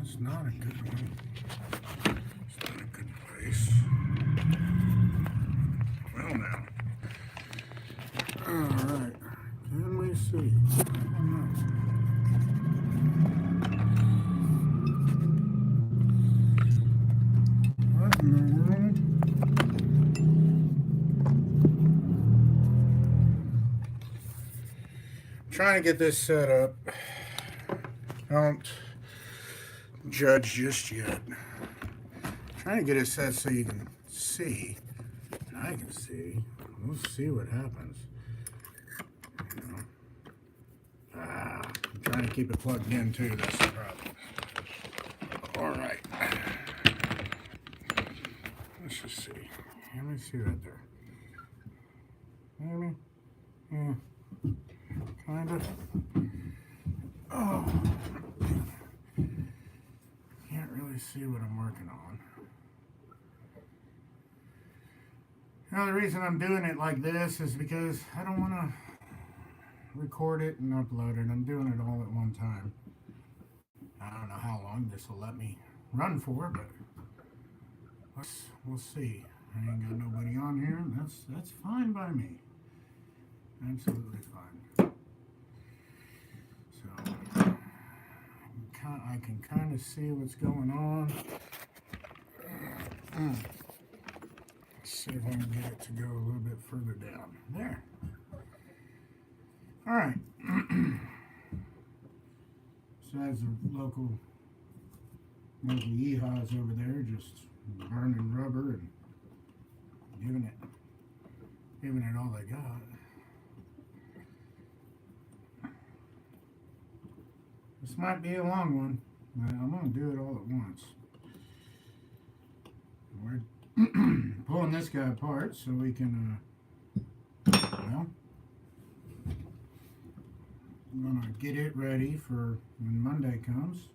That's not a good one. It's not a good place. Well now. Alright. Can we see? I don't know. What in the world? I'm trying to get this set up. Don't judge just yet. I'm trying to get it set so you can see. And I can see. We'll see what happens. You know. I'm trying to keep it plugged in too. That's the problem. Alright. Let's just see. Let me see right there. Maybe? Yeah. Kind of. Oh. Can't really see what I'm working on. Now the reason I'm doing it like this is because I don't want to record it and upload it. I'm doing it all at one time. I don't know how long this will let me run for, but we'll see. I ain't got nobody on here, and that's fine by me. Absolutely fine. So I can kind of see what's going on. Let's see if I can get it to go a little bit further down. There. All right. Besides the local yeehaws over there, just burning rubber and giving it all they got. This might be a long one, but I'm going to do it all at once. We're pulling this guy apart so we can, well, I'm going to get it ready for when Monday comes.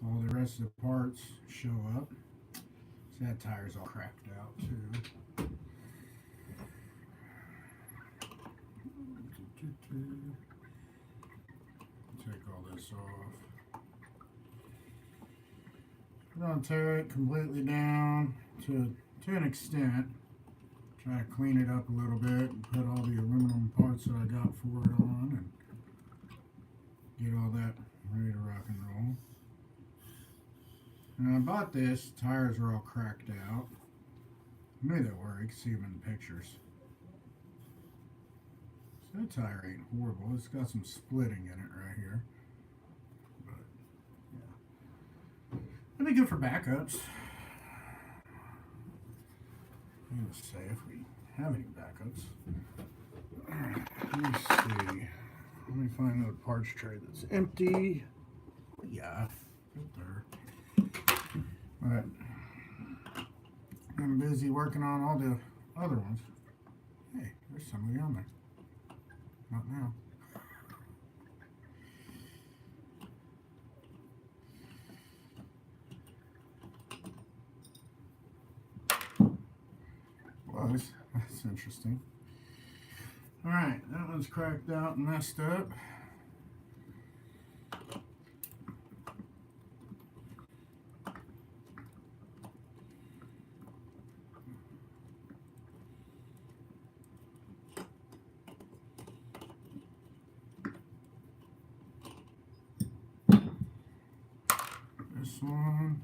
All the rest of the parts show up. See, that tire's all cracked out too. Take all this off. I'm going to tear it completely down to an extent. Try to clean it up a little bit and put all the aluminum parts that I got for it on and get all that ready to rock and roll. And I bought this, tires are all cracked out. Maybe they were, you can see them in the pictures. So that tire ain't horrible, it's got some splitting in it right here. But, yeah. It'll be good for backups. Let's see if we have any backups. Alright, let me see. Let me find another parts tray that's empty. Yeah, right there. Alright. I'm busy working on all the other ones. Hey, there's somebody on there. Not now. Was. That's interesting. Alright, that one's cracked out and messed up. This one.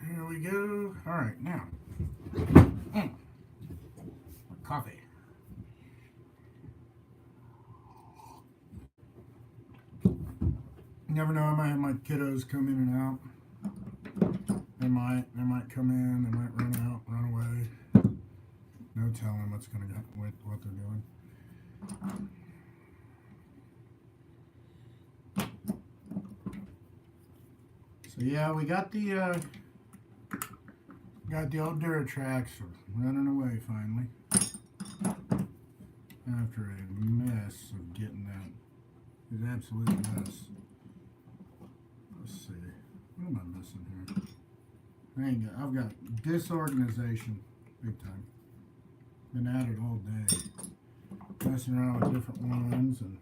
Here we go. All right, now. Coffee. You never know, I might have my kiddos come in and out. They might come in, they might run out, run away. No telling what's gonna go, what they're doing. So yeah, we got the old Duratrax running away finally. After a mess of getting that. It's an absolute mess. Let's see. What am I missing here? I've got disorganization big time. Been at it all day. messing around with different ones and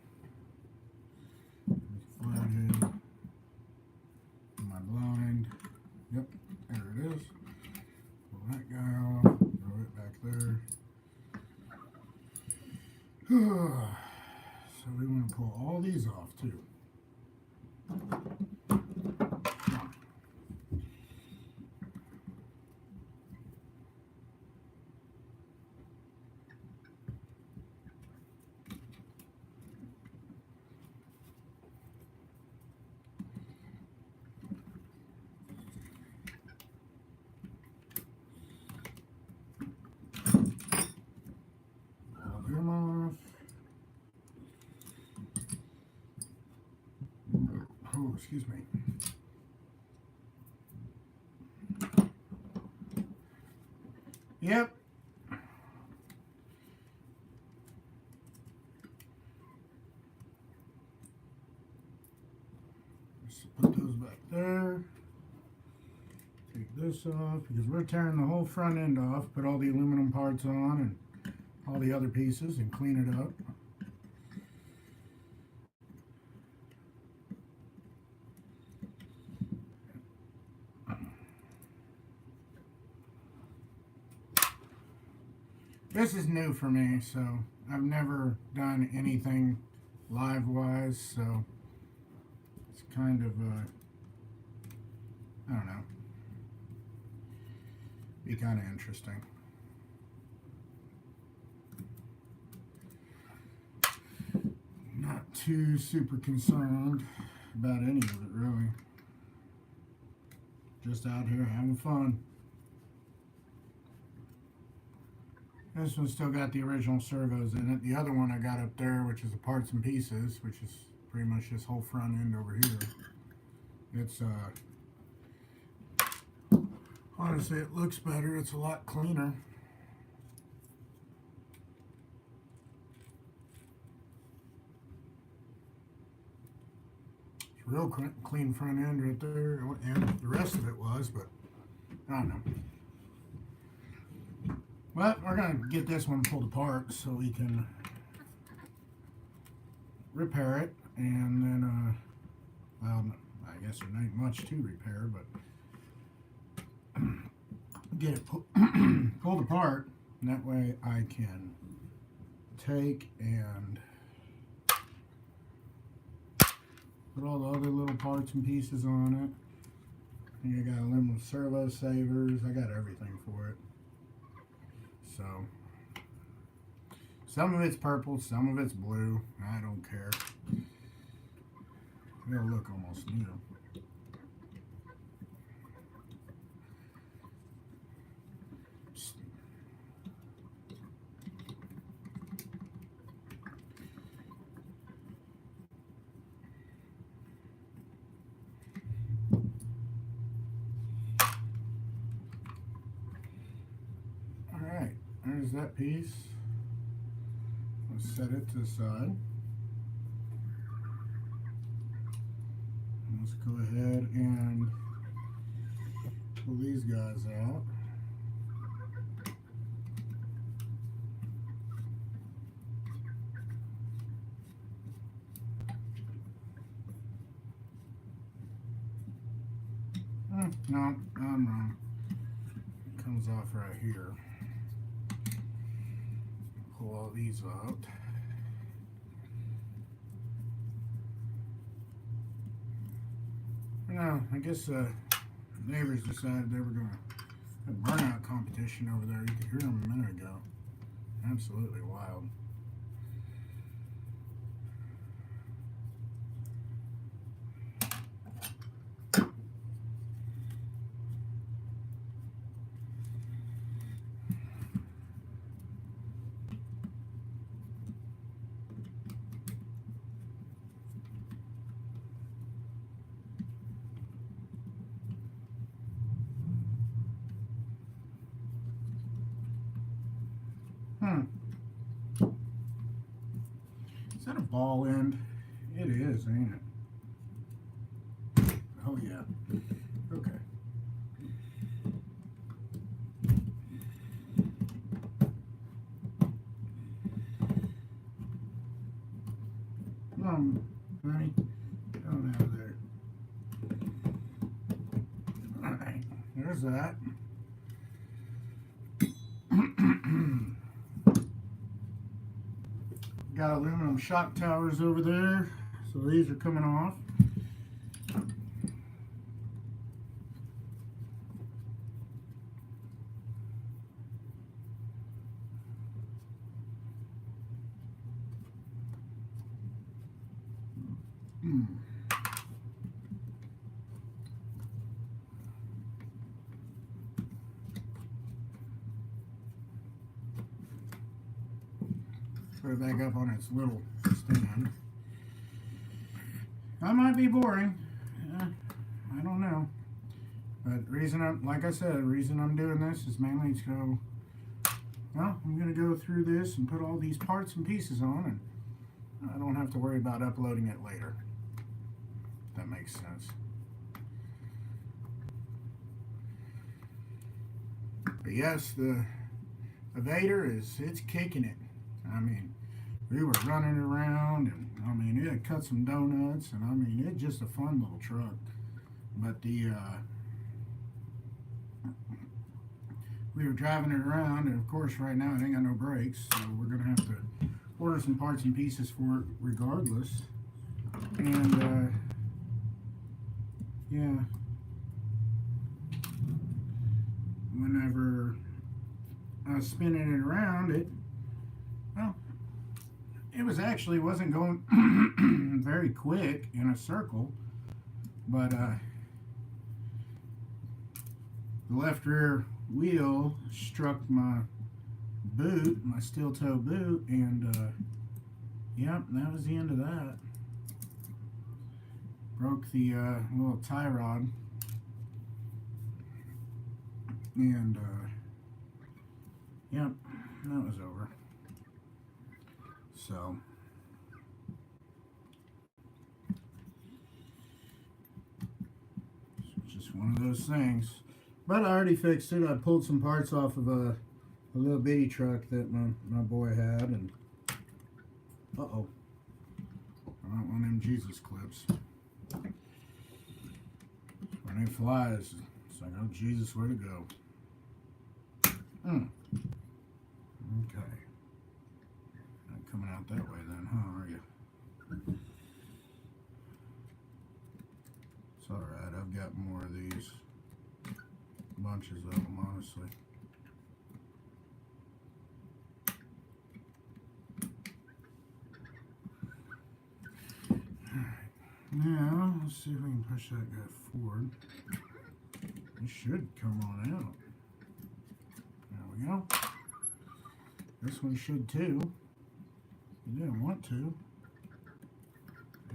flathead. My blind. Yep, there it is. Pull that guy off, throw it back there. So we want to pull all these off too. Them off. Oh, excuse me. Yep. Just put those back there. Take this off because we're tearing the whole front end off. Put all the aluminum parts on and all the other pieces and clean it up. This is new for me, so I've never done anything live-wise, so it's kind of, I don't know, be kind of interesting. Not too super concerned about any of it, really. Just out here having fun. This one's still got the original servos in it. The other one I got up there, which is the parts and pieces, which is pretty much this whole front end over here. It's, honestly, it looks better. It's a lot cleaner. It's real clean front end right there, and the rest of it was, but I don't know. But we're going to get this one pulled apart so we can repair it, and then, well, I guess there ain't much to repair, but get it pulled apart, and that way I can take and put all the other little parts and pieces on it. And you got aluminum servo savers. I got everything for it. So, some of it's purple, some of it's blue. I don't care. It'll look almost new. Alright, there's that piece. Let's set it to the side. Let's go ahead and pull these guys out. No, I'm wrong. It comes off right here. Pull all these out. No, I guess neighbors decided they were going to have a burnout competition over there. You could hear them a minute ago. Absolutely wild. Is that a ball end? It is, ain't it? Oh yeah. Okay. on, honey. Down out of there. Alright, there's that. Got aluminum shock towers over there, so these are coming off. Put it back up on its little stand. That might be boring. I don't know. But like I said, the reason I'm doing this is mainly to go, well, I'm going to go through this and put all these parts and pieces on, and I don't have to worry about uploading it later. If that makes sense. But yes, the Vader it's kicking it. I mean, we were running around, and I mean, it had cut some donuts, and I mean, it's just a fun little truck. But we were driving it around, and of course, right now it ain't got no brakes, so we're gonna have to order some parts and pieces for it regardless. And yeah, whenever I was spinning it around, it wasn't going very quick in a circle, but the left rear wheel struck my boot, my steel toe boot, and yep, that was the end of that. Broke the little tie rod, and yep, that was over. So it's just one of those things. But I already fixed it. I pulled some parts off of a little bitty truck that my boy had, and uh-oh, I want one of them Jesus clips. When it flies, it's like, oh Jesus, where to go? Okay. Not coming out that way then, huh, are you? It's alright, I've got more of these. Bunches of them, honestly. Now, let's see if we can push that guy forward. It should come on out. There we go. This one should too. You didn't want to.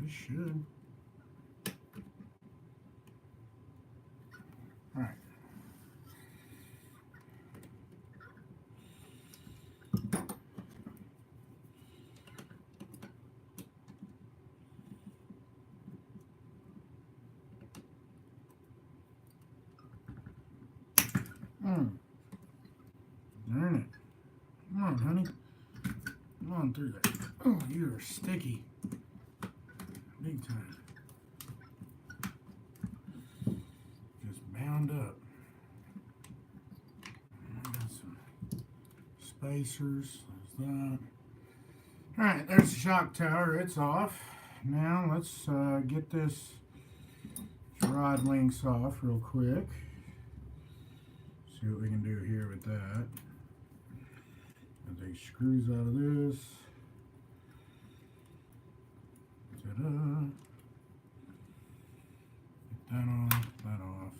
It should. Alright. Darn it. Come on, honey. Come on through there. Oh, you are sticky. Big time. Just bound up. I got some spacers. There's that. Alright, there's the shock tower. It's off. Now let's get this rod links off real quick. See what we can do here with that. Take screws out of this. Ta-da. Get that off, that off.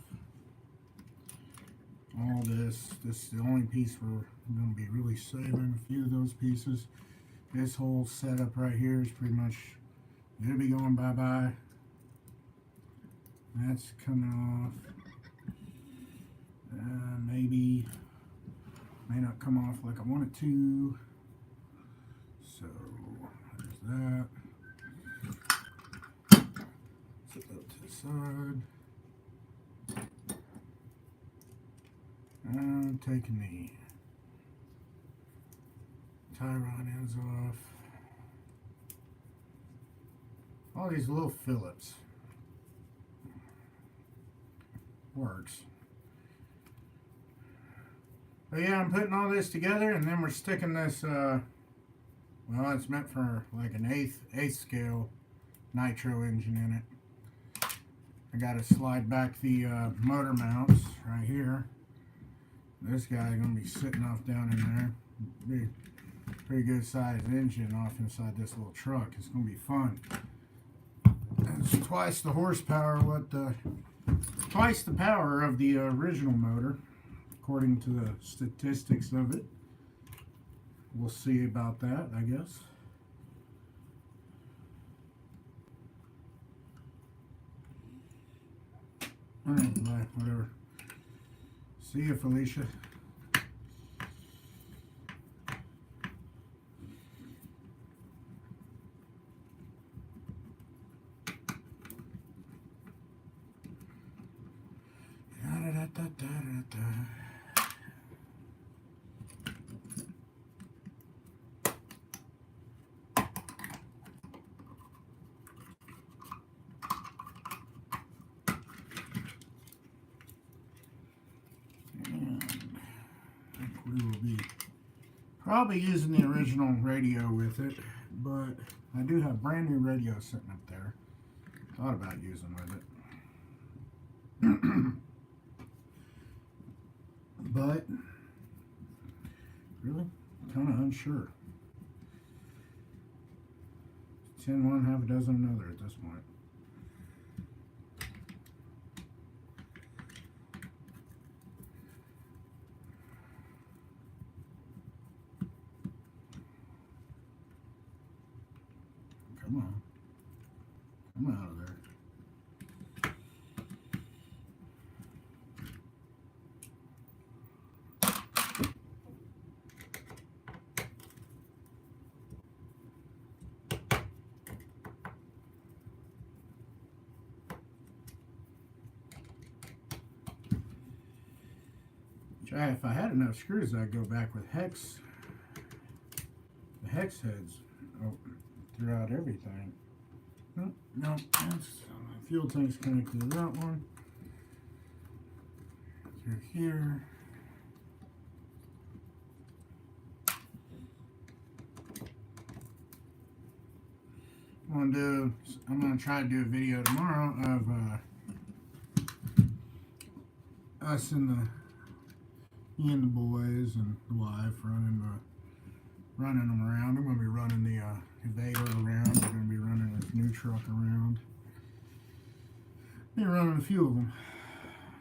All this is the only piece we're going to be really saving. A few of those pieces. This whole setup right here is pretty much going to be going bye-bye. That's coming off. Maybe may not come off like I want it to, so there's that. Set that to the side. And taking the tie rod ends off. All these little Phillips. Works. But yeah, I'm putting all this together, and then we're sticking this, well, it's meant for like an eighth scale nitro engine in it. I got to slide back the motor mounts right here. This guy's going to be sitting off down in there. Be pretty good sized engine off inside this little truck. It's going to be fun. It's twice the horsepower, twice the power of the original motor, according to the statistics of it. We'll see about that, I guess. Alright, bye, whatever. See you, Felicia. We will be probably using the original radio with it, but I do have brand new radio sitting up there. Thought about using with it. But really kind of unsure. 10 one, half a dozen another at this point. Come on. Come out of there. If I had enough screws, I'd go back with the hex heads throughout everything. No, that's fuel tank's connected to that one. Through here. I'm gonna try to do a video tomorrow of us and me and the boys and the wife running them around. I'm going to be running the Evader around. We're going to be running this new truck around. Be running a few of them.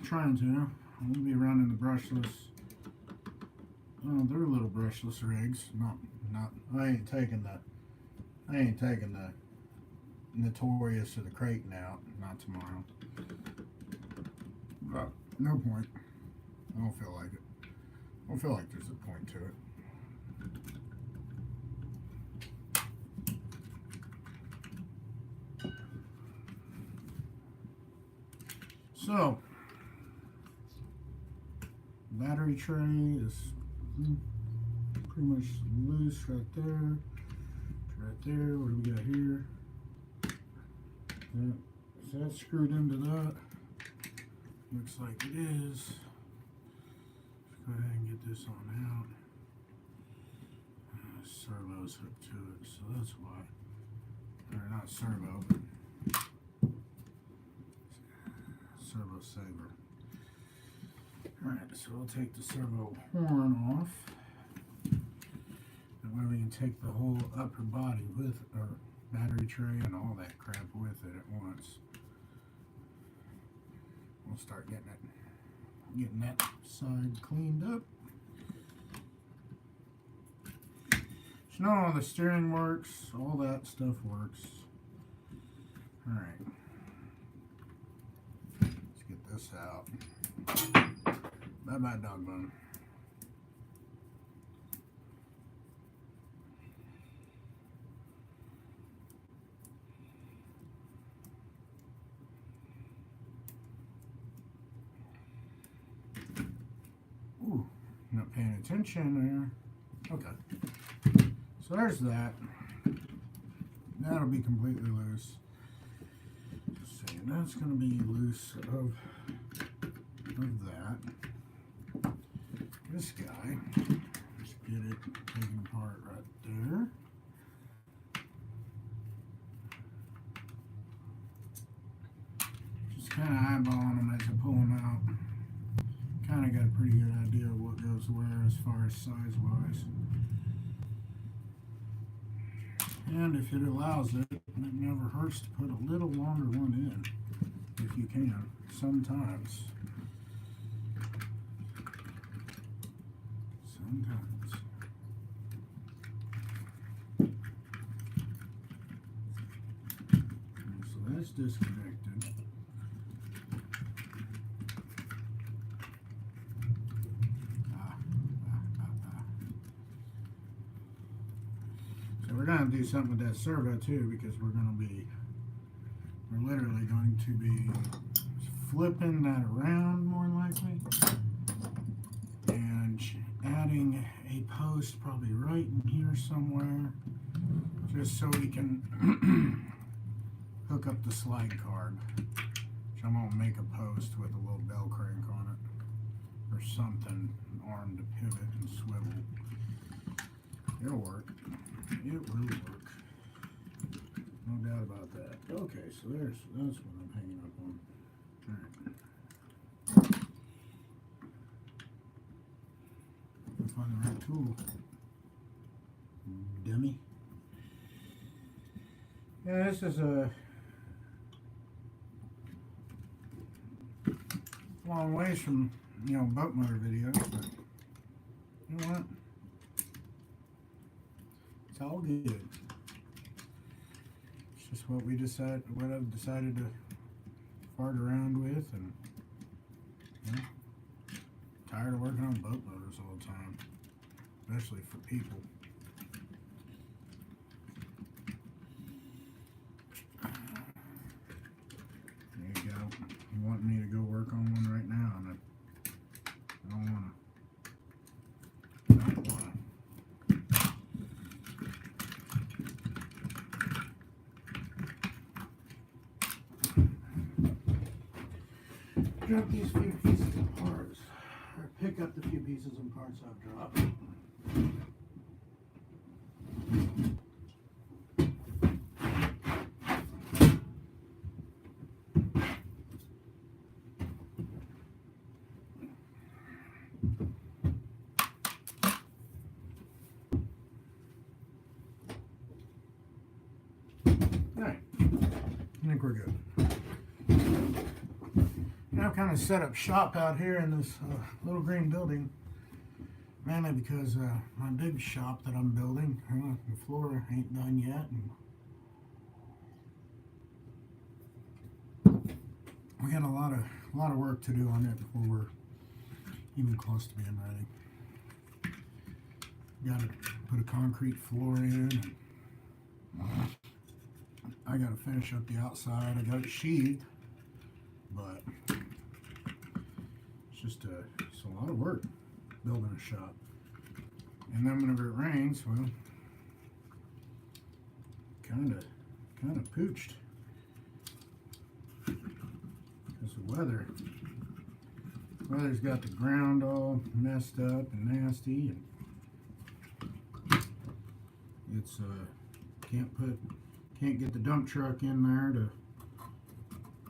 Trying to. I'm going to be running the brushless. Oh, they're little brushless rigs. I ain't taking the Notorious or the Creighton out. Not tomorrow. But no point. I don't feel like it. I don't feel like there's a point to it. So, battery tray is pretty much loose right there. Right there. What do we got here? Is that screwed into that? Looks like it is. Go ahead and get this on out. Servo's hooked to it, so that's why. Or not servo, but servo saver. Alright, so we'll take the servo horn off. That way we can take the whole upper body with our battery tray and all that crap with it at once. We'll start getting that side cleaned up. So now all the steering works, all that stuff works. Alright. Let's get this out. Bye bye, dog bone. Ooh, not paying attention there. Okay. So there's that. That'll be completely loose. that's going to be loose of that. This guy, let's get it taken apart right there. Just kind of eyeballing them as I pull them out. Kind of got a pretty good idea of what goes where as far as size-wise. And if it allows it, it never hurts to put a little longer one in, if you can, sometimes. Sometimes. So that's disconnected. So we're going to do something with that servo too, because we're literally going to be flipping that around more than likely and adding a post probably right in here somewhere, just so we can hook up the slide card. So I'm going to make a post with a little bell crank on it or something, an arm to pivot and swivel. It'll work. It will work. No doubt about that. Okay, so that's what I'm hanging up on. Alright. Find the right tool. Dummy. Yeah, this is a long ways from, boat motor videos, but you know what? It's all good. It's just what I've decided to fart around with, and tired of working on boat motors all the time, especially for people. There you go. You want me to go work on one right now, and I don't want to. Drop these few pieces of parts, or pick up the few pieces and parts I've dropped. Alright, I think we're good. Now I've kind of set up shop out here in this little green building, mainly because my big shop that I'm building, the floor ain't done yet, and we got a lot of work to do on it before we're even close to being ready. Got to put a concrete floor in. I got to finish up the outside. I got it sheathed, but it's a lot of work building a shop. And then whenever it rains, well, kind of pooched because the weather's got the ground all messed up and nasty, and it's can't get the dump truck in there to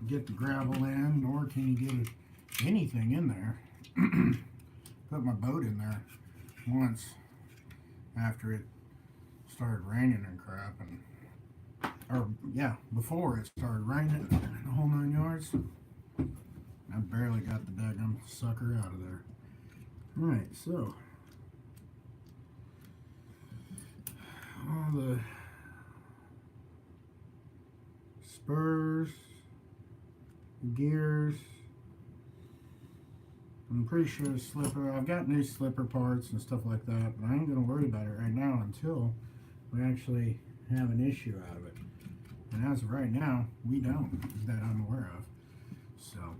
get the gravel in, nor can you get anything in there. Put my boat in there once after it started raining and crap, before it started raining, the whole 9 yards. I barely got the daggum sucker out of there. Alright, so all the spurs, gears, I'm pretty sure the slipper, I've got new slipper parts and stuff like that, but I ain't going to worry about it right now until we actually have an issue out of it. And as of right now, we don't, that I'm aware of. So,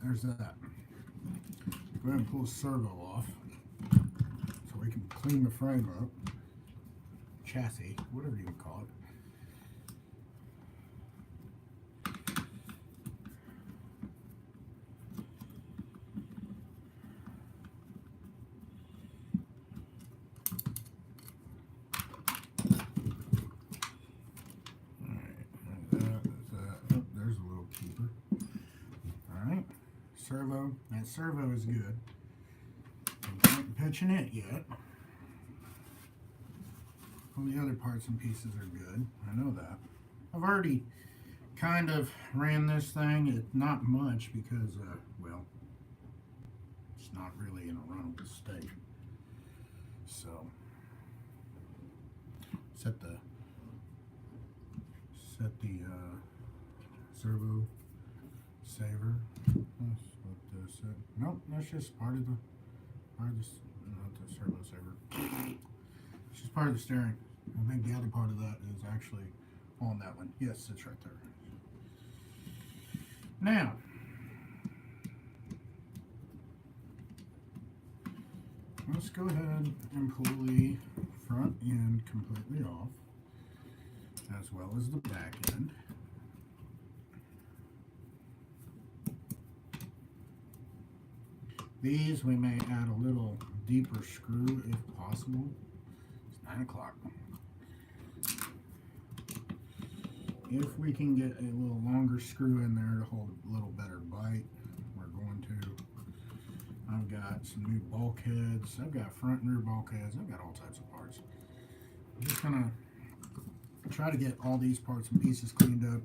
there's that. Go ahead and pull the servo off so we can clean the frame up. Chassis, whatever you would call it. servo. That servo is good. I haven't pitching it yet. All the other parts and pieces are good. I know that. I've already kind of ran this thing. Not much because, well, it's not really in a runnable state. So, set the servo saver. That's what this. Nope, that's just part of the not the servo saver. It's just part of the steering. I think the other part of that is actually on that one. Yes, it's right there. Now, let's go ahead and pull the front end completely off, as well as the back end. These we may add a little deeper screw if possible. It's 9 o'clock. If we can get a little longer screw in there to hold a little better bite, we're going to. I've got some new bulkheads. I've got front and rear bulkheads. I've got all types of parts. I'm just gonna try to get all these parts and pieces cleaned up.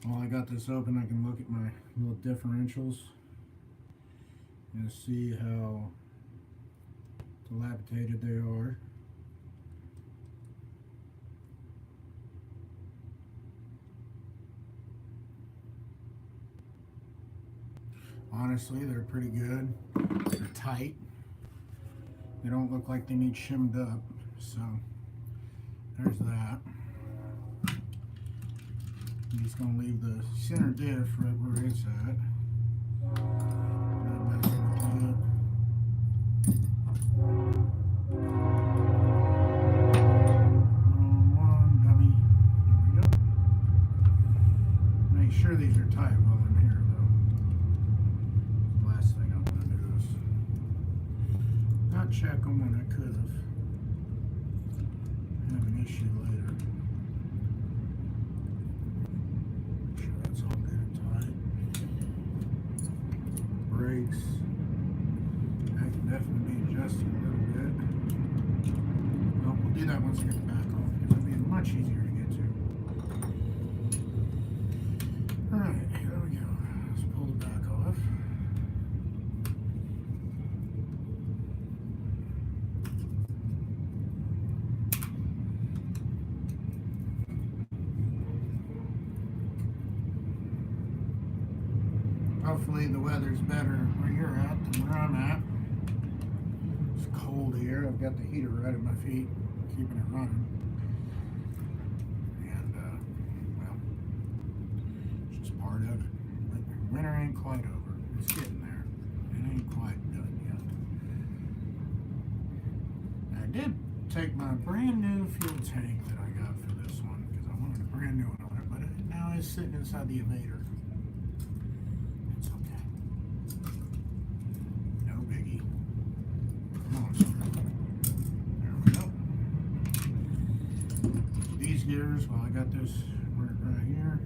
While I got this open, I can look at my little differentials and see how dilapidated they are. Honestly, they're pretty good. They're tight. They don't look like they need shimmed up. So, there's that. I'm just going to leave the center diff right where it's at. Not messing with that. One dummy. There we go. Make sure these are tight while I'm here. Last thing I want to do is not check them when I could have. Have an issue later. Make sure that's all good and tight. Brakes. That can definitely be adjusted a little bit. Well, we'll do that once we get the back off because it'll be much easier to get to. Alright, here we go. Let's pull the back off. Hopefully the weather's better where you're at than where I'm at. It's cold here. I've got the heater right at my feet, keeping it running. And, well, it's just part of it. Winter ain't quite over. It's getting there. It ain't quite done yet. I did take my brand new fuel tank that I got for this one because I wanted a brand new one on it, but now it's sitting inside the evader. Gears while I got this work right here.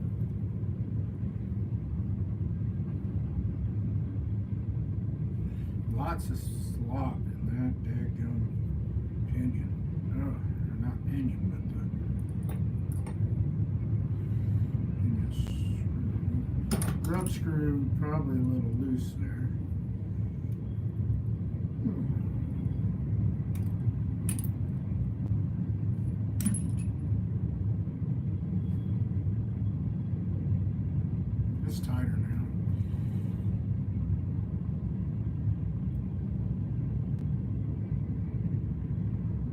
Lots of slop in that daggum pinion. Oh, or not pinion, but the pinion rub screw probably a little loose there. Tighter now.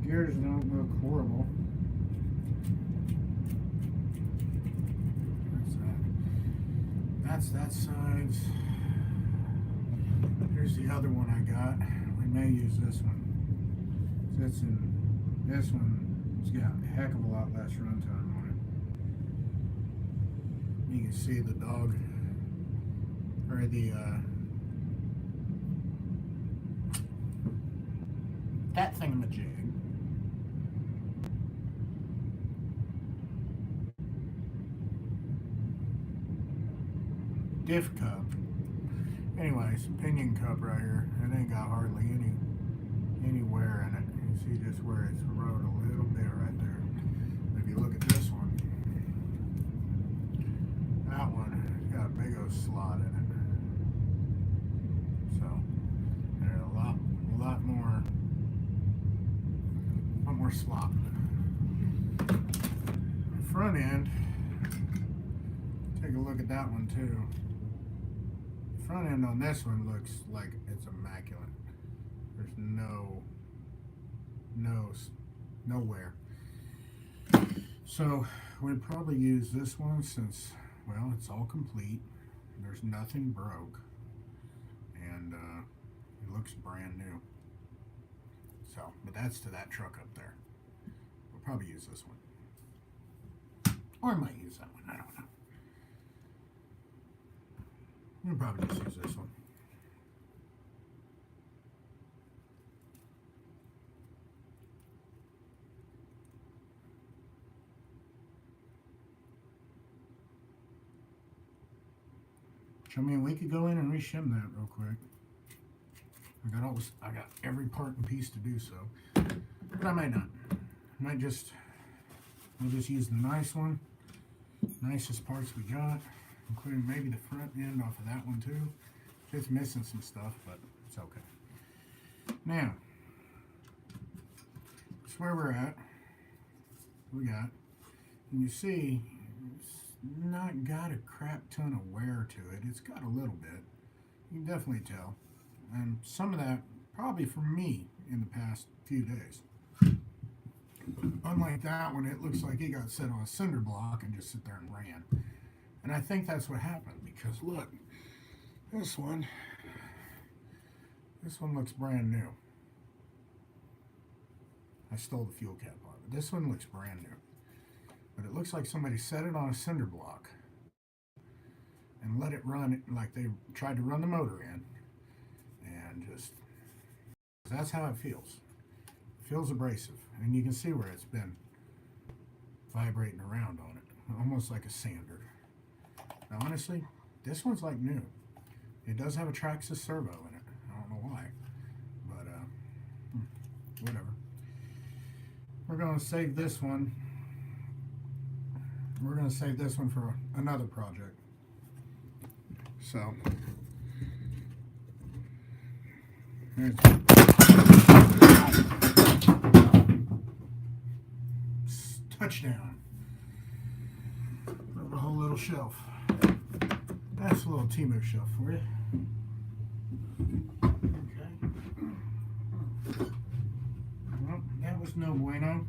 Gears don't look horrible. That's that side. Here's the other one I got. We may use this one. This one's got a heck of a lot less runtime on it. You can see the dog. Or the that thingamajig. Diff cup. Anyways, pinion cup right here. It ain't got hardly any wear in it. You see just where it's rode a little bit right there. If you look at this one, that one got a big old slot in it. So there's a lot more slop. The front end, take a look at that one too. The front end on this one looks like it's immaculate. There's no wear. So we'd probably use this one since, well, it's all complete. There's nothing broke, and it looks brand new. So, but that's to that truck up there. We'll probably use this one, or I might use that one. I don't know. We'll probably just use this one. I mean, we could go in and reshim that real quick. I got every part and piece to do so, but I might not. We'll just use the nice one, nicest parts we got, including maybe the front end off of that one too. It's missing some stuff, but it's okay. Now, that's where we're at. We got, and you see, it's not got a crap ton of wear to it. It's got a little bit. You can definitely tell. And some of that probably from me in the past few days. Unlike that one, it looks like it got set on a cinder block and just sit there and ran. And I think that's what happened, because look, this one looks brand new. I stole the fuel cap on it. This one looks brand new. But it looks like somebody set it on a cinder block and let it run like they tried to run the motor in. And just, that's how it feels. It feels abrasive. And you can see where it's been vibrating around on it, almost like a sander. Now honestly, this one's like new. It does have a Traxxas servo in it. I don't know why, but whatever. We're going to save this one. We're going to save this one for another project. So, touchdown. A whole little shelf. That's a little Temu shelf for you. Okay. Well, that was no bueno.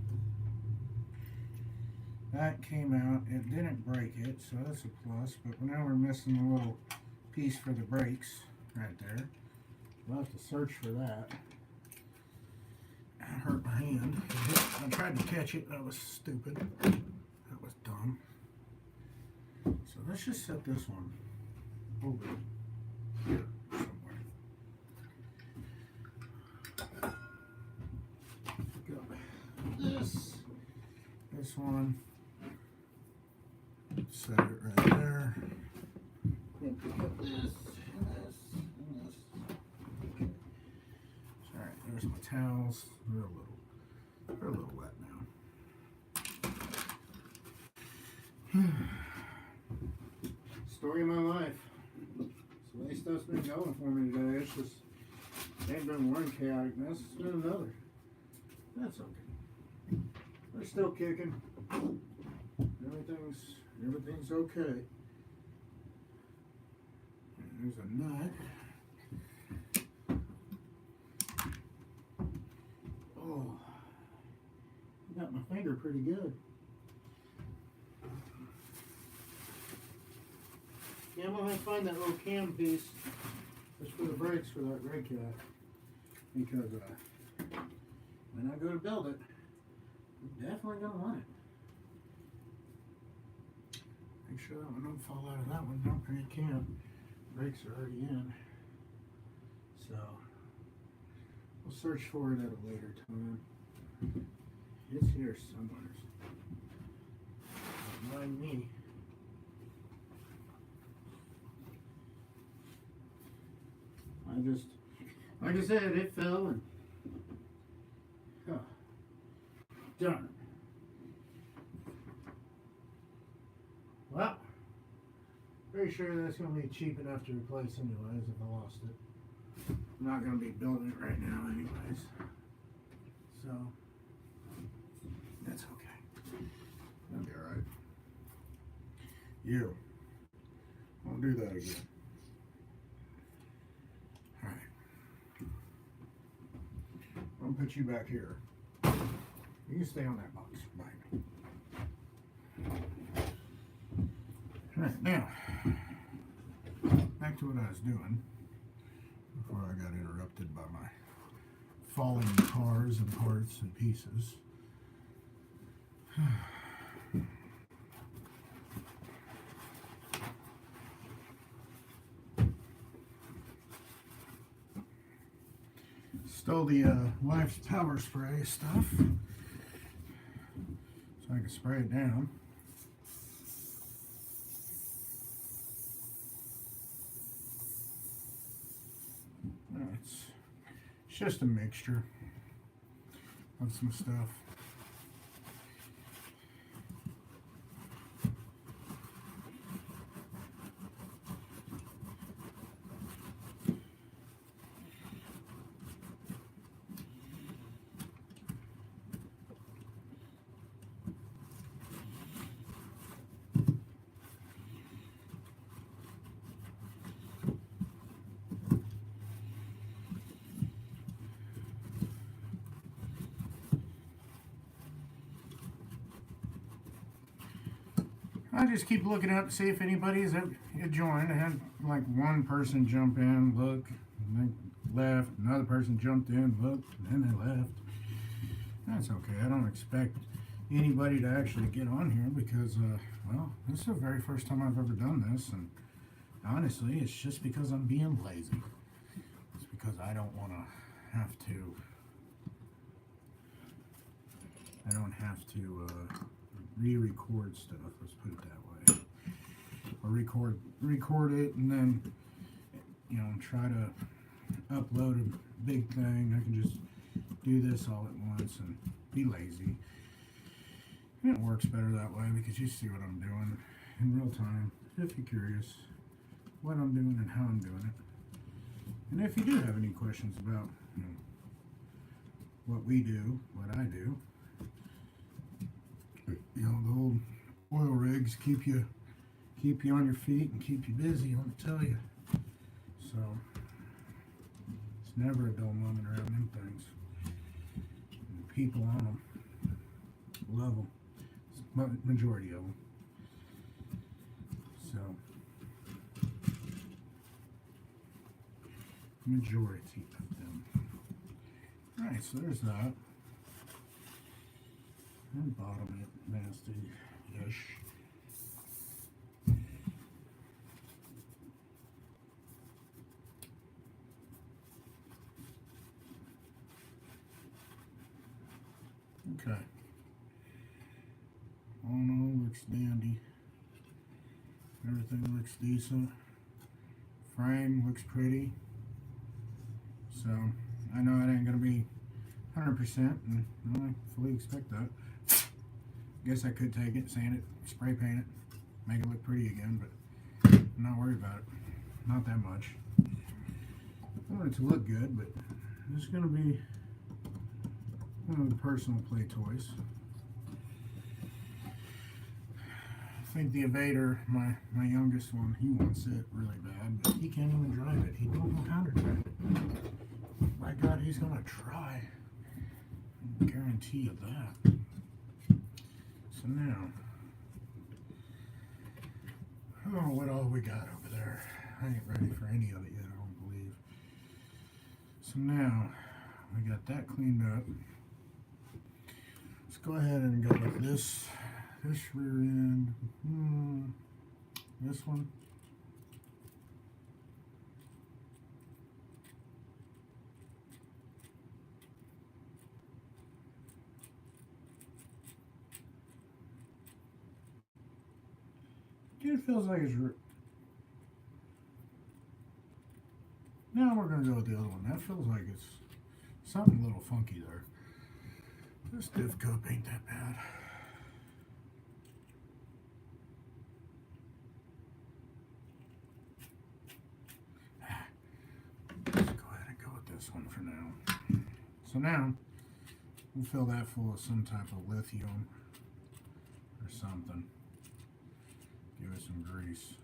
That came out. It didn't break it, so that's a plus. But now we're missing a little piece for the brakes right there. We'll have to search for that. That hurt my hand. I tried to catch it. That was stupid. That was dumb. So let's just set this one over here somewhere. Go. This one. Set it right there. Then pick up this and this and this. Okay. Alright, there's my towels. They're a little wet now. Story of my life. So the way stuff's been going for me today. It's just, ain't been one chaoticness, it's been another. That's okay. We're still kicking. Everything's okay. There's a nut. Oh, I got my finger pretty good. Yeah, I'm gonna find that little cam piece just for the brakes for that Redcat, because when I go to build it, I'm definitely gonna want it. Make sure that one don't fall out of that one. Nope, it can't. Brakes are already in. So, we'll search for it at a later time. It's here somewhere. Don't mind me. I just, like I said, it fell and darn it. Well, pretty sure that's going to be cheap enough to replace anyways if I lost it. I'm not going to be building it right now anyways. So, that's okay. That'll be alright. You. Won't do that again. Alright. I'll put you back here. You can stay on that box behind me. Alright, now, back to what I was doing before I got interrupted by my falling cars and parts and pieces. Stole the wife's power spray stuff so I can spray it down. It's just a mixture of some stuff. I just keep looking up to see if anybody's joined. I had like one person jump in, look, and they left. Another person jumped in, looked, and then they left. That's okay. I don't expect anybody to actually get on here because, well, this is the very first time I've ever done this, and honestly, it's just because I'm being lazy. It's because I don't want to have to. I don't have to re-record stuff. Let's put it that way. Or record it, and then try to upload a big thing. I can just do this all at once and be lazy. And it works better that way because you see what I'm doing in real time. If you're curious what I'm doing and how I'm doing it, and if you do have any questions about what we do, what I do. The old oil rigs keep you on your feet and keep you busy, I want to tell you. So it's never a dull moment around them things. And the people on them love them. Majority of them. So majority of them. Alright, so there's that. And bottom it nasty-ish. Okay. All in all, looks dandy. Everything looks decent. Frame looks pretty. So, I know it ain't gonna be 100%, and I fully expect that. Guess I could take it, sand it, spray paint it, make it look pretty again, but I'm not worried about it. Not that much. I want it to look good, but it's going to be one of the personal play toys. I think the Evader, my youngest one, he wants it really bad, but he can't even drive it. He don't know how to drive it. My God, he's going to try. I guarantee you that. So now, oh, what all we got over there? I ain't ready for any of it yet, I don't believe. So now, we got that cleaned up. Let's go ahead and go with this rear end, this one. It feels like it's Now we're going to go with the other one. That feels like it's something a little funky there. This diff cup ain't that bad. Let's go ahead and go with this one for now. So now, we'll fill that full of some type of lithium or something. Give it some grease.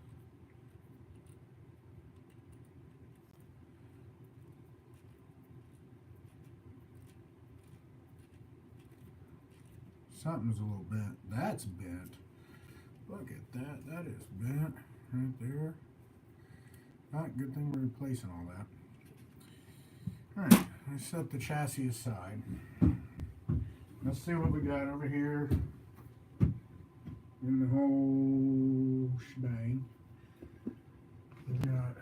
Something's a little bent. That's bent. Look at that. That is bent right there. Not good thing we're replacing all that. Alright, let's set the chassis aside. Let's see what we got over here in the whole shebang. We got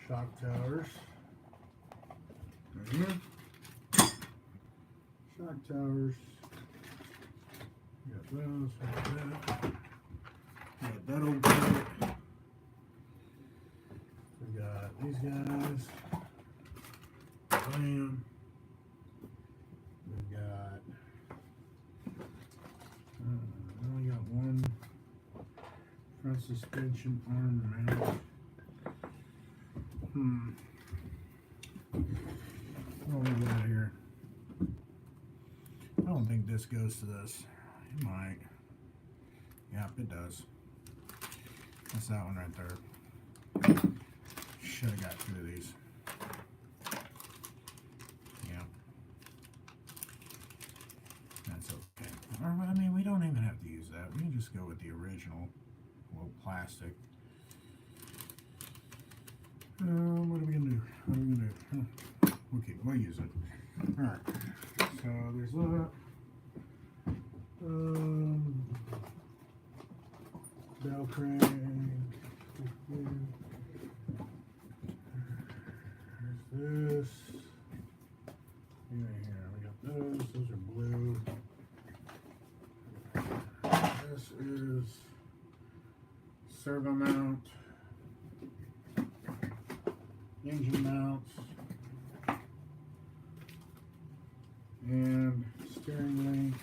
shock towers. Right here. Shock towers. Got those. Got that old kit. We got these guys. Bam. We got. Only got one front suspension arm mount. What we got here? I don't think this goes to this. It might. Yep, it does. That's that one right there. Should have got two of these. Yep. That's okay. Or, I mean, we don't even have to use that. We can just go with the original little plastic. What are we gonna do? What are we gonna do? Okay, we'll use it. Alright. So there's that. Bell crank. There's this. Here, we got those. Those are blue. This is servo mount. Engine mounts. And steering link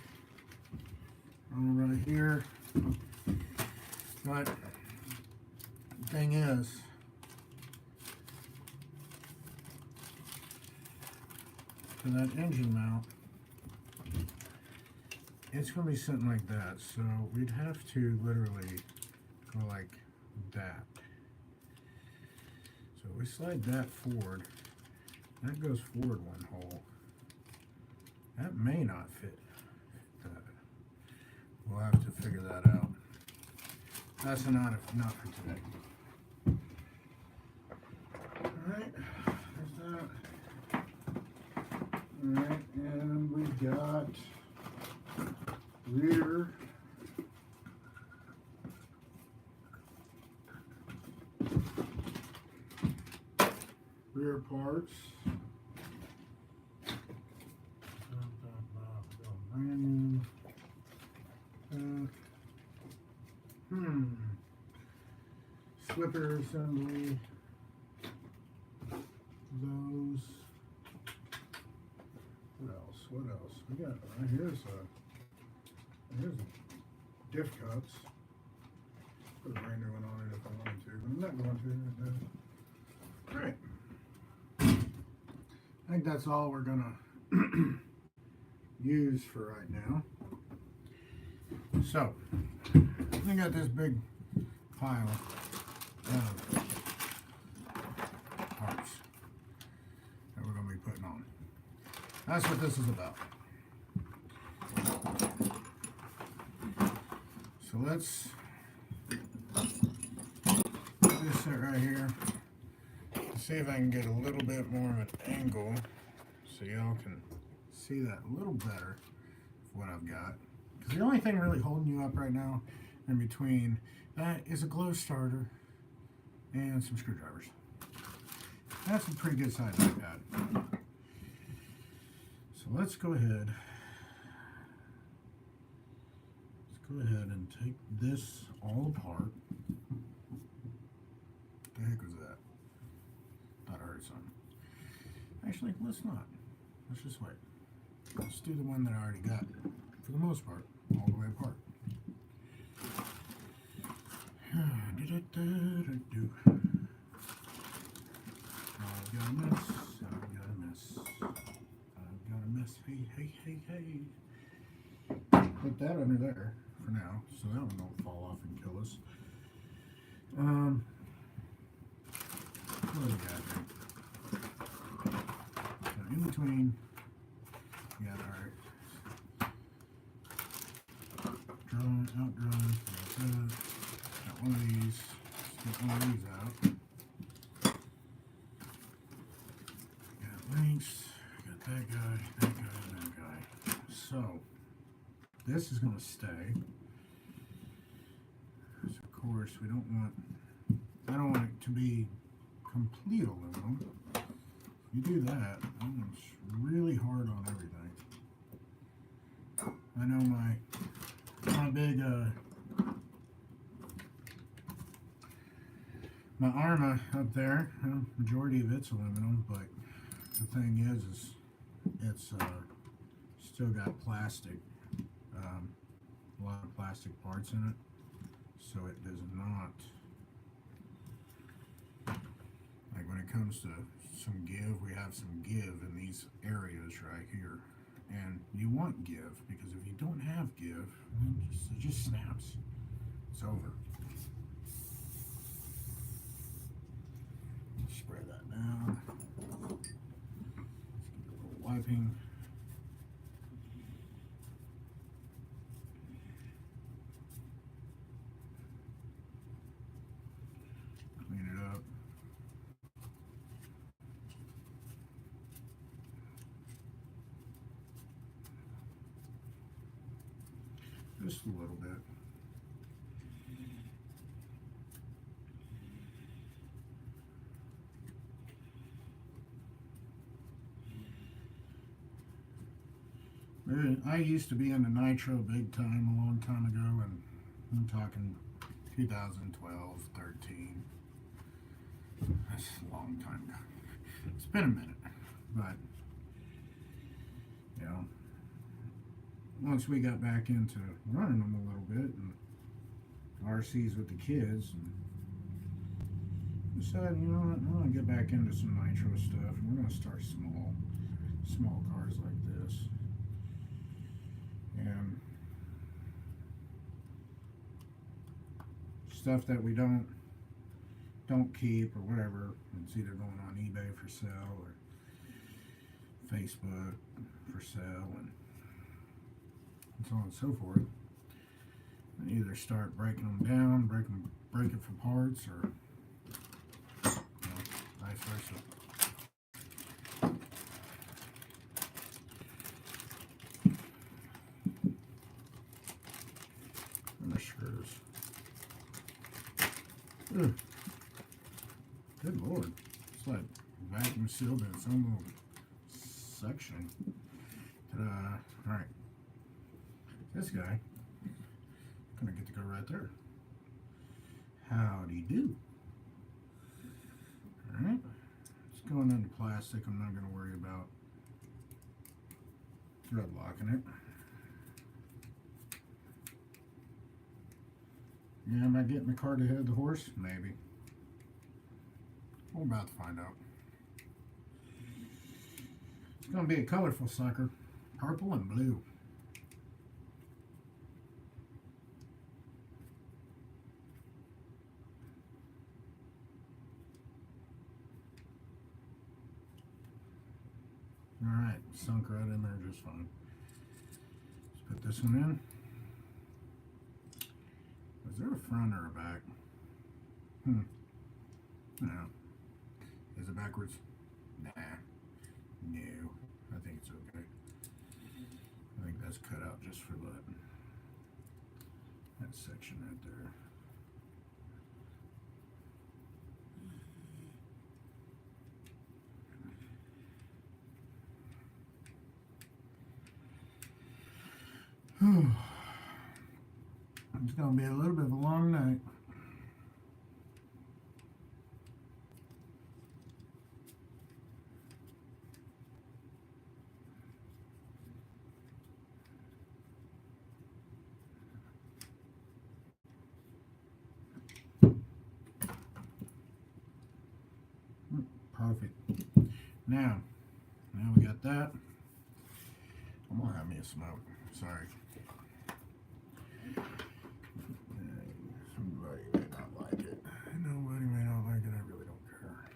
all right here. But the thing is, for that engine mount, it's going to be something like that. So we'd have to literally go like that. So we slide that forward. That goes forward one hole. That may not fit that. We'll have to figure that out. That's not for today. Alright, there's that. Alright, and we got rear parts. Slipper assembly. Those. What else? What else? We got here's diff cups. Put a brand new one on it if I wanted to, but I'm not going to. Alright. I think that's all we're gonna use for right now. So we got this big pile of parts that we're going to be putting on. That's what this is about. So let's just sit right here. See if I can get a little bit more of an angle so y'all can see that a little better of what I've got. Because the only thing really holding you up right now in between that is a glow starter and some screwdrivers. That's a pretty good size like that. So let's go ahead. Let's go ahead and take this all apart. start something. Actually, let's not. Let's just wait. Let's do the one that I already got, for the most part, all the way apart. I've got a mess. I've got a mess. I've got a mess. Hey. Put that under there for now, so that one don't fall off and kill us. What do we got here? So in between, we got our drawing, out drawing, like that. Got one of these. Let's get one of these out. Got links. Got that guy, that guy, that guy. So this is going to stay. So of course we don't want. I don't want it to be complete aluminum. You do that, it's really hard on everything. I know my big my Arma up there, majority of it's aluminum, but the thing is it's still got plastic, a lot of plastic parts in it, so it does not, like when it comes to some give, we have some give in these areas right here, and you want give, because if you don't have give, it just snaps. It's over. Spray that down. Let's get a little wiping. Clean it up. Just a little bit. I used to be into nitro big time a long time ago, and I'm talking 2012, 13. That's a long time ago. It's been a minute, but you know, once we got back into running them a little bit and RCs with the kids, and decided, you know what, I want to get back into some nitro stuff, and we're going to start small cars like this. And stuff that we don't keep or whatever, it's either going on eBay for sale or Facebook for sale, and so on and so forth. And either start breaking them down, break it for parts, or vice versa. And the screws. Ugh. Good Lord. It's like vacuum sealed in its own little section. Ta-da. Alright. This guy, gonna get to go right there. Howdy do. Alright. It's going into plastic. I'm not gonna worry about thread locking it. Yeah, am I getting the cart ahead of the horse? Maybe. We're about to find out. It's going to be a colorful sucker. Purple and blue. Alright, sunk right in there just fine. Let's put this one in. Is there a front or a back? No. Is it backwards? Nah. No. I think it's okay. I think that's cut out just for that section right there. It's going to be a little bit of a long night. Perfect. Now we got that. I'm gonna have me a smoke. Sorry. Somebody may not like it. Nobody may not like it. I really don't care.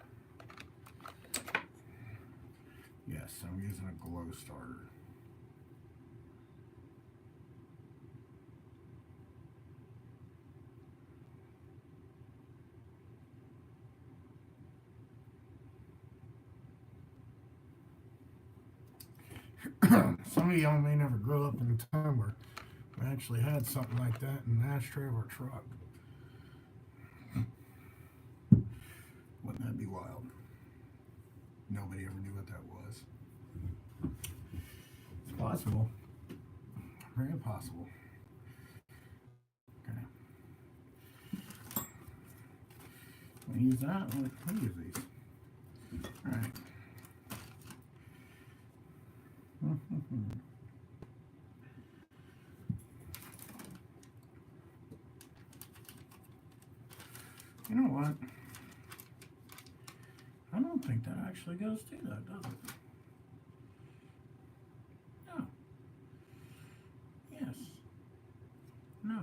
Yes, I'm using a glow starter. Some of y'all may never grow up in a time where we actually had something like that in the ashtray of our truck. Wouldn't that be wild? Nobody ever knew what that was. It's possible. Very possible. Okay. We'll use that. We'll use these. Alright. You know what? I don't think that actually goes through that, does it? No. Yes. No.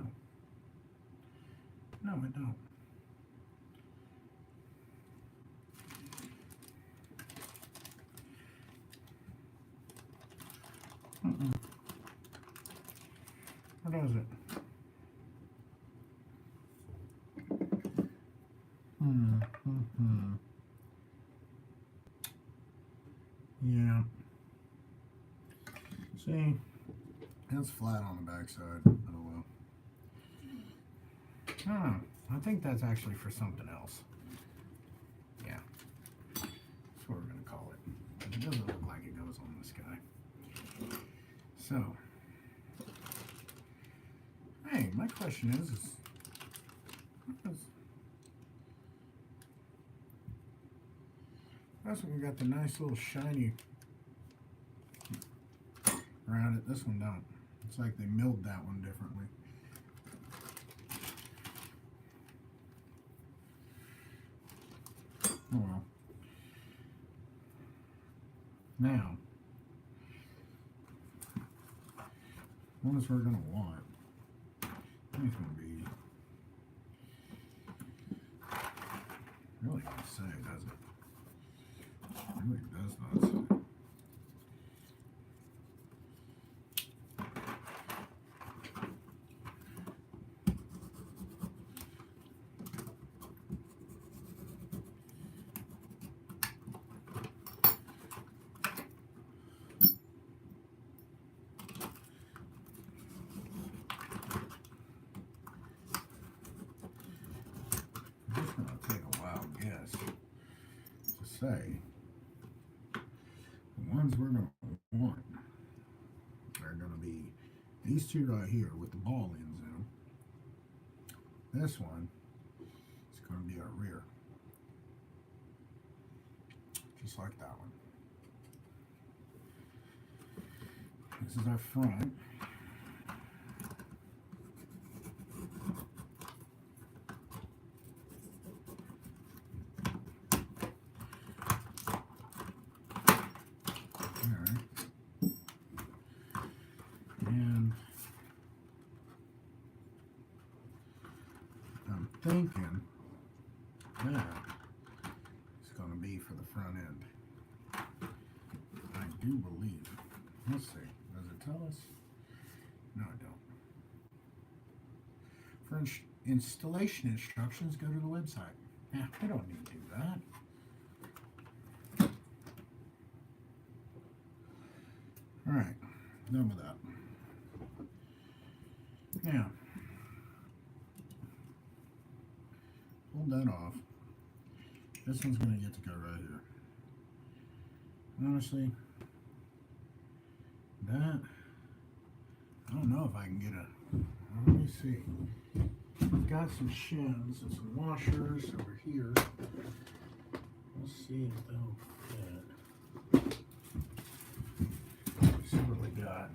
No, it don't. What is it? Yeah. See, it's flat on the backside. Oh well. I don't know. I think that's actually for something else. Yeah. That's what we're going to call it. But it doesn't look like it goes on this guy. So, hey, my question is that's when we got the nice little shiny around it. This one don't. It's like they milled that one differently. Oh well. Now, ones we're going to want, it's going to be, really don't say, does it? It really does not say. Say the ones we're going to want are going to be these two right here with the ball ends in them. This one is going to be our rear, just like that one. This is our front. Thinking that it's going to be for the front end. I do believe. Let's see. Does it tell us? No, I don't. For installation instructions, go to the website. Yeah, we don't need to do that. Alright, done with that. Now, pull that off. This one's going to get to go right here. Honestly, that, I don't know if I can get a, let me see. I've got some shims and some washers over here. Let's see if they'll fit. Let's see what we got.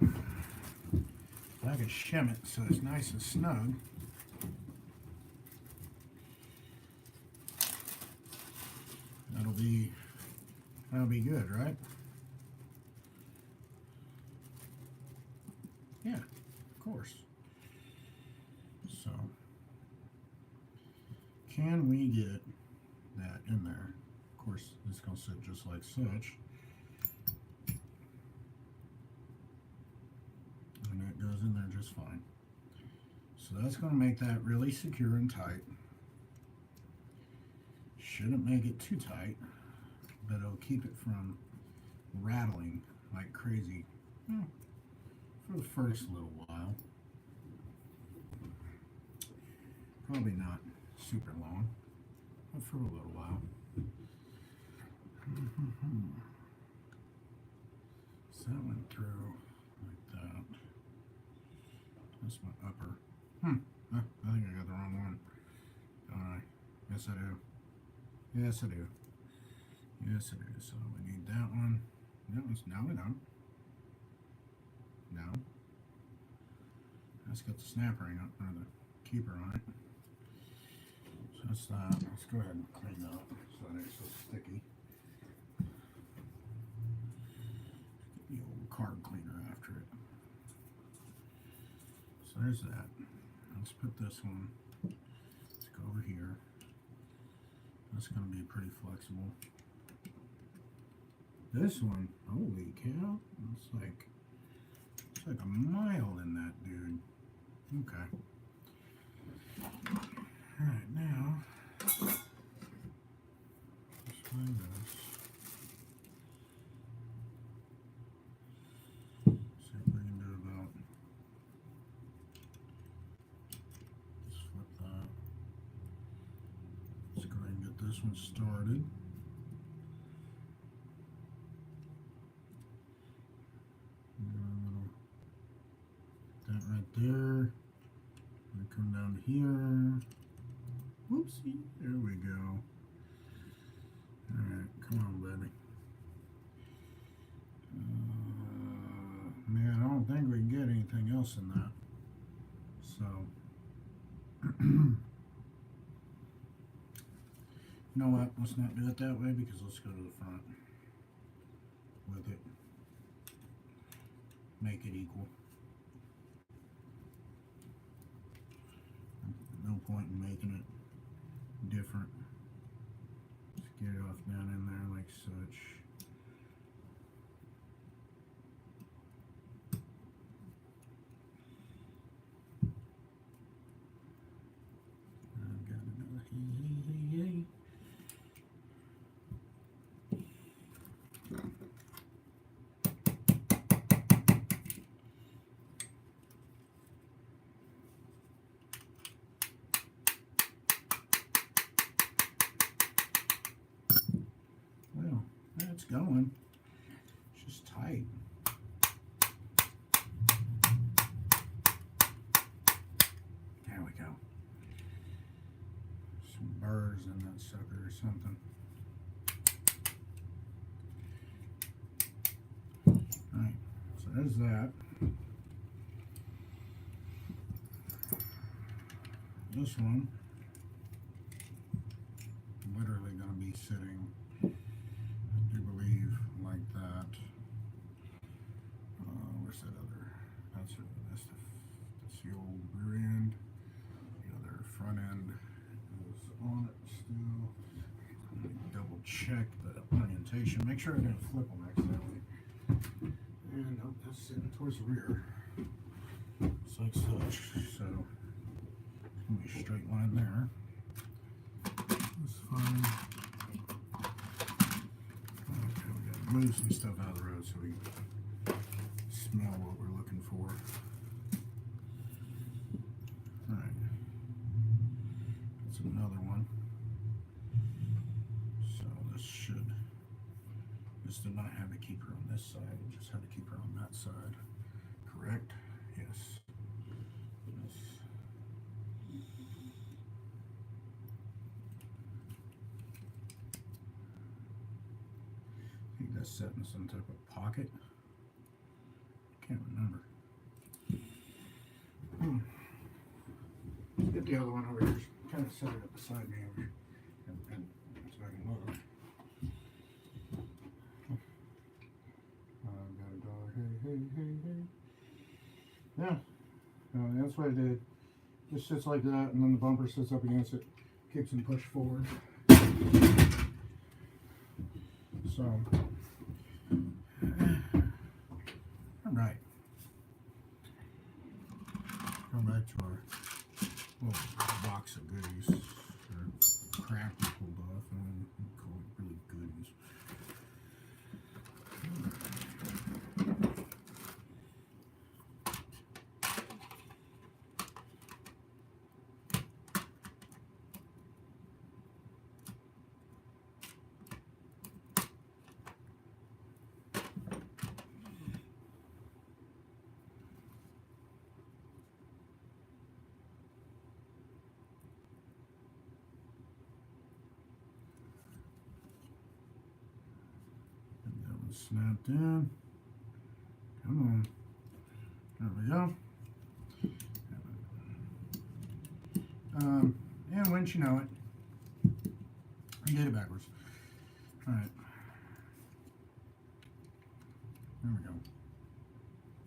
I can shim it so it's nice and snug. That'll be That'll be good, right? Yeah, of course. So, can we get that in there? Of course, it's going to sit just like such. And that goes in there just fine. So that's going to make that really secure and tight. Shouldn't make it too tight, but it'll keep it from rattling like crazy for the first little while. Probably not super long, but for a little while. So that went through like that. That's my upper. I think I got the wrong one. Don't I? Yes, I do. Yes, I do. Yes, I do. So we need that one. That one's now we don't. No. That's got the snap ring up, or the keeper on it. So that's that. Let's go ahead and clean that up so that ain't so sticky. Get the old card cleaner after it. So there's that. Let's put this one. Let's go over here. That's going to be pretty flexible. This one, holy cow! It's like a mile in that dude. Okay. All right, now let's find this. See if we can do about. Let's flip that. Let's go ahead and get this one started. That right there. We come down here. Whoopsie. There we go. Alright, come on, baby. Man, I don't think we can get anything else in that. So, you know what? Let's not do it that way because let's go to the front with it. Make it equal. No point in making it different. Just get it off down in there like such. I've got another hey. Well, that's going. It's just tight. There we go. Some burrs in that sucker or something. Alright, so there's that. This one, literally going to be sitting, I do believe, like that. Where's that other? That's the old rear end. The other front end is on it still. Let me double check the orientation. Make sure I didn't flip them accidentally. And nope, that's sitting towards the rear. It's like such. So. Be a straight line there. That's fine. Okay, we gotta move some stuff out of the road so we can smell what we're looking for. Alright. That's another one. So this did not have a keeper on this side, it just had a keeper on that side. Correct? Yes. That's set in some type of pocket. Can't remember. Let's get the other one over here. Kind of set it up beside me over here, and so I can look. Yeah, that's what I did. Just sits like that, and then the bumper sits up against it, kicks and push forward. So, all right. Come back to our little box of goodies, or crap we pulled off, and we call it really goodies. Snapped in. Come on. There we go. And once you know it, you did it backwards. Alright. There we go.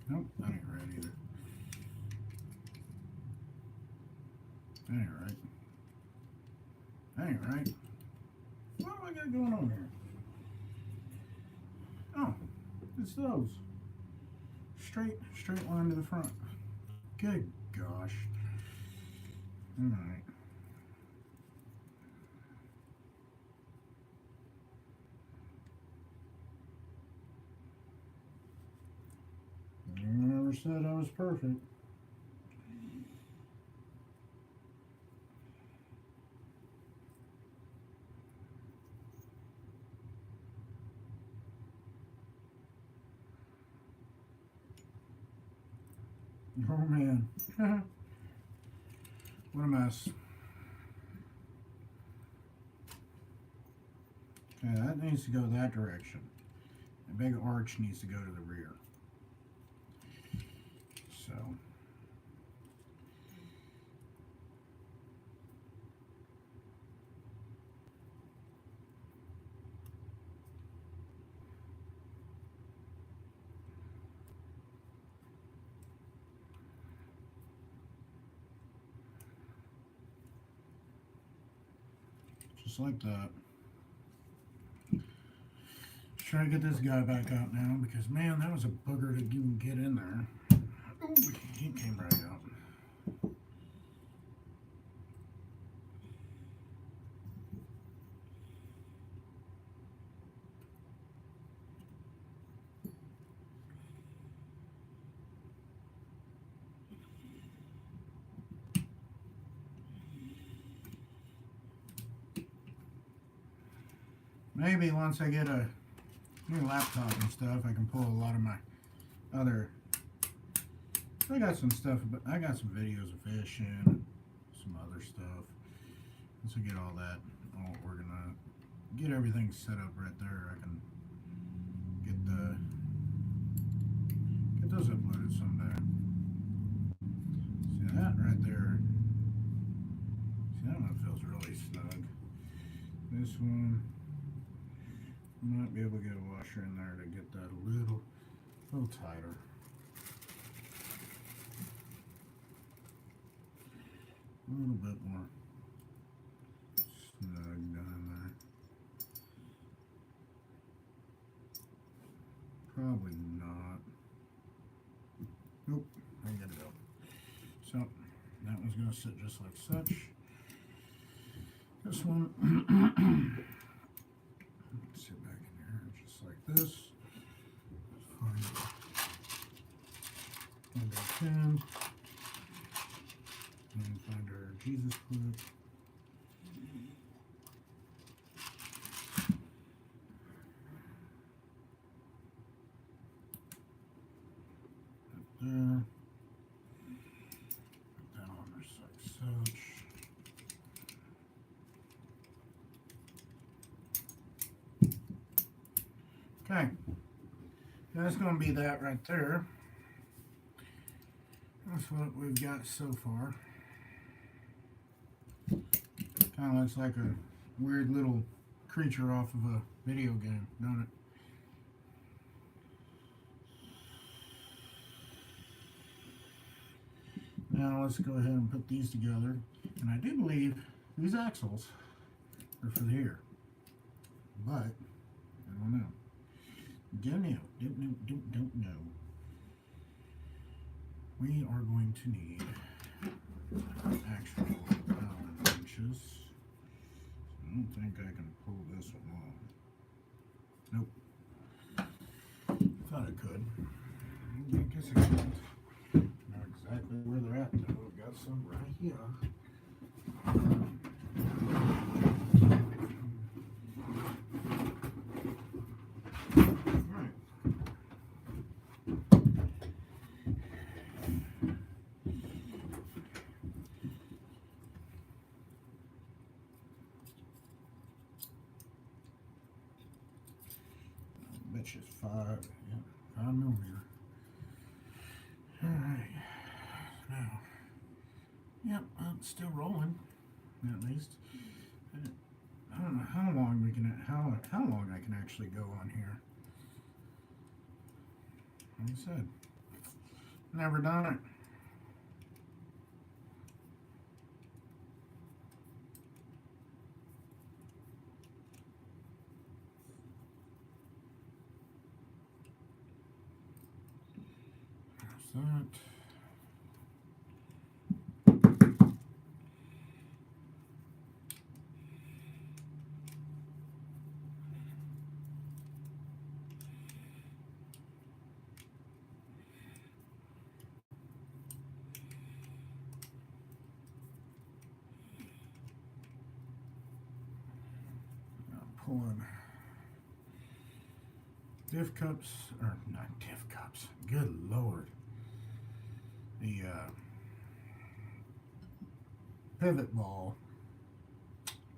Nope, that ain't right either. That ain't right. That ain't right. What do I got going on here? Oh, it's those. Straight line to the front. Good gosh. Alright. I never said I was perfect. Oh man. What a mess. Okay, that needs to go that direction. The big arch needs to go to the rear. So. Just like that. Let's try to get this guy back out now because, man, that was a booger to even get in there. Oh, he came right out. Maybe once I get a new laptop and stuff, I can pull a lot of my other. I got some stuff, but I got some videos of fishing and some other stuff. Once I get all that all organized, get everything set up right there, I can get those uploaded someday. See that right there? See, that one feels really snug. This one. Might be able to get a washer in there to get that a little tighter. A little bit more snug down there. Probably not. Nope, I gotta go. So that one's gonna sit just like such. This one. Sit back in here just like this. Find our pin. And find our Jesus clip. Right there. Put that on just like such. Okay, that's going to be that right there. That's what we've got so far. Kind of looks like a weird little creature off of a video game, don't it? Now let's go ahead and put these together. And I do believe these axles are for here. But, I don't know. Don't know. We are going to need actual Allen wrenches. I don't think I can pull this one off. Nope. Thought I could. I guess I can't. Not exactly where they're at though. We've got some right here. Alright. Bet you it's 5mm. Alright. Now. Yep, it's still rolling. At least. I don't know how long how long I can actually go on here. Like I said, never done it. There's that. Pulling diff cups, or not diff cups, good lord, the pivot ball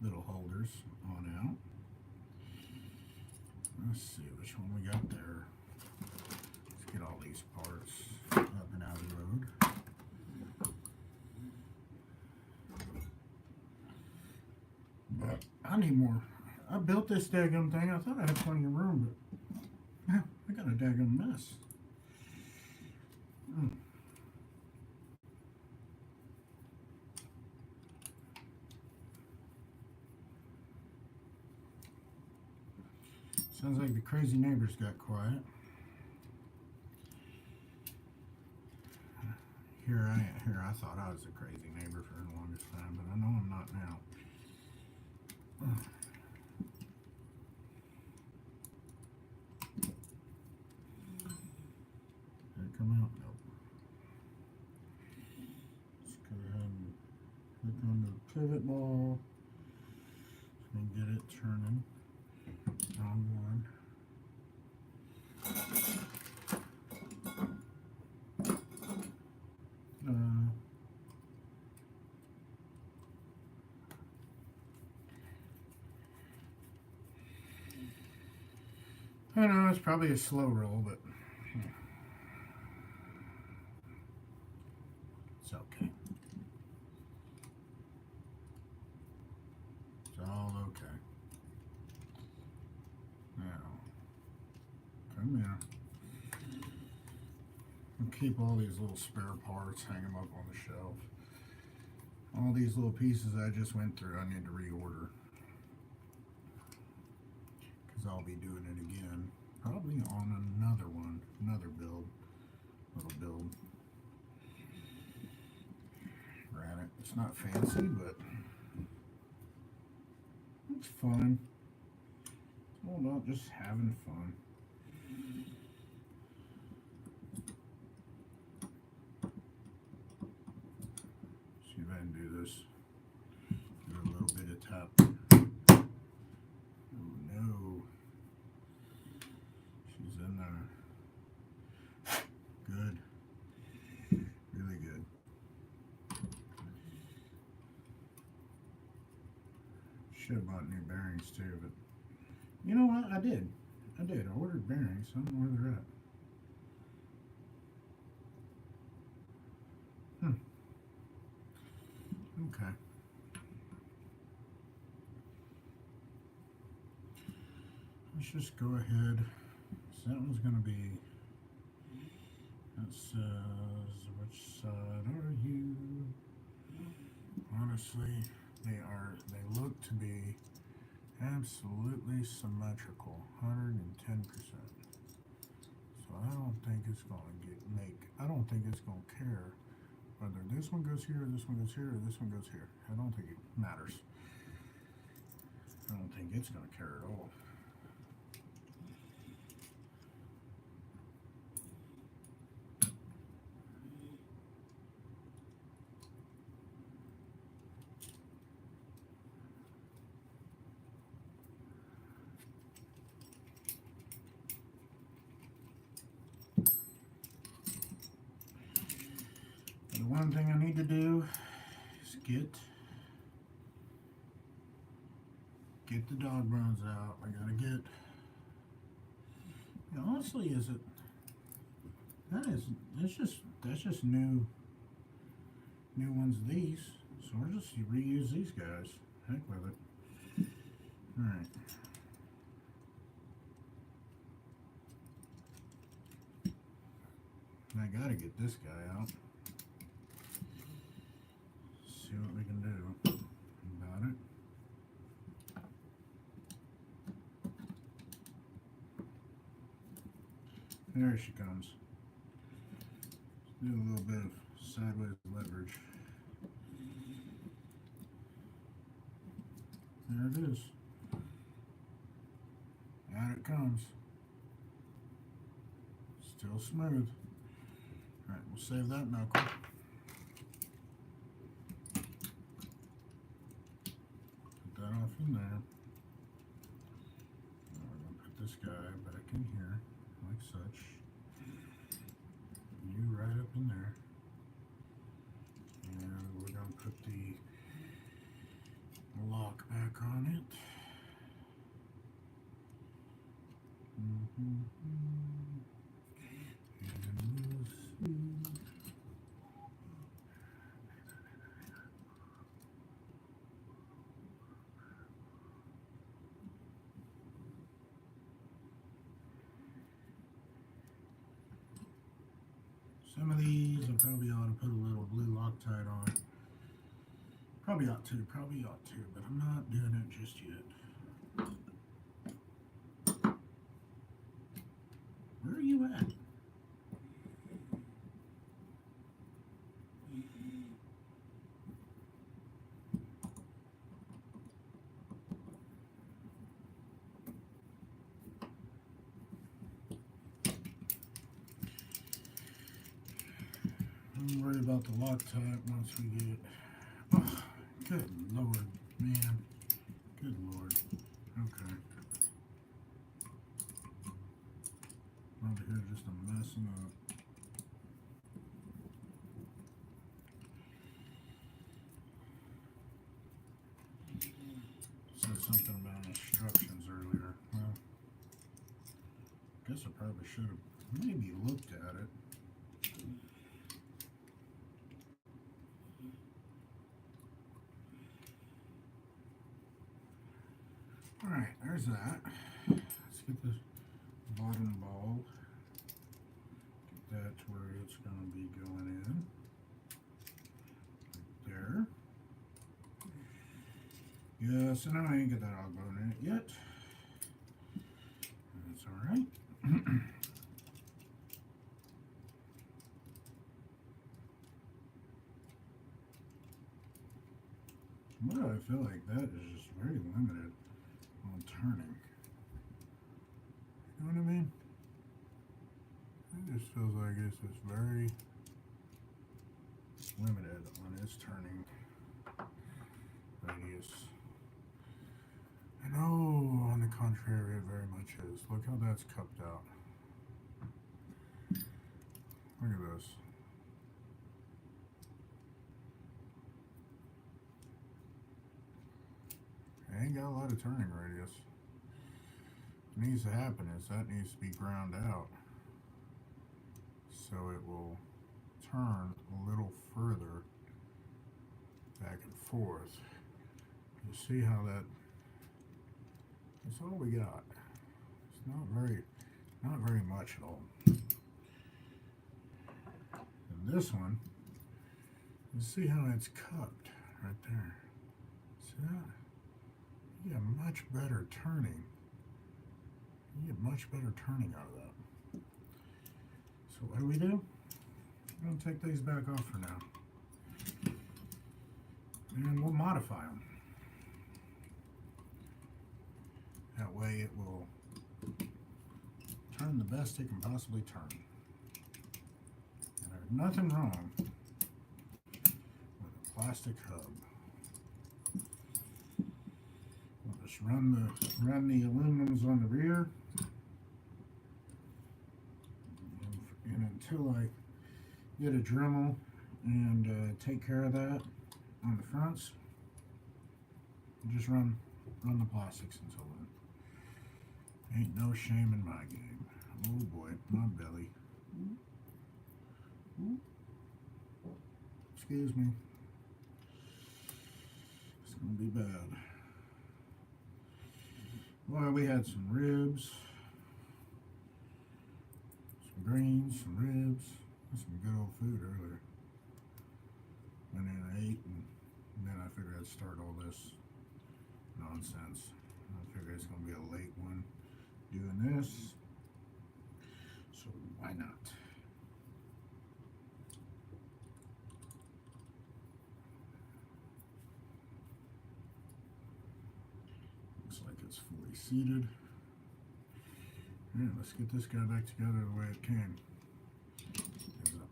little holders on out. Let's see which one we got there. Let's get all these parts up and out of the road. But I need more. I built this daggum thing. I thought I had plenty of room, but yeah, I got a daggum mess. Sounds like the crazy neighbors got quiet. Here I thought I was a crazy neighbor for the longest time, but I know I'm not now. Did it come out? Nope. Let's go ahead and click on the pivot ball and get it turning on one. I know it's probably a slow roll, but it's okay. It's all okay. Now, come here. I'll keep all these little spare parts, hang them up on the shelf. All these little pieces I just went through, I need to reorder. I'll be doing it again, probably on another one, another little build. Ran it. It's not fancy, but it's fun. It's all about just having fun. See if I can do this. Do a little bit of tap. In there. Good. Really good. Should have bought new bearings too, but you know what? I did. I ordered bearings. I don't know where they're at. Okay. Let's just go ahead. That one's going to be, that says, Which side are you? Honestly, they look to be absolutely symmetrical, 110%. So I don't think it's going to I don't think it's going to care whether this one goes here, this one goes here, or this one goes here. I don't think it matters. I don't think it's going to care at all. The one thing I need to do is get the dog bones out. I gotta get. You know, honestly, that's just new ones of these. So we'll just reuse these guys. Heck with it. All right. I gotta get this guy out. See what we can do about it. There she comes. Let's do a little bit of sideways leverage. There it is. Out it comes. Still smooth. Alright, we'll save that knuckle. Put that off in there. Now we're going to put this guy back in here, like such. You right up in there. And we're going to put the lock back on it. Some of these I probably ought to put a little blue Loctite on. Probably ought to, but I'm not doing it just yet. Where are you at? Don't worry about the Loctite once we get. Oh, good Lord, man. Good Lord. Okay. Over here just a messing up. Said something about instructions earlier. Well, guess I probably should have maybe looked at it. Alright, there's that. Let's get this bottom ball. Get that to where it's going to be going in. Right there. Yeah, so now I ain't got that all bone in it yet. That's alright. Why do I feel like that is just very limited on turning? You know what I mean? It just feels like it's just very limited on its turning radius. And oh, on the contrary, it very much is. Look how that's cupped out. Look at this. It ain't got a lot of turning radius. What needs to happen is that needs to be ground out so it will turn a little further back and forth. You see how that's all we got. It's not very much at all. And this one, you see how it's cupped right there. See that? You get much better turning. You get much better turning out of that. So what do? We're going to take these back off for now. And we'll modify them. That way it will turn the best it can possibly turn. And there's nothing wrong with a plastic hub. We'll just run the aluminums on the rear. And until I get a Dremel and take care of that on the fronts, just run the plastics until then. Ain't no shame in my game. Oh boy, my belly. Ooh. Excuse me. It's gonna be bad. Well, we had some ribs, some greens, some ribs, and some good old food earlier. And then I ate, and then I figured I'd start all this nonsense. I figured it's gonna be a late one doing this, so why not? Looks like it's fully seated. Yeah, let's get this guy back together the way it came.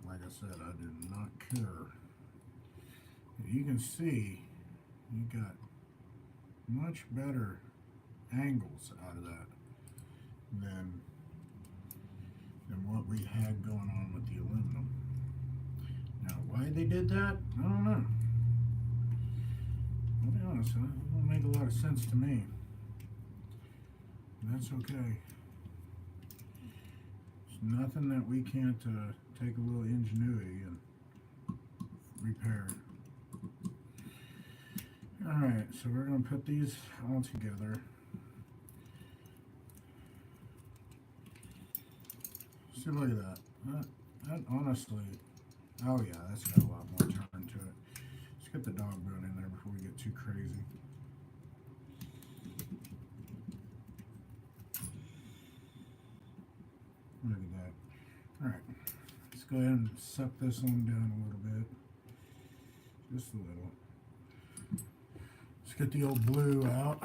Like I said, I did not care. You can see you got much better angles out of that than what we had going on with the aluminum. Now, why they did that, I don't know. I'll be honest, it don't make a lot of sense to me. That's okay. It's nothing that we can't take a little ingenuity and repair. Alright, so we're going to put these all together. See, look at that. That honestly, oh yeah, that's got a lot more turn to it. Let's get the dog bone in there before we get too crazy. Look at that. Alright, let's go ahead and suck this one down a little bit. Just a little. Let's get the old blue out.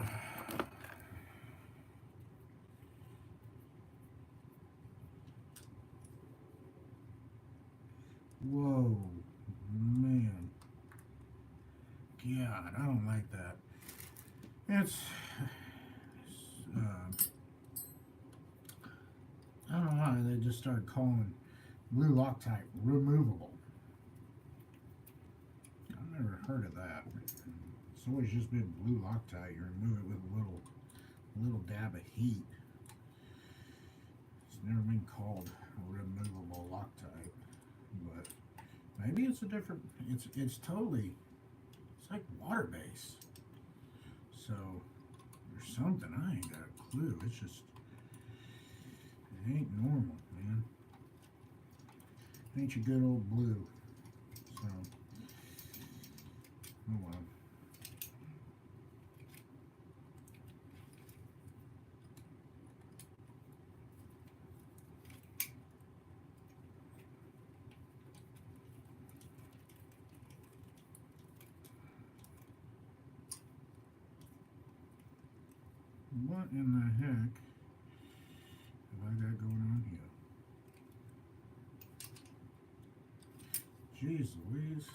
Whoa, man. God, I don't like that. It's I don't know why they just started calling blue Loctite removable. I've never heard of that. It's always just been blue Loctite. You remove it with a little dab of heat. It's never been called removable Loctite, but maybe it's a different. It's totally. It's like water based. So there's something I ain't got a clue. It's just it ain't normal, man. Ain't your good old blue. So oh well. What in the heck have I got going on here? Jeez Louise.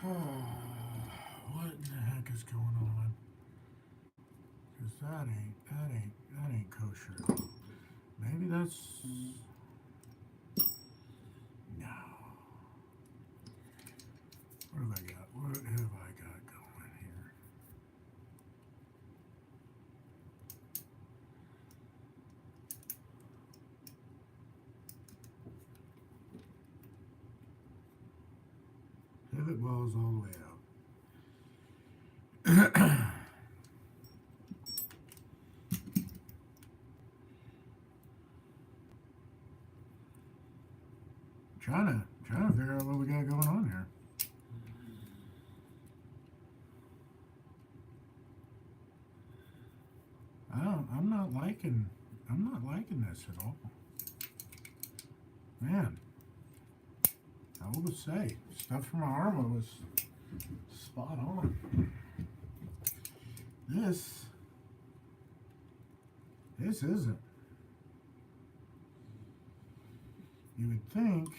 What in the heck is going on? Because that ain't kosher. Maybe that's no. What have I got? What have I got going here? Pivot balls all the way out. Trying to figure out what we got going on here. I'm not liking this at all. Man, I will say, stuff from my armor was spot on. This isn't. You would think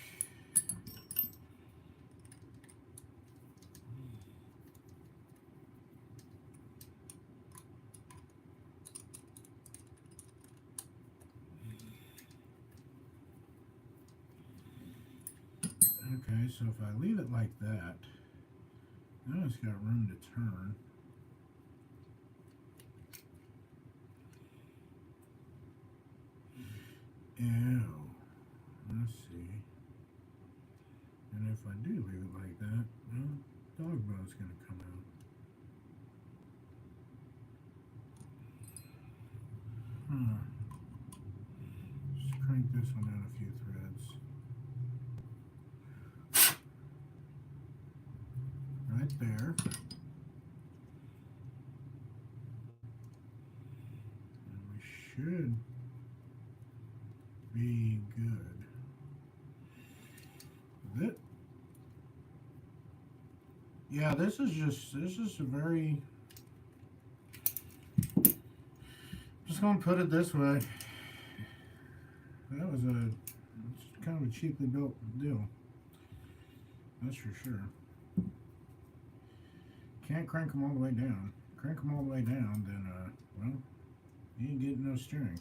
okay, so if I leave it like that, now it's got room to turn. Ew. Let's see. And if I do leave it like that, well, dog bone's going to come out. Just crank this one down a few threads. Right there. And we should be good. That, yeah, this is a very, just gonna put it this way. That was it's kind of a cheaply built deal. That's for sure. Can't crank them all the way down. Crank them all the way down, then well, you ain't getting no steering.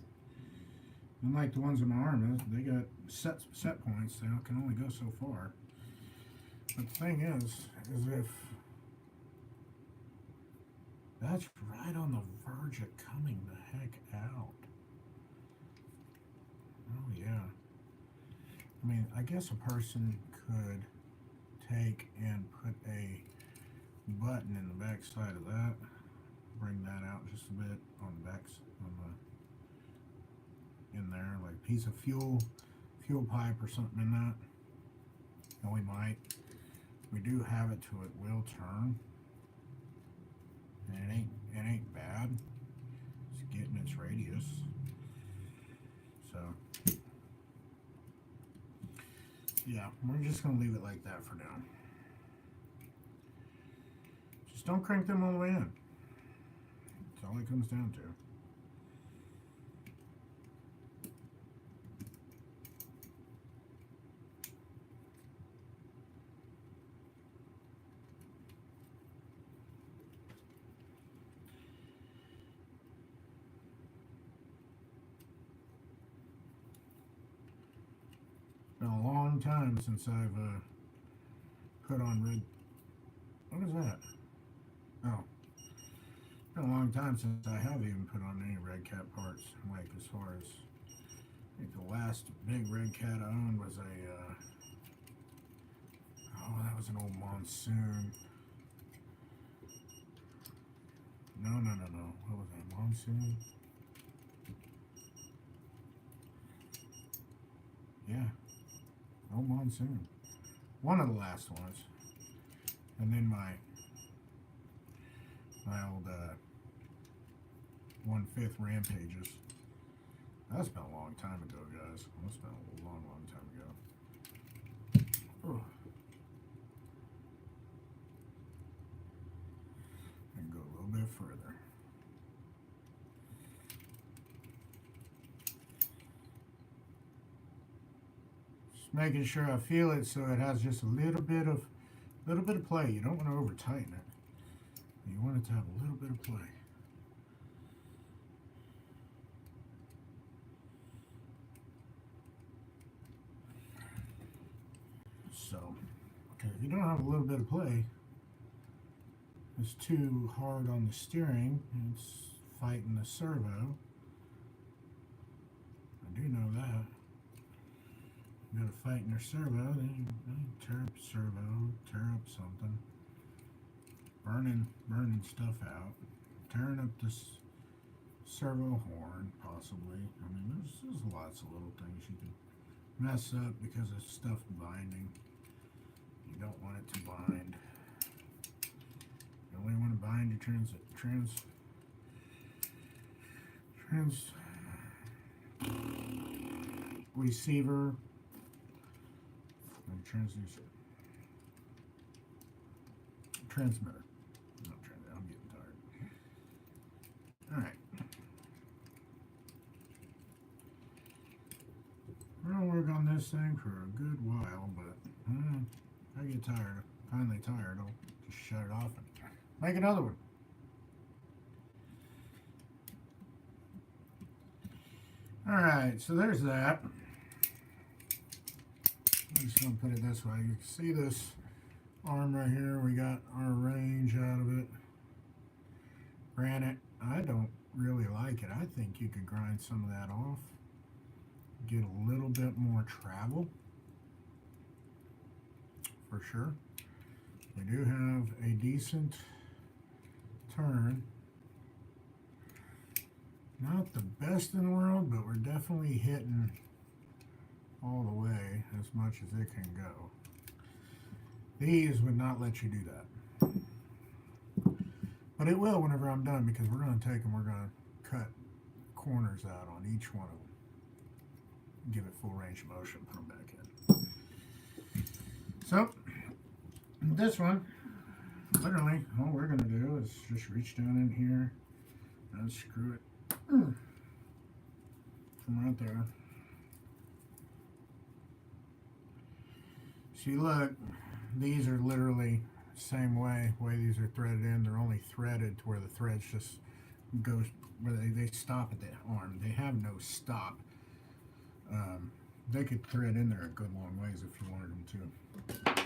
Unlike the ones in my arm, they got set points. They can only go so far. But the thing is if that's right on the verge of coming the heck out. Oh yeah. I mean, I guess a person could take and put a button in the back side of that. Bring that out just a bit on the back, in there, like a piece of fuel pipe or something in that. And we do have it to it will turn. And it ain't bad. It's getting its radius. So yeah, we're just gonna leave it like that for now. Just don't crank them all the way in. That's all it comes down to. Been a long time since I've put on red. What is that? Oh, been a long time since I have even put on any Redcat parts. Like as far as, I think the last big Redcat I owned was that was an old Monsoon. No. What was that? Monsoon? Yeah. Old Monsoon. One of the last ones. And then my old 1/5 Rampages. That's been a long time ago, guys. That's been a long time ago. Ugh. And go a little bit further. Just making sure I feel it so it has just a little bit of play. You don't want to over tighten it. You want it to have a little bit of play. So, okay, if you don't have a little bit of play, it's too hard on the steering. It's fighting the servo. I do know that. You gotta fight in your servo, then you tear up servo, tear up something. Burning stuff out. Tearing up this servo horn, possibly. I mean, there's lots of little things you can mess up because of stuff binding. You don't want it to bind. You only want to bind your receiver and transducer. Transmitter. Not transmitter. I'm getting tired. Alright. We're going to work on this thing for a good while, but I get tired. Finally tired. I'll just shut it off and make another one. Alright, so there's that. I'm just going to put it this way. You can see this arm right here. We got our range out of it. Granted, I don't really like it. I think you could grind some of that off. Get a little bit more travel. For sure. We do have a decent turn. Not the best in the world, but we're definitely hitting all the way as much as it can go. These would not let you do that. But it will whenever I'm done, because we're going to take them, we're going to cut corners out on each one of them. Give it full range of motion, put them back in. So, this one, literally, all we're going to do is just reach down in here and screw it from right there. See, look, these are literally the same way these are threaded in. They're only threaded to where the threads just go, where they stop at the arm. They have no stop. They could thread in there a good long ways if you wanted them to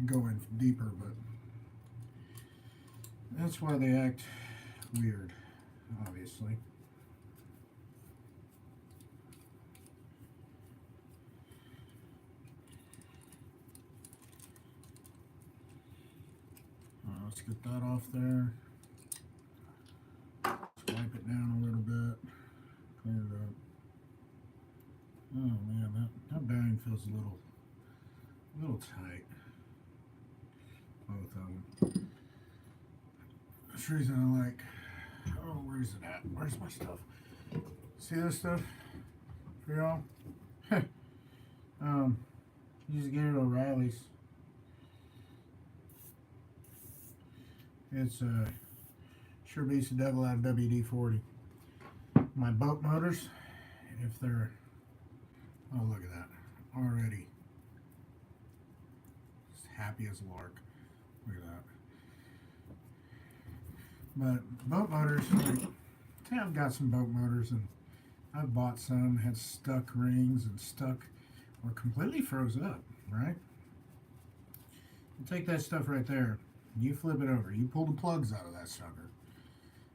go in deeper, but that's why they act weird, obviously. Let's get that off there. Wipe it down a little bit. Clean it up. Oh man, that bearing feels a little tight. Both of them. That's the reason I like. Oh, where's it at? Where's my stuff? See this stuff for y'all? You just get it at O'Reilly's. It's sure beats the devil out of WD-40. My boat motors, if they're, oh look at that, already just happy as a lark. Look at that. But boat motors, like, I've got some boat motors, and I've bought some, had stuck rings and stuck or completely froze up, right? You take that stuff right there, you flip it over, you pull the plugs out of that sucker,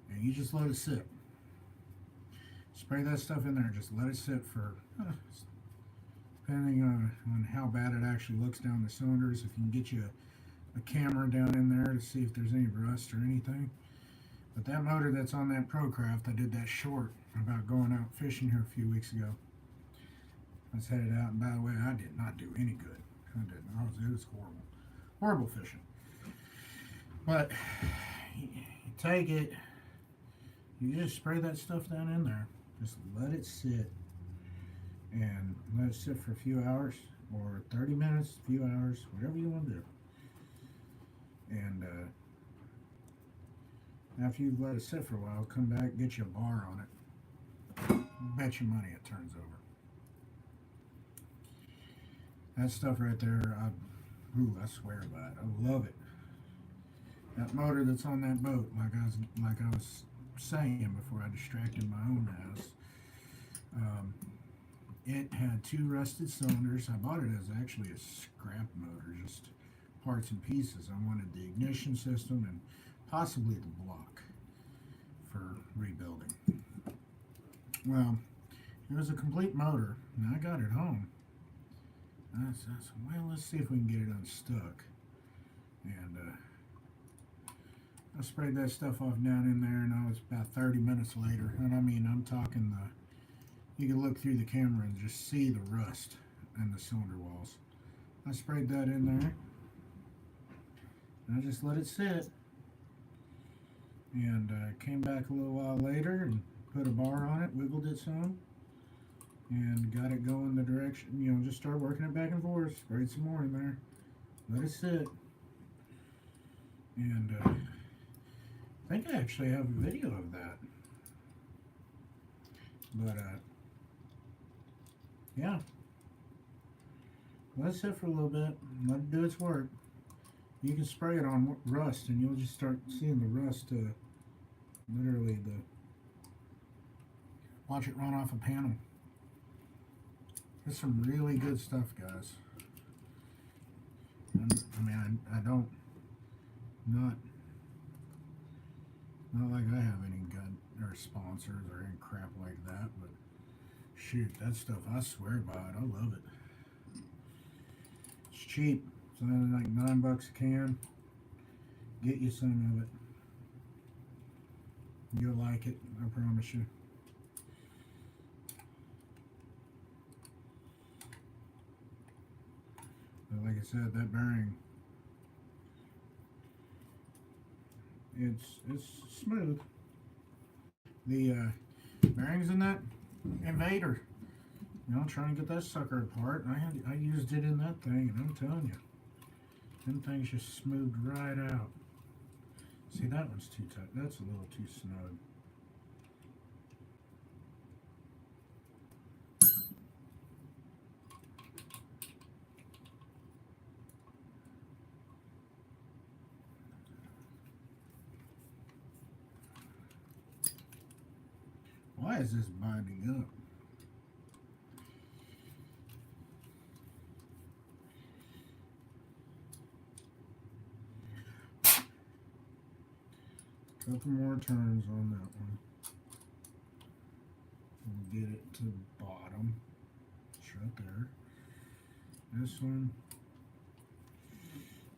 and you just let it sit. Spray that stuff in there, just let it sit for, depending on how bad it actually looks down the cylinders, if you can get you a camera down in there to see if there's any rust or anything. But that motor that's on that Procraft, I did that short about going out fishing here a few weeks ago. I was headed out, and by the way, I did not do any good. I didn't. It was horrible. Horrible fishing. But you take it, you just spray that stuff down in there. Just let it sit. And let it sit for a few hours, or 30 minutes, a few hours, whatever you want to do. And after you've let it sit for a while, come back, get you a bar on it. Bet you money it turns over. That stuff right there, I swear by it. I love it. That motor that's on that boat, like I was saying before I distracted my own ass, it had 2 rusted cylinders. I bought it as actually a scrap motor, just parts and pieces. I wanted the ignition system and possibly the block for rebuilding. Well, it was a complete motor, and I got it home. Well, let's see if we can get it unstuck. And I sprayed that stuff off down in there, and I was about 30 minutes later. And I mean, I'm talking you can look through the camera and just see the rust and the cylinder walls. I sprayed that in there, and I just let it sit. And came back a little while later and put a bar on it, wiggled it some, and got it going the direction, you know, just start working it back and forth, sprayed some more in there, let it sit. And I think I actually have a video of that. But yeah, let it sit for a little bit, let it do its work. You can spray it on rust and you'll just start seeing the rust, literally watch it run off a panel. There's some really good stuff, guys. I mean, I don't, not like I have any good or sponsors or any crap like that, but shoot, that stuff, I swear by it. I love it. It's cheap. It's only like $9 a can. Get you some of it. You'll like it, I promise you. But like I said, that bearing, it's smooth. The bearings in that Invader, you know, trying to get that sucker apart. I used it in that thing, and I'm telling you, them things just smoothed right out. See, that one's too tight. That's a little too snug. Why is this binding up? Couple more turns on that one. We'll get it to the bottom. It's right there. This one,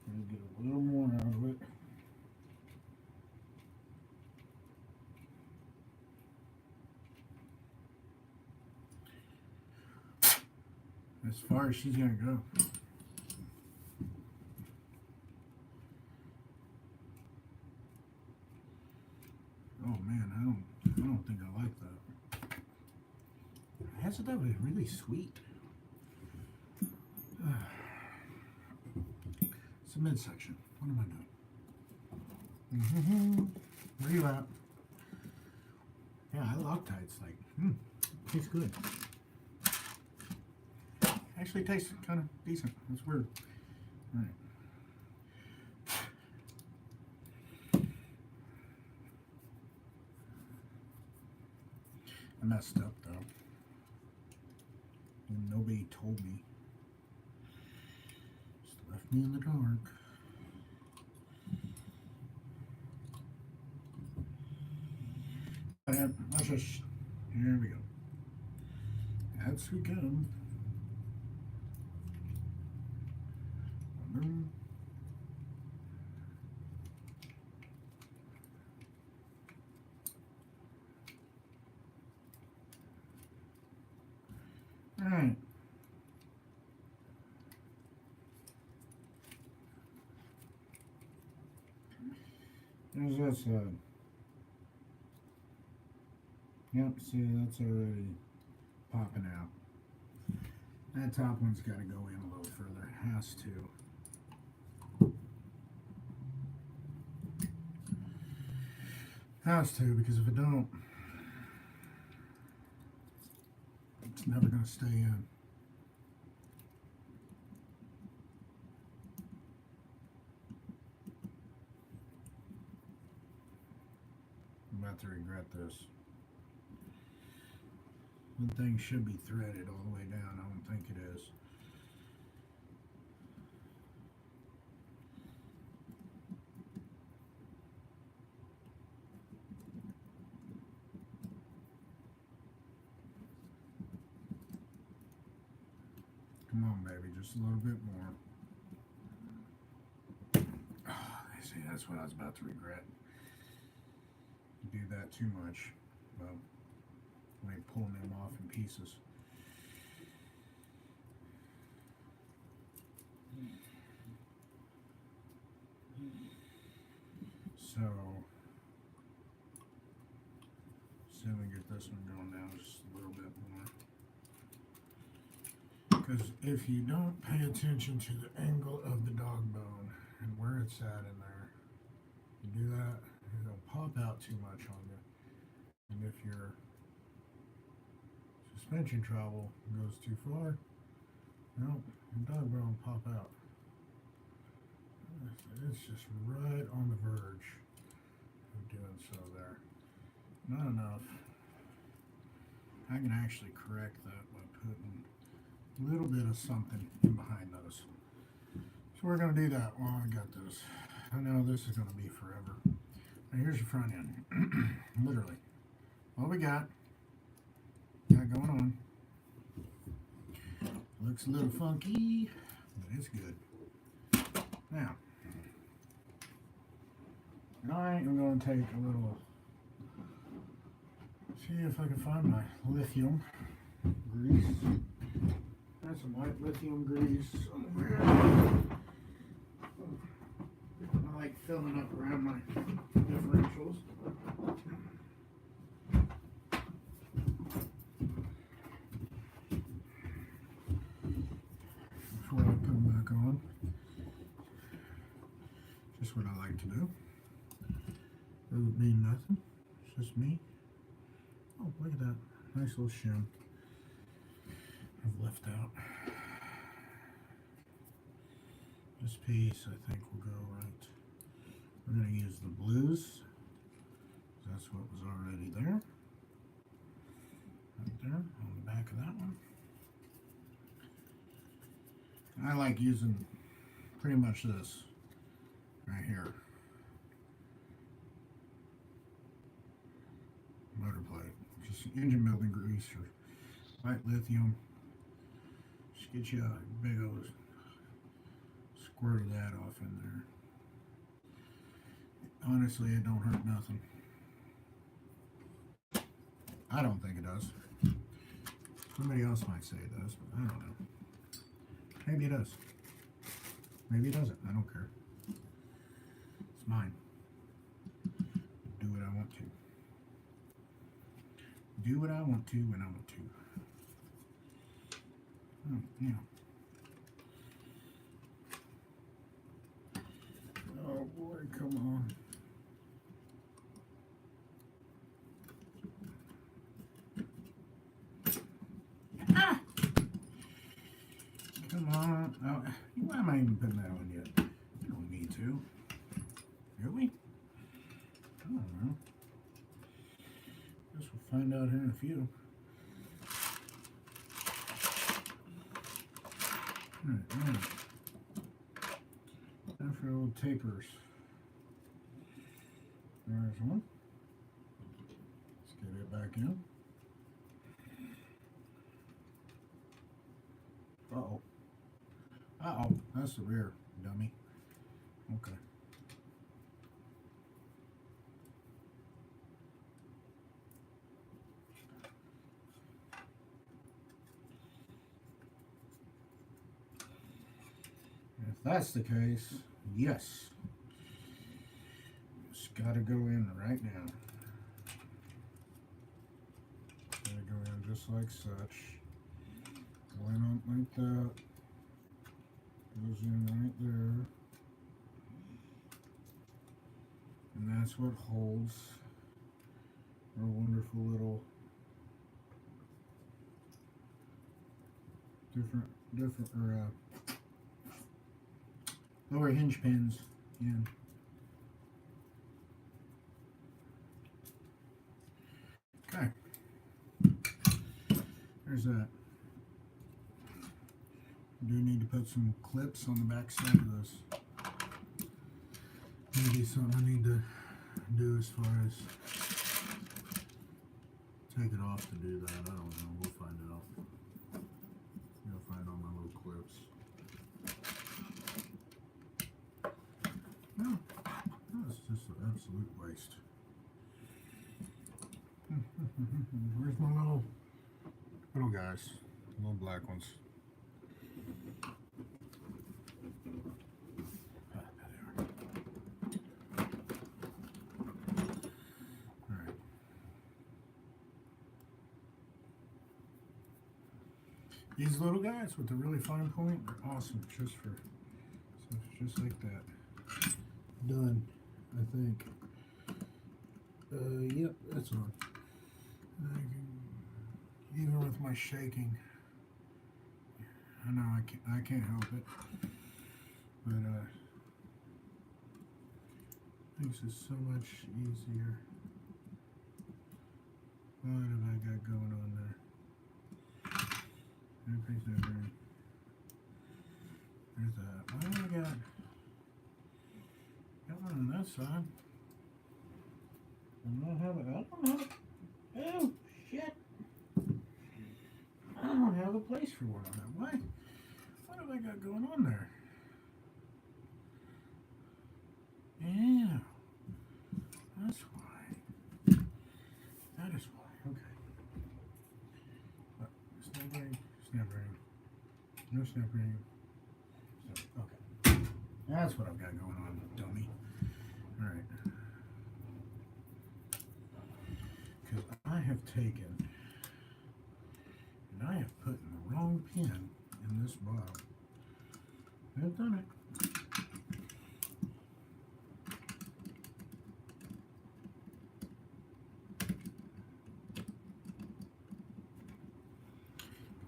we'll get a little more out of it. As far as she's gonna go. Oh man, I don't think I like that. It has to be really sweet. It's a midsection. What am I doing? Where you at? Yeah, I Loctite's like, tastes good. Actually tastes kind of decent. That's weird. All right. I messed up though. And nobody told me. Just left me in the dark. Watch this. Here we go. That's we go. Alright. There's that side. Yep, see, that's already popping out. That top one's got to go in a little further. It has to. Has to, because if it don't, it's never going to stay in. I'm about to regret this. One thing should be threaded all the way down. I don't think it is. Come on, baby, just a little bit more. Oh, see, that's what I was about to regret. Do that too much. Well, like pulling them off in pieces. So, see if we get this one going down just a little bit more. Because if you don't pay attention to the angle of the dog bone and where it's at in there, you do that, it'll pop out too much on you. And if your suspension travel goes too far, no, the dog bone will pop out. It's just right on the verge of doing so there. Not enough. I can actually correct that by putting a little bit of something in behind those. So we're going to do that while I got this. I know this is going to be forever. Now here's the front end. Literally. What we got going on. Looks a little funky, but it's good. Now, I am going to take a little, see if I can find my lithium grease. Got some white lithium grease somewhere. I like filling up around my differentials. Before I put them back on. Just what I like to do. Doesn't mean nothing. It's just me. Oh, look at that. Nice little shim I've left out. This piece I think will go right. We're going to use the blues. That's what was already there. Right there on the back of that one. I like using pretty much this right here. Motor plate. Just engine building grease or white lithium. Just get you a big old squirt of that off in there. Honestly, it don't hurt nothing. I don't think it does. Somebody else might say it does, but I don't know. Maybe it does. Maybe it doesn't. I don't care. It's mine. Do what I want to. Do what I want to when I want to. Oh, yeah. Oh boy, come on. Ah! Come on. Oh, why am I even putting that on yet? You don't need to. Really? I don't know. Guess we'll find out here in a few. Alright, now. Time for old tapers. There's one. Let's get it back in. Uh-oh. Uh-oh. That's the rear, dummy. Okay. If that's the case, yes. It's got to go in right now. Got to go in just like such. Line up like that. Goes in right there. And that's what holds our wonderful little different lower hinge pins in. Okay. There's that. Do need to put some clips on the back side of this. Maybe something I need to do as far as take it off to do that. I don't know. We'll find out. I'll find all my little clips. No, that's just an absolute waste. Where's my little guys? Little black ones. These little guys with the really fine point are awesome just for stuff just like that. Done, I think. Yep, that's on. Even with my shaking, I know I can't help it, but makes it so much easier. What have I got going on there? There's that. What do I got? Got one on that side. I don't have it. Oh, shit. I don't have a place for one on that. Why? What have I got going on there? Yeah. That's why. That is why. Okay. Snap ring. Snap ring. No snap ring. Okay. That's what I've got going on, dummy. Alright. Because I have taken and I have put in the wrong pin in this bottle. I've done it.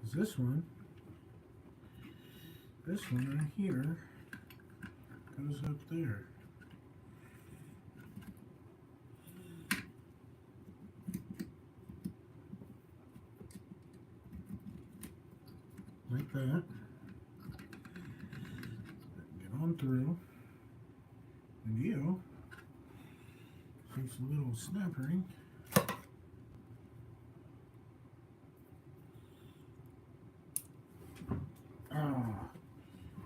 Because this one right here goes up there. Like that. Get on through. And you takes a little snap ring.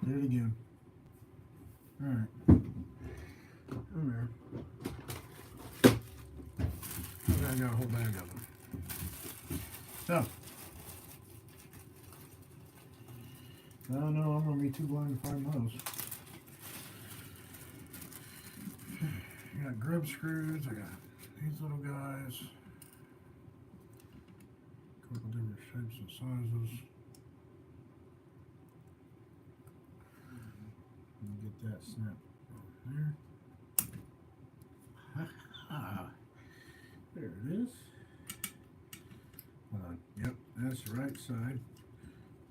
Did it again. Alright. Come here. I got a whole bag of them. So. No, I'm going to be too blind to find those. I got grub screws. I got these little guys. A couple different shapes and sizes. Get that snap there. Ha ha. There it is. Hold on. Yep, that's the right side.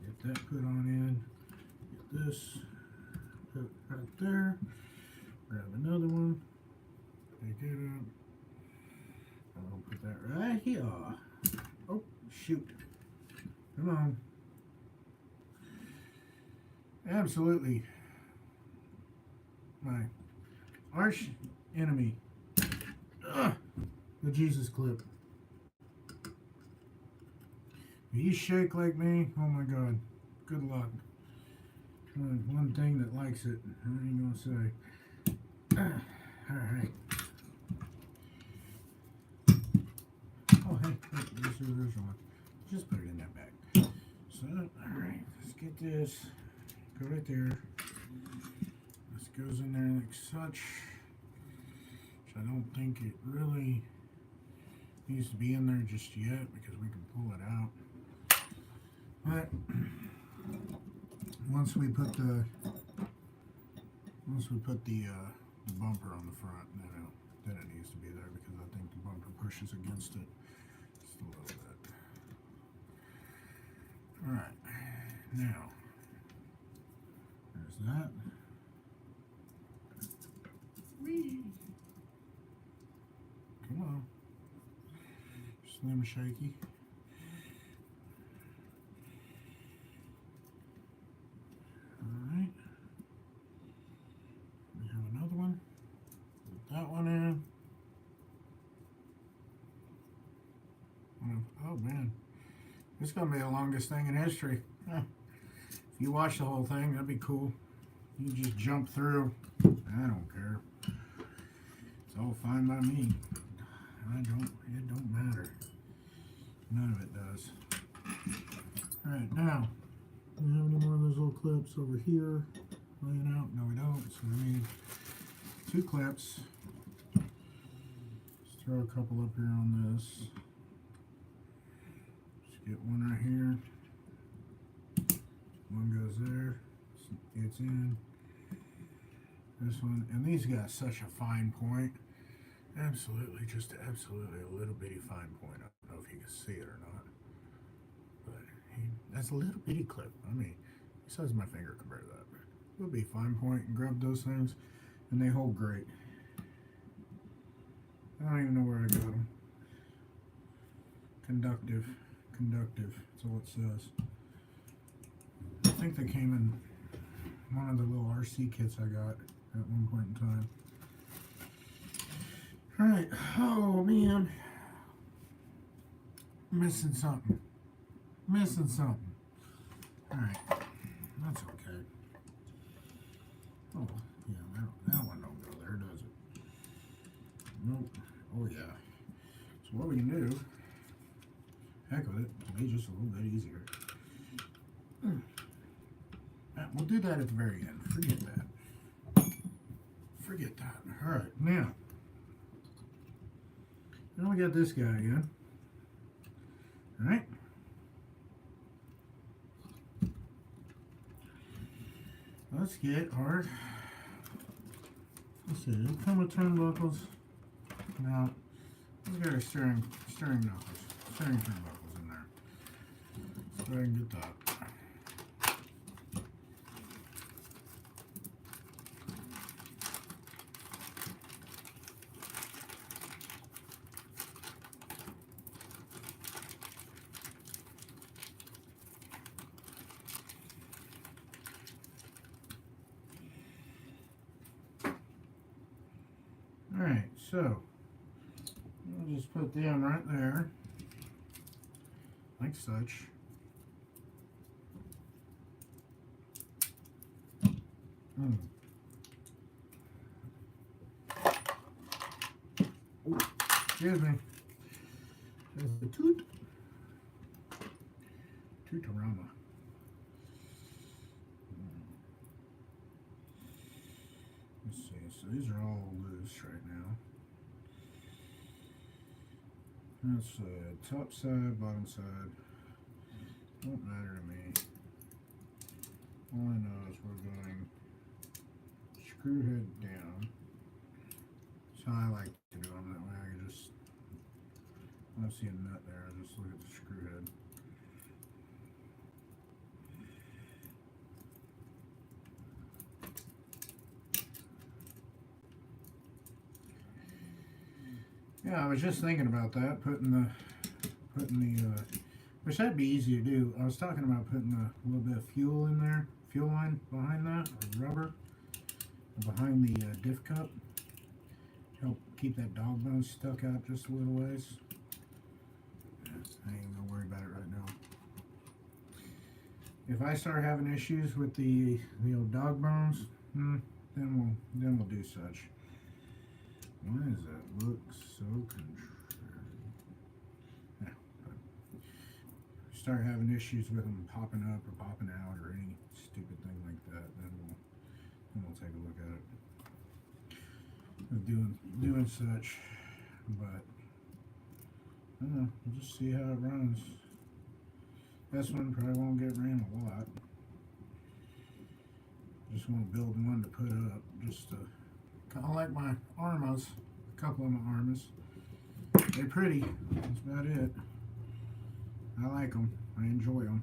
Get that put on in. Get this put right there. Grab another one. Pick it up. I'm gonna put that right here. Oh, shoot. Come on. Absolutely. My arch enemy. Ugh, the Jesus clip. If you shake like me, oh my God, good luck. One thing that likes it, I ain't gonna say. Alright. Oh, hey, this is the original one. Just put it in that bag. So, alright, let's get this. Go right there. Goes in there like such, which I don't think it really needs to be in there just yet because we can pull it out. But once we put the bumper on the front, then it needs to be there because I think the bumper pushes against it just a little bit. All right, now there's that. Come on. Slim shaky. Alright. We have another one. Put that one in. Oh man. This is going to be the longest thing in history. If you watch the whole thing, that'd be cool. You just jump through. I don't care. It's all fine by me. It don't matter. None of it does. Alright, now, do we have any more of those little clips over here laying out? No, we don't. So we need 2 clips. Let's throw a couple up here on this. Just get one right here. One goes there. It's in. This one, and these got such a fine point. Absolutely, just absolutely a little bitty fine point. I don't know if you can see it or not, but that's a little bitty clip. I mean, besides my finger compared to that, but a little bitty fine point, and grab those things, and they hold great. I don't even know where I got them. Conductive, that's all it says. I think they came in one of the little RC kits I got at one point in time. Alright, oh man. Missing something. Alright, that's okay. Oh, yeah, that one don't go there, does it? Nope. Oh yeah. So what we can do, heck with it, made just a little bit easier. We'll do that at the very end. Forget that. Alright, now we got this guy again. Alright. Let's get our, let's see, they come with turnbuckles. Now, let's get our steering turnbuckles in there. Let's go ahead and get that. Alright, so we'll just put them right there, like such. Oh, excuse me. There's the Tootorama. Let's see, so these are all loose right now. That's top side, bottom side. Don't matter to me. All I know is we're going screw head down. So I like to do them that way. I can just, when I see a nut there, I just look at the screw head. Yeah, I was just thinking about that, putting the, which that'd be easy to do. I was talking about putting a little bit of fuel in there, fuel line behind that, or rubber, behind the diff cup. Help keep that dog bone stuck out just a little ways. I ain't gonna worry about it right now. If I start having issues with the old dog bones, then we'll do such. Why does that look so contrary? Yeah, but start having issues with them popping up or popping out or any stupid thing like that, then we'll take a look at it. Doing such, but I don't know. We'll just see how it runs. This one probably won't get ran a lot. Just want to build one to put up, just to. Kind of like my Armas, a couple of my Armas. They're pretty, that's about it. I like them, I enjoy them.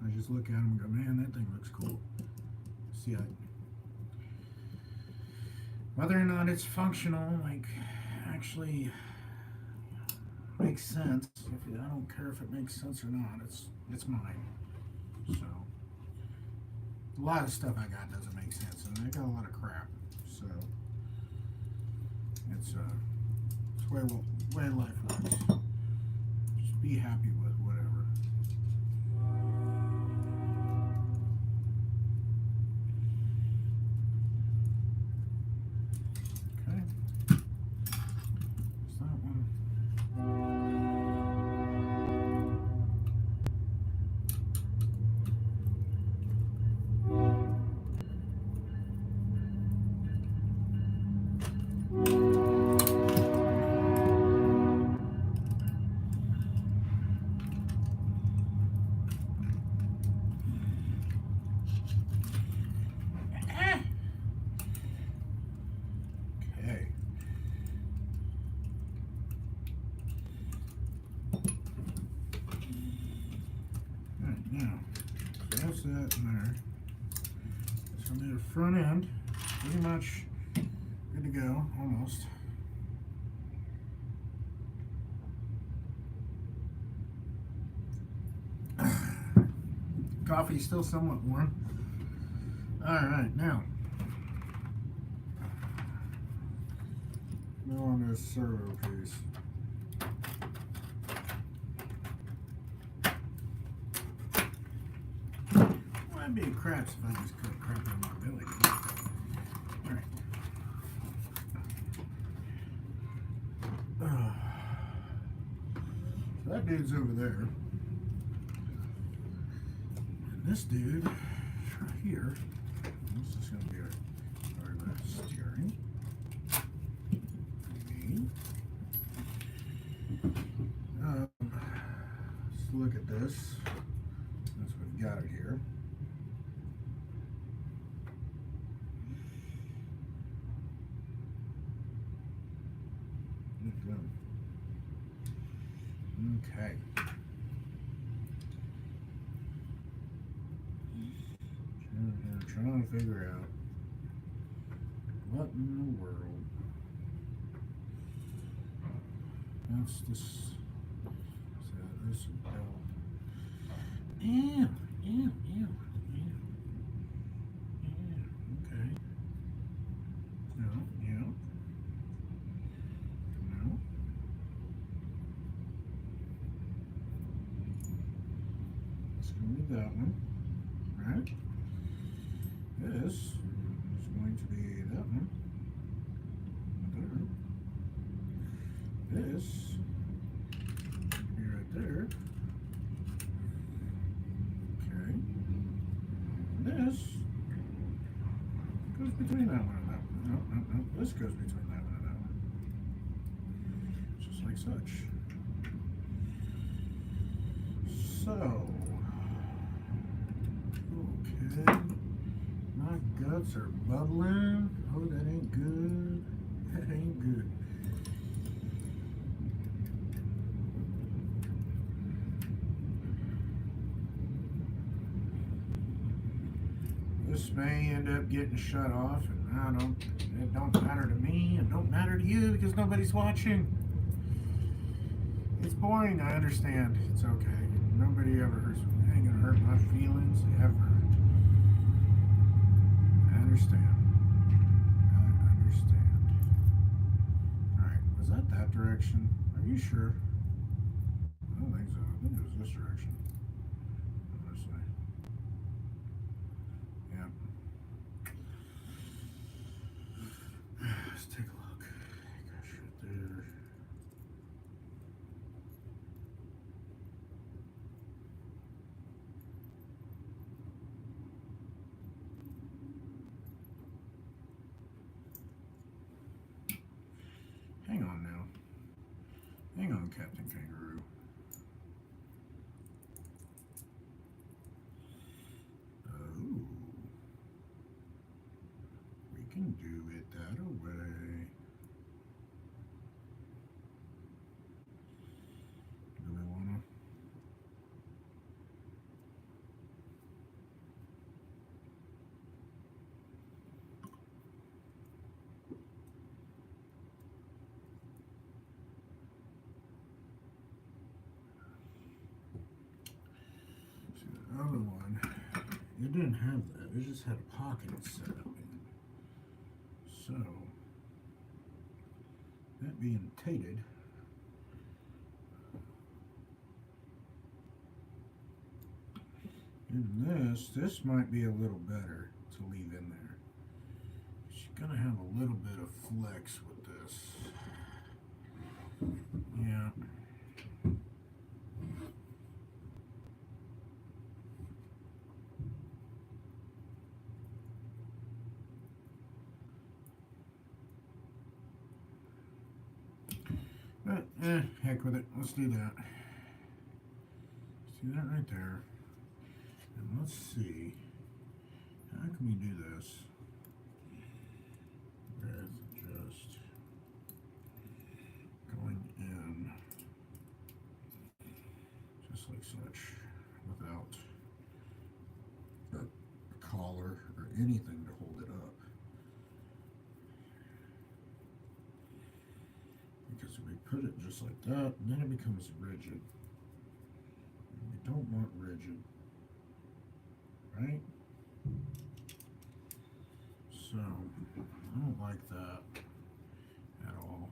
I just look at them and go, man, that thing looks cool. See, whether or not it's functional, like, actually makes sense. I don't care if it makes sense or not, it's mine. So, a lot of stuff I got doesn't make sense, and I got a lot of crap. So it's the way life works. Just be happy with whatever. Okay. There's that one. that in there. So the front end, pretty much good to go, almost. Coffee's still somewhat warm. All right, now on this servo piece. Well, I'd be a craps if I just cut crap on my belly. All right. So that dude's over there. And this dude right here. This is going to be our steering. Let's look at this. That's what we got it here. Okay. Trying to figure out what in the world. That's this. This bell. Ew. Okay. No. It's going to be that one, right? This is going to be that one. There. This is going to be right there. Okay. This goes between that one and that one. No. This goes between that one and that one. Just like such. So, okay. My guts are bubbling. Oh, that ain't good. That ain't good. This may end up getting shut off, and it don't matter to me, and don't matter to you because nobody's watching. It's boring, I understand. It's okay. Nobody ever hurts me. It ain't gonna hurt my feelings ever. I understand. Alright, was that direction? Are you sure? I don't think so. I think it was this direction. Honestly. Yeah. Let's take a look. Gosh, right there. Hang on now. Hang on, Captain Kangaroo. Oh. We can do it that way. Do we wanna? Other one, it didn't have that. It just had a pocket set up in. So, that being tated, in this might be a little better to leave in there. You're gonna have a little bit of flex with this. Yeah. But, heck with it. Let's do that. Let's do that right there. And let's see. How can we do this? With just going in just like such without anything to hold it up. Because if we put it just like that, then it becomes rigid. We don't want rigid, right? So, I don't like that at all.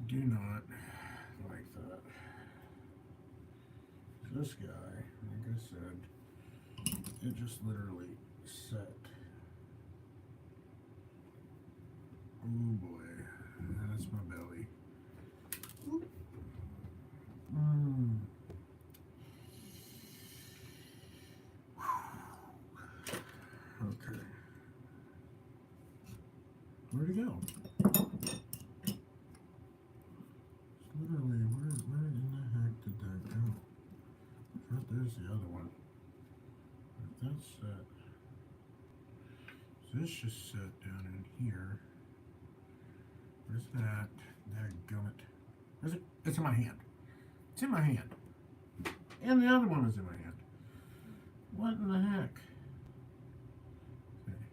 Do not like that. This guy, like I said, it just literally set. Oh boy, that's my belly. Okay. Where'd it go? It's literally, where in the heck did that go? Oh, there's the other one. If that's set. So this just set down in here. Where's that? Dadgummit. Where's it? It's in my hand. It's in my hand. And the other one is in my hand. What in the heck? Okay.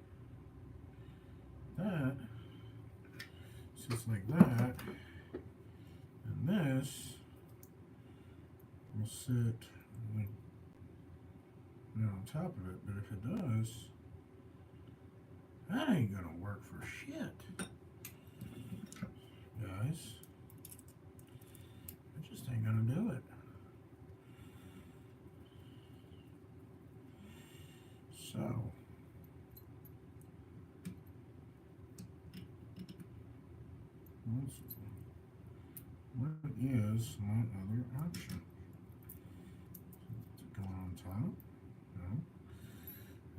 That sits like that. And this will sit like on top of it. But if it does, that ain't gonna work for shit. Guys. It just ain't gonna do it. So what is my other option? Is it going on top? No.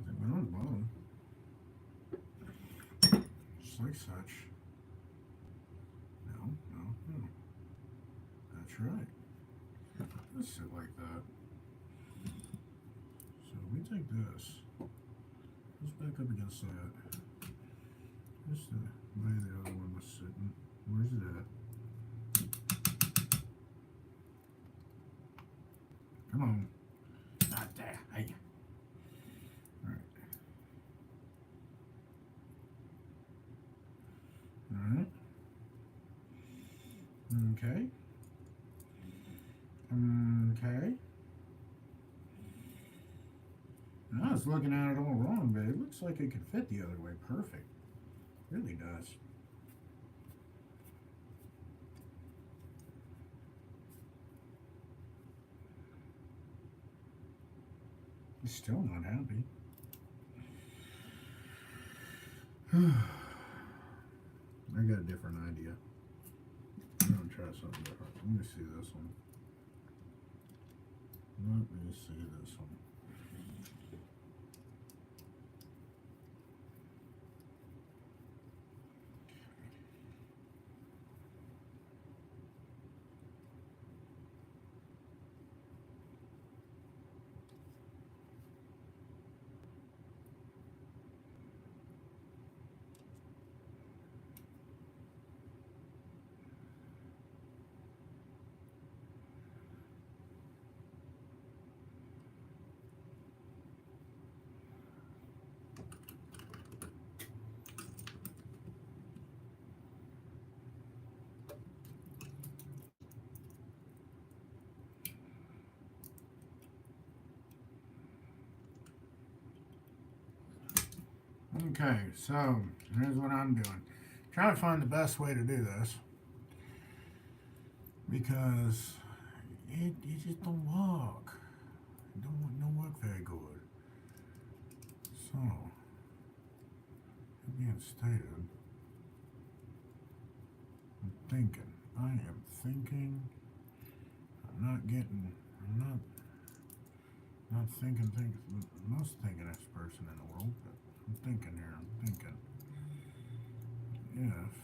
Is it going on the bottom? Just like such. No. That's right. Let's sit like that. So we take this. Let's back up against that. Just the way the other one was sitting. Where's it at? Come on. Not there. Hey. Alright. Alright. Okay. Okay. I was looking at it all wrong, but it looks like it could fit the other way perfect. It really does. He's still not happy. I got a different idea. I'm gonna try something different. Let me see this one. Let me see this one. Okay, so here's what I'm doing. Trying to find the best way to do this because it just don't work. It don't work very good. So, that being stated, I'm thinking. I am thinking. I'm not thinking, most thinkingest person in the world, but I'm thinking here, if,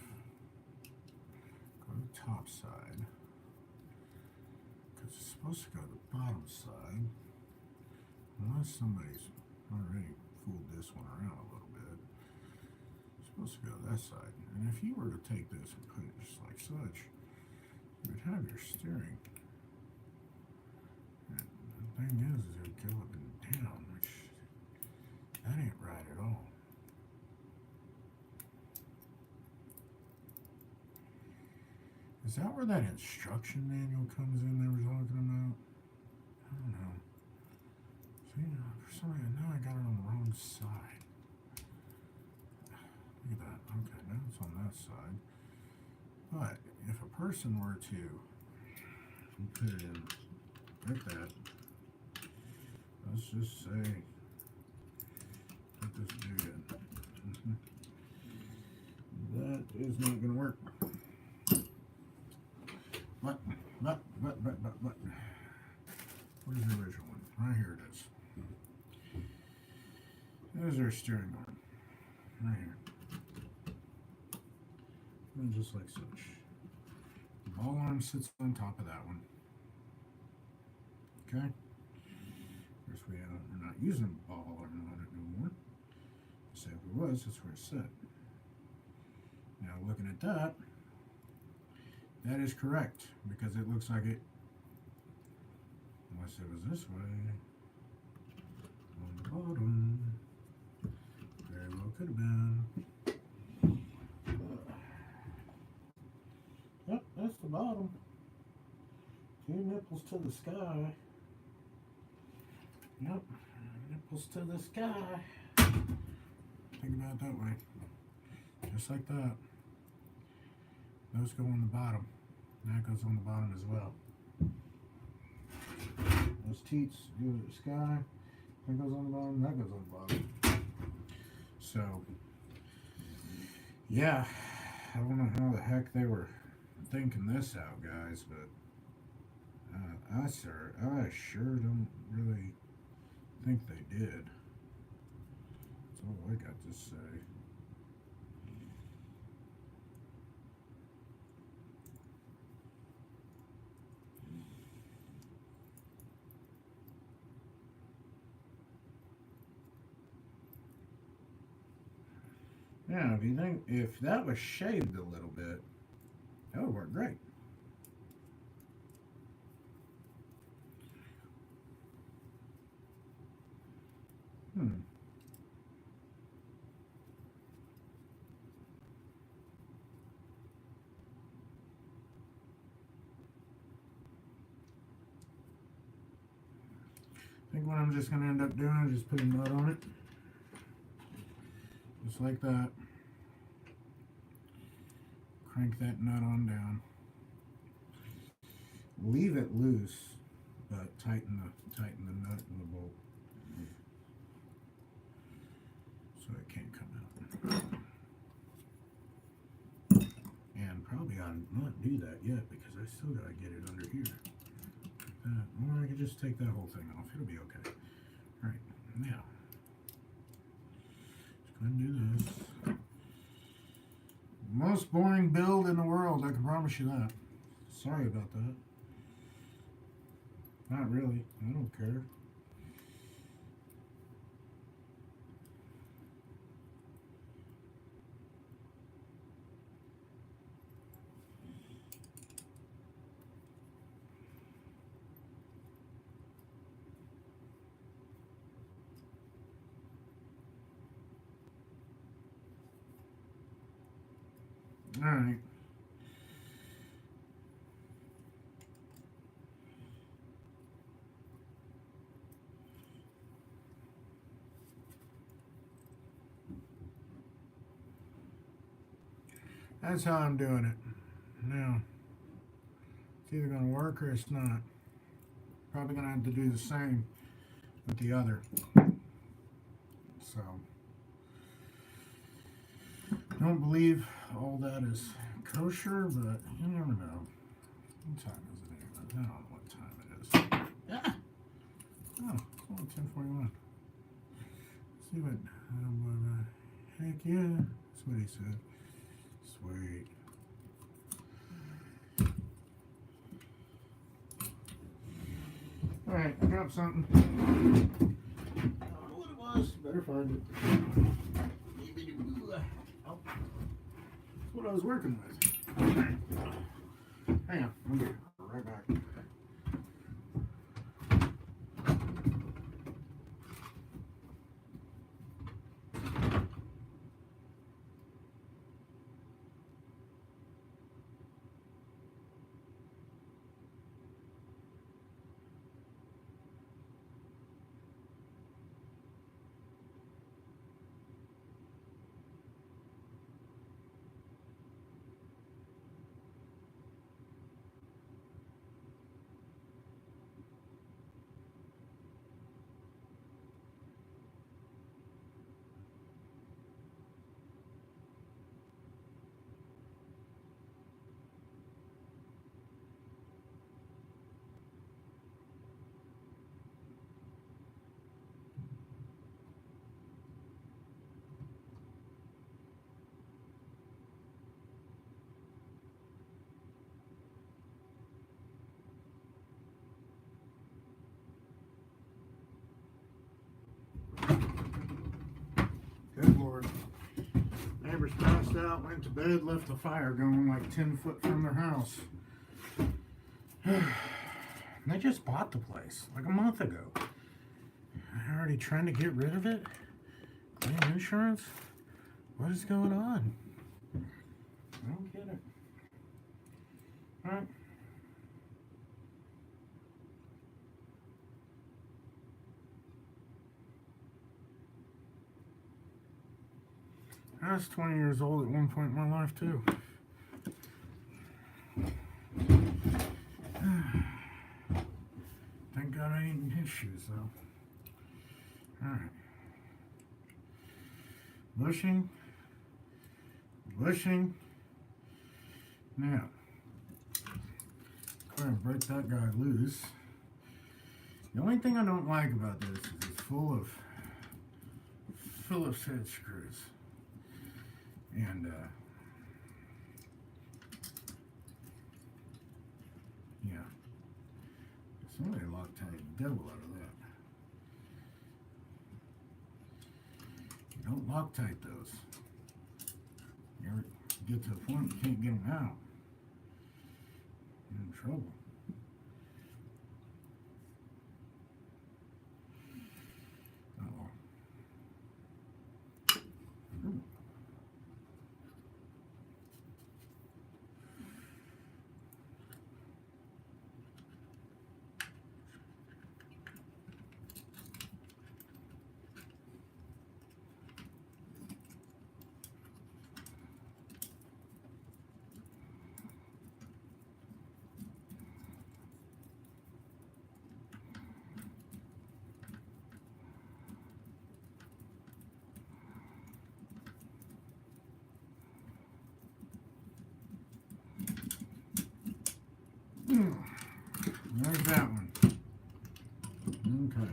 go to the top side, because it's supposed to go to the bottom side, unless somebody's already fooled this one around a little bit, it's supposed to go to that side, and if you were to take this and put it just like such, you would have your steering, and the thing is it would go up and down, which Is that where that instruction manual comes in they were talking about? I don't know. See, for some reason, now I got it on the wrong side. Look at that. Okay, now it's on that side. But if a person were to put it in like that, let's just say, put this dude in. That is not going to work. But. Where's the original one? Right here it is. There's our steering arm. Right here. And just like such. The ball arm sits on top of that one. Okay? Of course, we're not using a ball arm on it no more. Say if it was, that's where it's set. Now, looking at that, that is correct because it looks like it, unless it was this way, on the bottom, very well could have been. Yep, that's the bottom. 2 nipples to the sky. Yep, nipples to the sky. Think about it that way. Just like that. Those go on the bottom. That goes on the bottom as well. Those teats go to the sky. That goes on the bottom. That goes on the bottom. So, yeah. I don't know how the heck they were thinking this out, guys, but I sure don't really think they did. That's all I got to say. Yeah, if that was shaved a little bit, that would work great. I think what I'm just going to end up doing is just put a nut on it. Just like that. Crank that nut on down. Leave it loose, but tighten the nut and the bolt so it can't come out. And probably I'll not do that yet because I still gotta get it under here. Like that. Or I could just take that whole thing off. It'll be okay. All right, now just go ahead and do this. Most boring build in the world, I can promise you that. Sorry about that. Not really. I don't care. All right. That's how I'm doing it. Now, it's either going to work or it's not. Probably going to have to do the same with the other. So, don't believe all that is kosher, but you never know. What time is it anyway? I don't know what time it is. Ah! Oh, it's only 10:41. See what? Heck yeah. That's what he said. Sweet. Alright, I dropped something. I don't know what it was. Better find it. Oh. That's what I was working with. Alright. Hang on. I'll be right back. Good Lord. Neighbors passed out, went to bed, left the fire going like 10 foot from their house. They just bought the place like a month ago. They're already trying to get rid of it? Claim insurance? What is going on? I don't get it. Alright. I was 20 years old at one point in my life, too. Thank God I ain't in his shoes, though. Alright. Bushing. Bushing. Now, go ahead and break that guy loose. The only thing I don't like about this is it's full of Phillips head screws. And, yeah. Somebody Loctite the devil out of that. You don't Loctite those. You ever get to a point you can't get them out, you're in trouble. Uh-oh. Ooh. There's that one. Okay.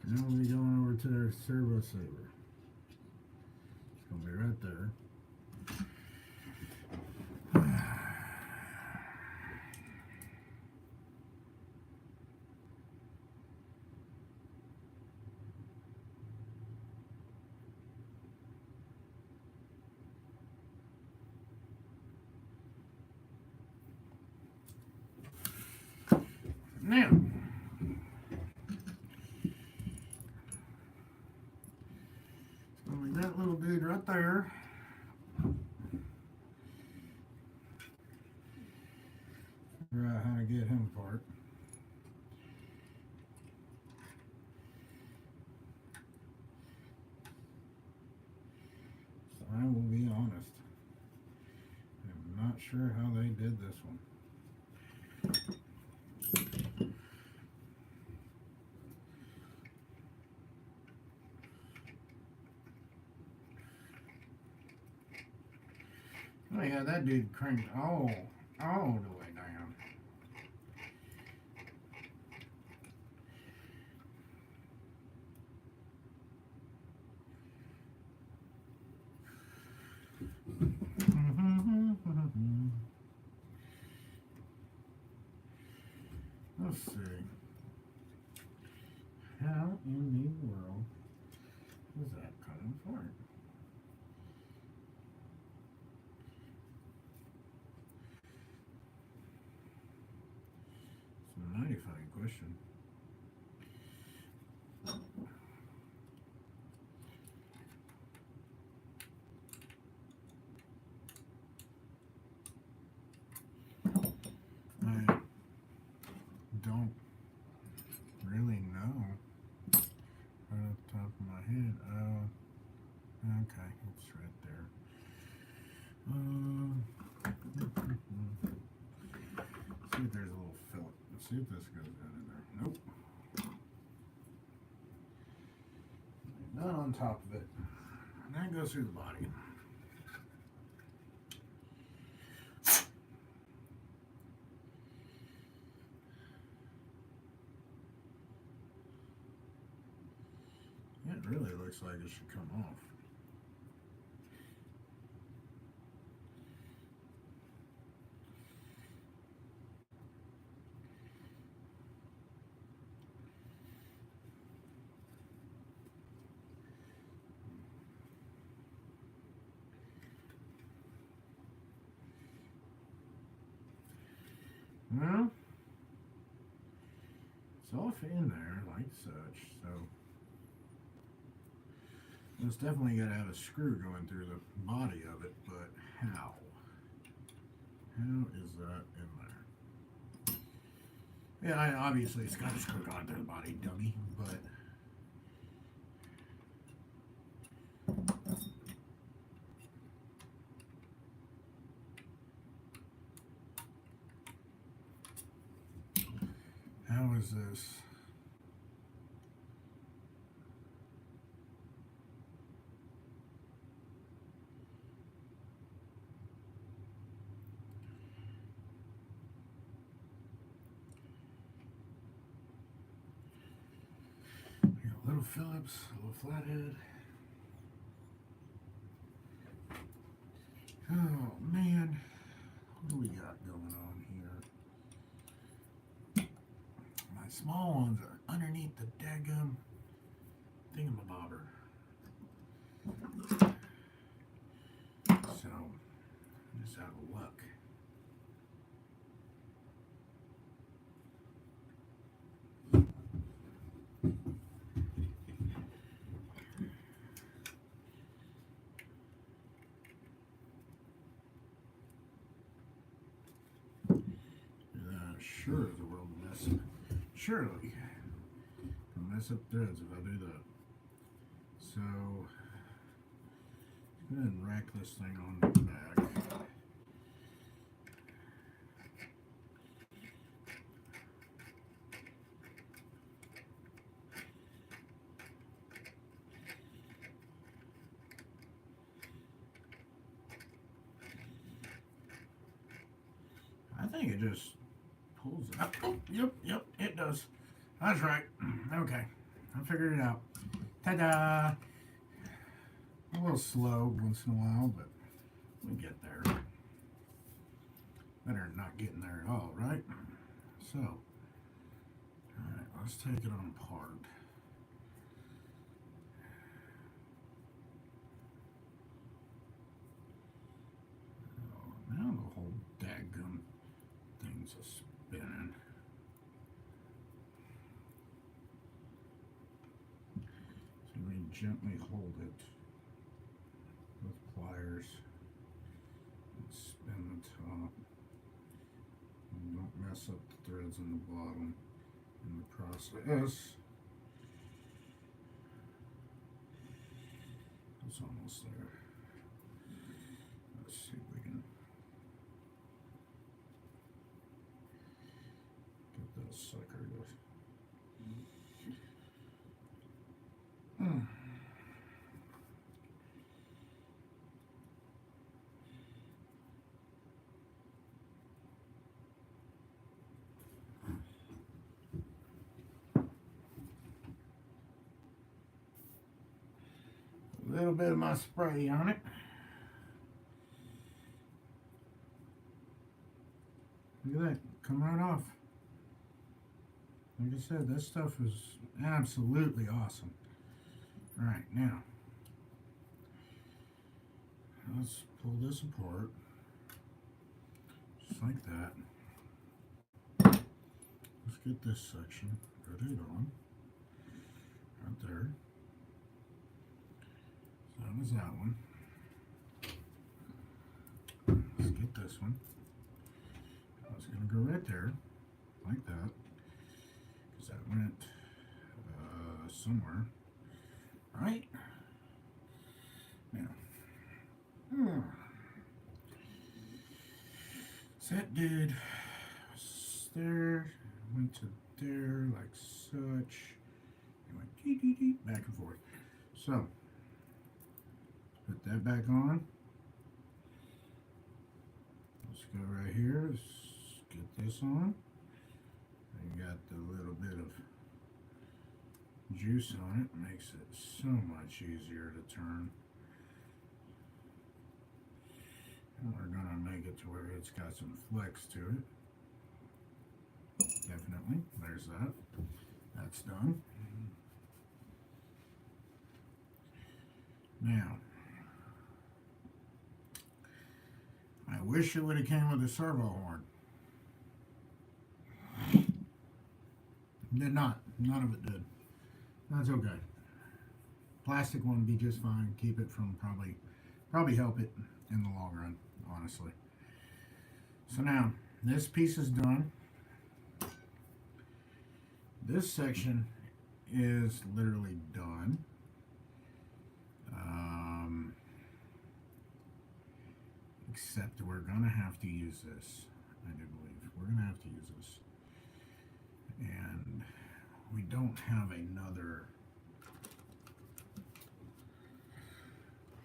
Now we'll be going over to their servo saver. It's going to be right there. Now, it's going to be that little dude right there. Figure out how to get him apart. So I will be honest. I'm not sure how they did this one. Oh yeah, that dude cranked all the way down. Let's see. How in the world is that coming apart? It's a mighty funny question. I don't really know right off the top of my head. Okay, it's right there. See if there's a little fillet. Let's see if this goes down in there. Nope. Not on top of it. And that goes through the body. It really looks like it should come off. Well, it's off in there like such, so it's definitely got to have a screw going through the body of it, but how? How is that in there? Yeah, obviously it's got a screw going through the body, dummy, but how is this? A little Phillips, a little flathead. Oh man, what do we got going on here? My small ones are underneath the daggum thingamabobber. So, just out of luck. Sure, the world will mess up. Surely, it'll mess up threads if I do that. So, let's go ahead and rack this thing on the back. I think it just pulls it up. Oh, yep, it does. That's right. Okay, I figured it out. Ta-da! A little slow once in a while, but we get there. Better than not getting there at all, right? So, alright, let's take it on apart. Now the whole daggum thing's a spinning. So we gently hold it with pliers and spin the top. And don't mess up the threads in the bottom in the process. It's almost there. Let's see if we can get that sucker to. A little bit of my spray on it. Look at that, come right off. Like I said, this stuff is absolutely awesome. Alright, now, let's pull this apart, just like that. Let's get this section threaded on, right there. That was that one. Let's get this one. It's going to go right there, like that, because that went somewhere, right? Now, so that dude was there, went to there, like such, and went dee dee dee, back and forth. So, put that back on. Let's go right here. Let's get this on. And you got the little bit of juice on it. Makes it so much easier to turn. And we're gonna make it to where it's got some flex to it. Definitely. There's that. That's done. Now, I wish it would have came with a servo horn. Did not. None of it did. That's okay. Plastic one would be just fine. Keep it from probably help it in the long run, honestly. So now this piece is done. This section is literally done. Except we're gonna have to use this. I do believe we're gonna have to use this, and we don't have another.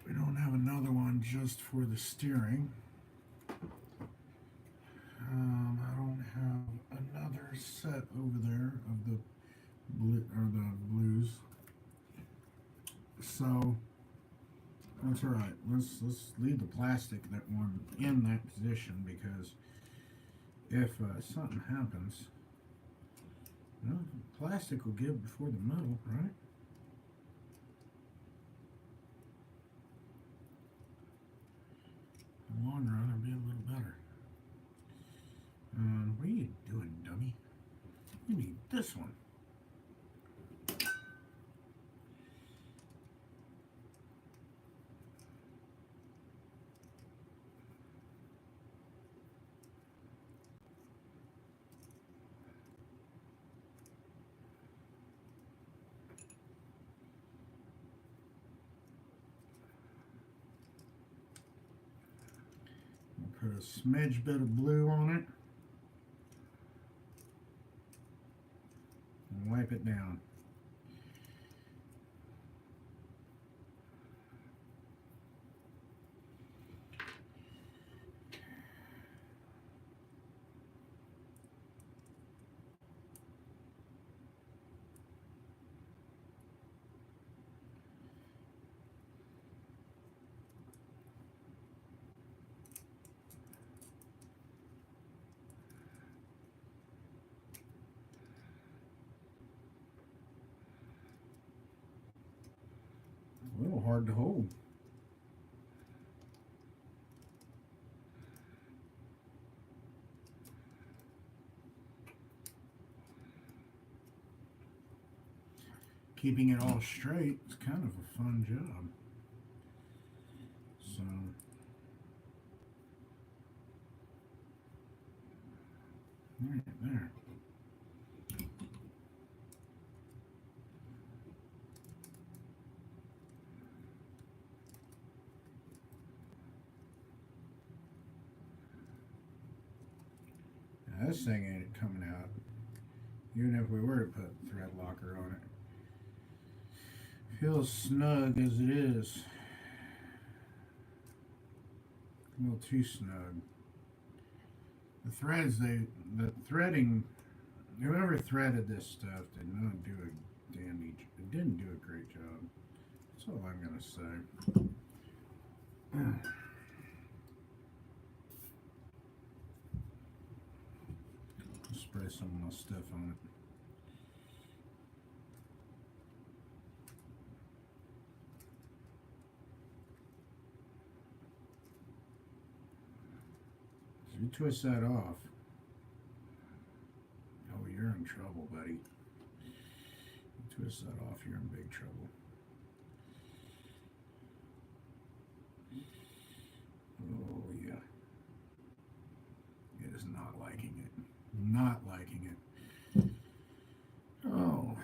We don't have another one just for the steering. I don't have another set over there of the blue or the blues. So that's all right. Let's leave the plastic that one in that position, because if something happens, well, plastic will give before the metal, right? In the long run, it'll be a little better. What are you doing, dummy? You need this one. Put a smidge bit of blue on it and wipe it down. A little hard to hold. Keeping it all straight is kind of a fun job. So right there. Now this thing ain't coming out, even if we were to put thread locker on it. Feels snug as it is. A little too snug. The threads, the threading, whoever threaded this stuff did not do a dandy, it didn't do a great job. That's all I'm gonna say. Spray some of my stuff on it. You twist that off, oh, you're in trouble, buddy. You twist that off, you're in big trouble. Oh, yeah. It is not liking it. Not liking it. Oh.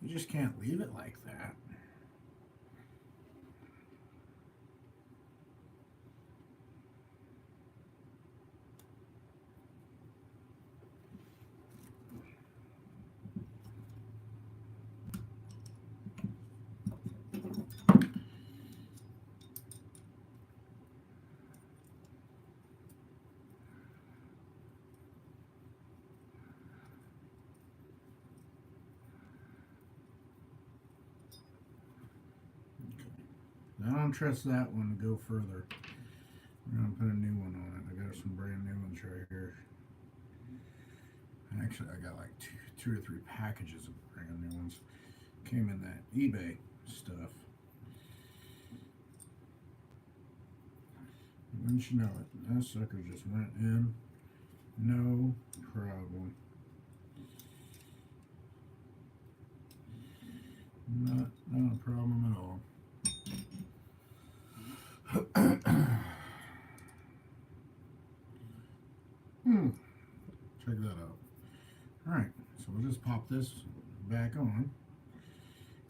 You just can't leave it like that. I don't trust that one to go further. We're going to put a new one on it. I got some brand new ones right here. Actually, I got like two or three packages of brand new ones. Came in that eBay stuff. Wouldn't you know it, that sucker just went in. No problem. problem at all. Check that out. Alright, so we'll just pop this back on.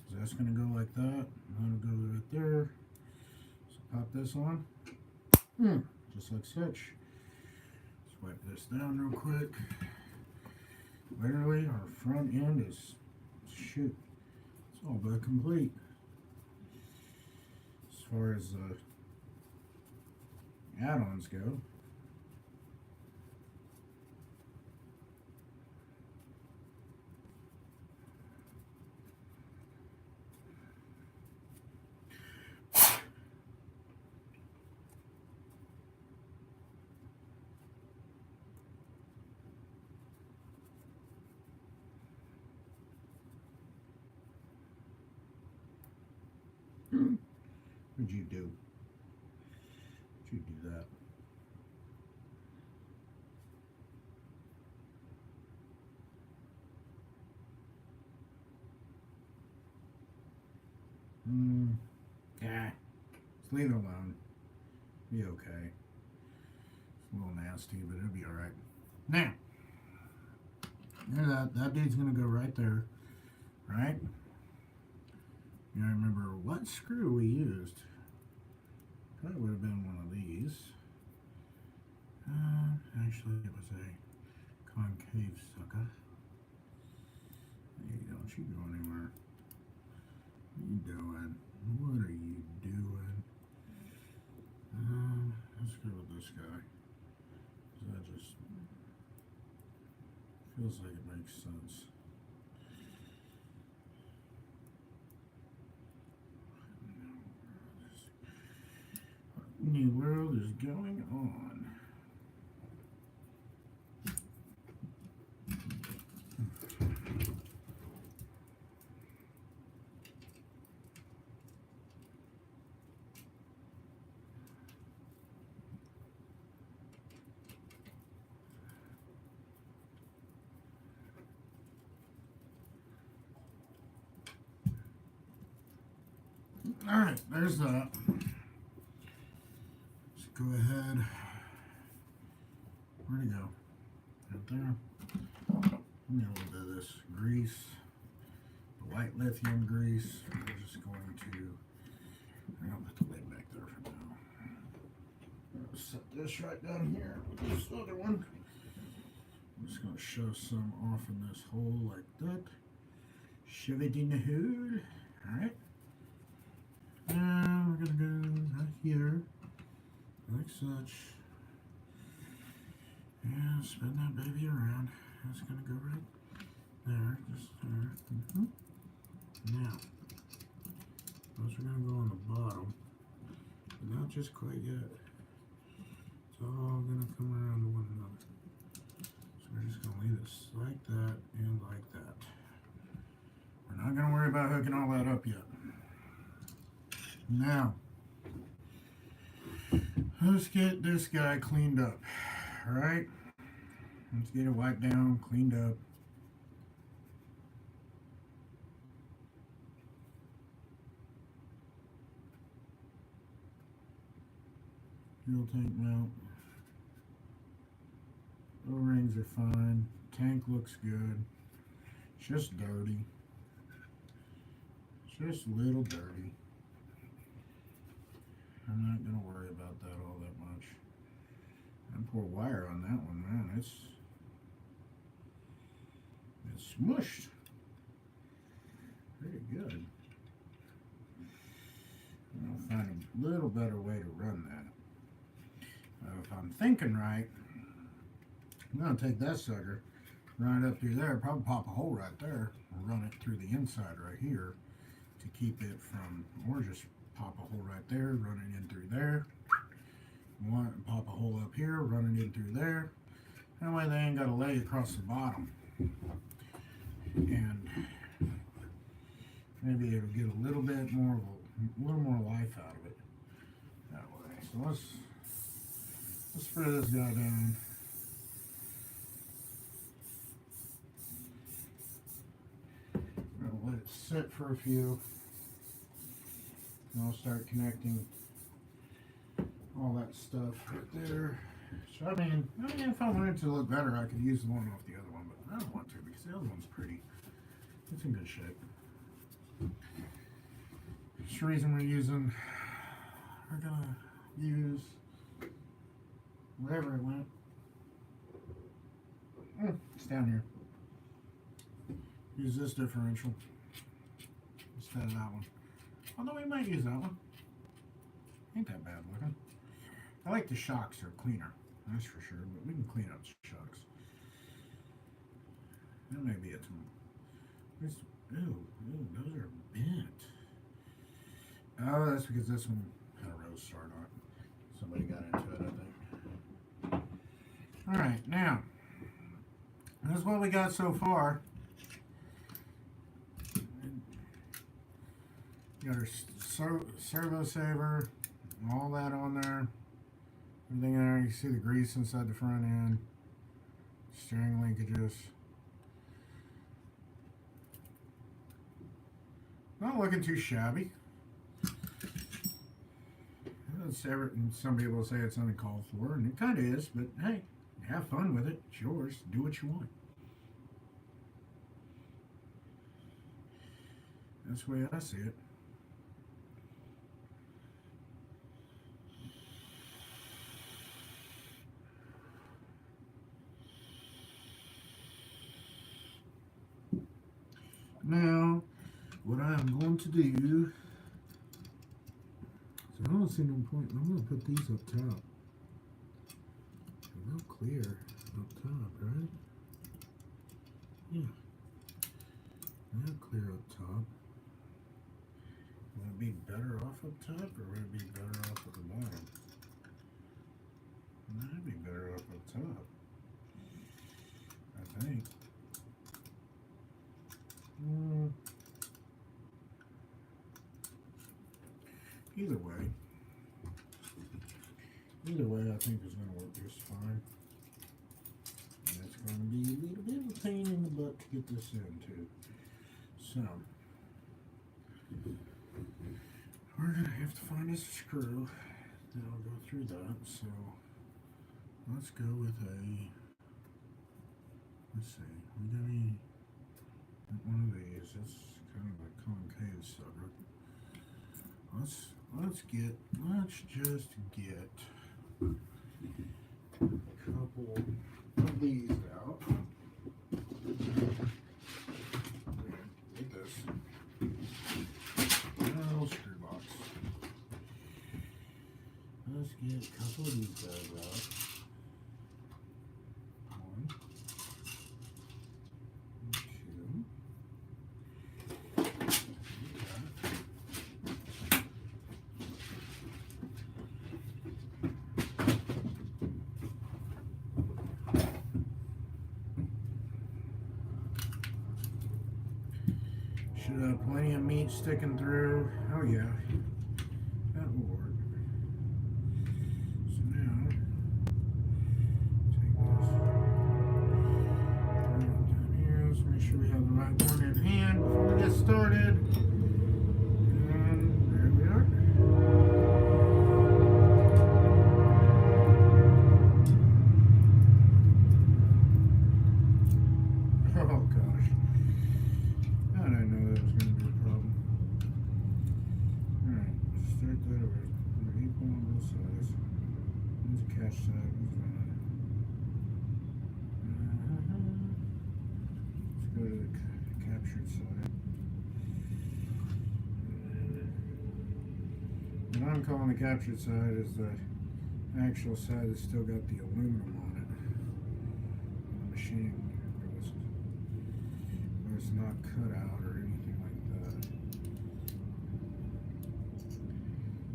So that's going to go like that. That'll go right there. So pop this on. Just like such. Let's wipe this down real quick. Literally, our front end is, shoot, it's all but complete. As far as add-ons go. What'd you do? What'd you do that? Yeah. Just leave it alone. Be okay. It's a little nasty, but it'll be alright. Now, hear that? That dude's gonna go right there. Right? You know, I remember what screw we used. Probably would have been one of these. Actually, it was a concave sucker. Hey, don't you go anywhere. What are you doing? What are you doing? Let's go with this guy. That just feels like it makes sense. What in the world is going on? Alright, there's that. Let's go ahead. Where'd it go? Right there. Give me a little bit of this grease. The white lithium grease. We're just going to, I'm going to put the lid back there for now. I'll set this right down here with this other one. I'm just going to shove some off in this hole like that. Shove it in the hole. Alright. And we're going to go right here, like such. And spin that baby around. It's going to go right there, just there. Now, those are going to go on the bottom, but not just quite yet. It's all going to come around to one another. So we're just going to leave this like that and like that. We're not going to worry about hooking all that up yet. Now, let's get this guy cleaned up. Alright? Let's get it wiped down, cleaned up. Fuel tank mount. O-rings are fine. Tank looks good. It's just dirty. It's just a little dirty. I'm not going to worry about that all that much. And poor wire on that one, man. It's smushed. Pretty good. I'll find a little better way to run that. If I'm thinking right, I'm going to take that sucker right up through there, probably pop a hole right there, and run it through the inside right here to keep it from, or just pop a hole right there, run it in through there. Pop a hole up here, run it in through there. That way they ain't got to lay across the bottom. And maybe it'll get a little bit more, a little more life out of it that way. So let's spray this guy down. We're gonna let it sit for a few. And I'll start connecting all that stuff right there. So I mean, if I wanted to look better, I could use the one off the other one, but I don't want to because the other one's pretty. It's in good shape. That's the reason we're gonna use wherever it went. It's down here. Use this differential instead of that one. Although we might use that one. Ain't that bad looking. I like the shocks, they're cleaner, that's for sure, but we can clean up the shocks. That may be it. Ooh, those are bent. Oh, that's because this one had a rose start on it. Somebody got into it, I think. Alright, now, this is what we got so far. Got our servo saver, all that on there. Everything in there. You can see the grease inside the front end. Steering linkages. Not looking too shabby. Some people will say it's uncalled for, and it kind of is, but hey, have fun with it. It's yours. Do what you want. That's the way I see it. Now, what I'm going to do, so I don't see no point, I'm going to put these up top. Real clear up top, right? Yeah. Real clear up top. Would it be better off up top, or would it be better off at the bottom? That'd be better off up top, I think. Either way, I think it's going to work just fine. And it's going to be a little bit of a pain in the butt to get this in too. So, we're going to have to find a screw that'll go through that. So, let's go with let's see, we got one of these. It's kind of a concave sucker. Let's just get a couple of these out. Get this. Oh, screw box. Let's get a couple of these guys out. One. Should have plenty of meat sticking through. Oh yeah, that will work. So now, take this down here. Let's make sure we have the right one in hand before we get started. And there we are. Oh gosh. I didn't know that was going to be a problem. Alright, start that over. They're equal on both sides. There's a catch side. Let's go to the captured side. What I'm calling the captured side is the actual side that's still got the aluminum on it. The machining goes. Where it's not cut out or anything like that.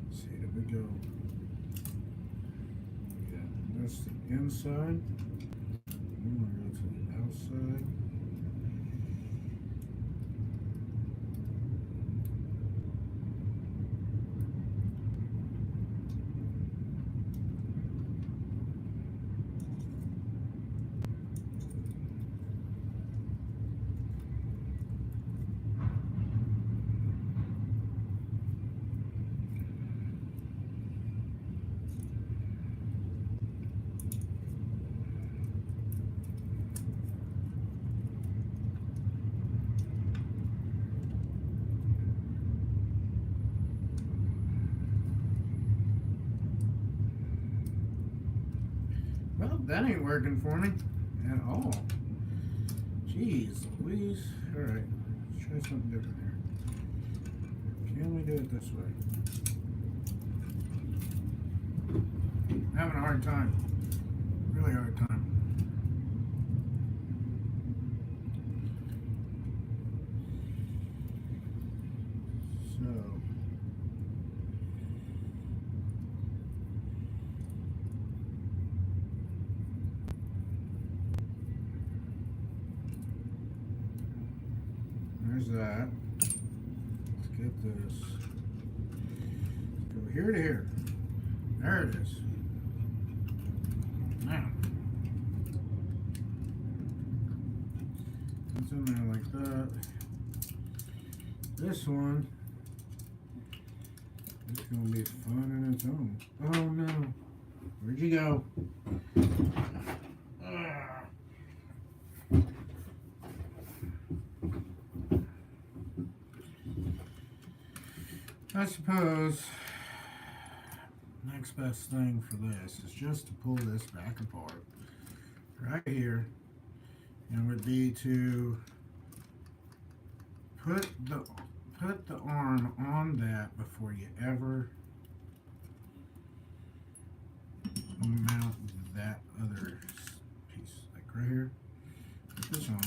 Let's see, did we go? Yeah, that's the inside. I'm gonna go to the outside. Well, that ain't working for me at all. Jeez Louise. Alright, let's try something different here. Can we do it this way? I'm having a hard time. Really hard time. So there's that. Let's get this. Go here to here. There it is. Now, it's in there like that. This one is going to be fun in its own. Oh no. Where'd you go? I suppose next best thing for this is just to pull this back apart right here, and would be to put the arm on that before you ever mount that other piece, like right here. Put this on.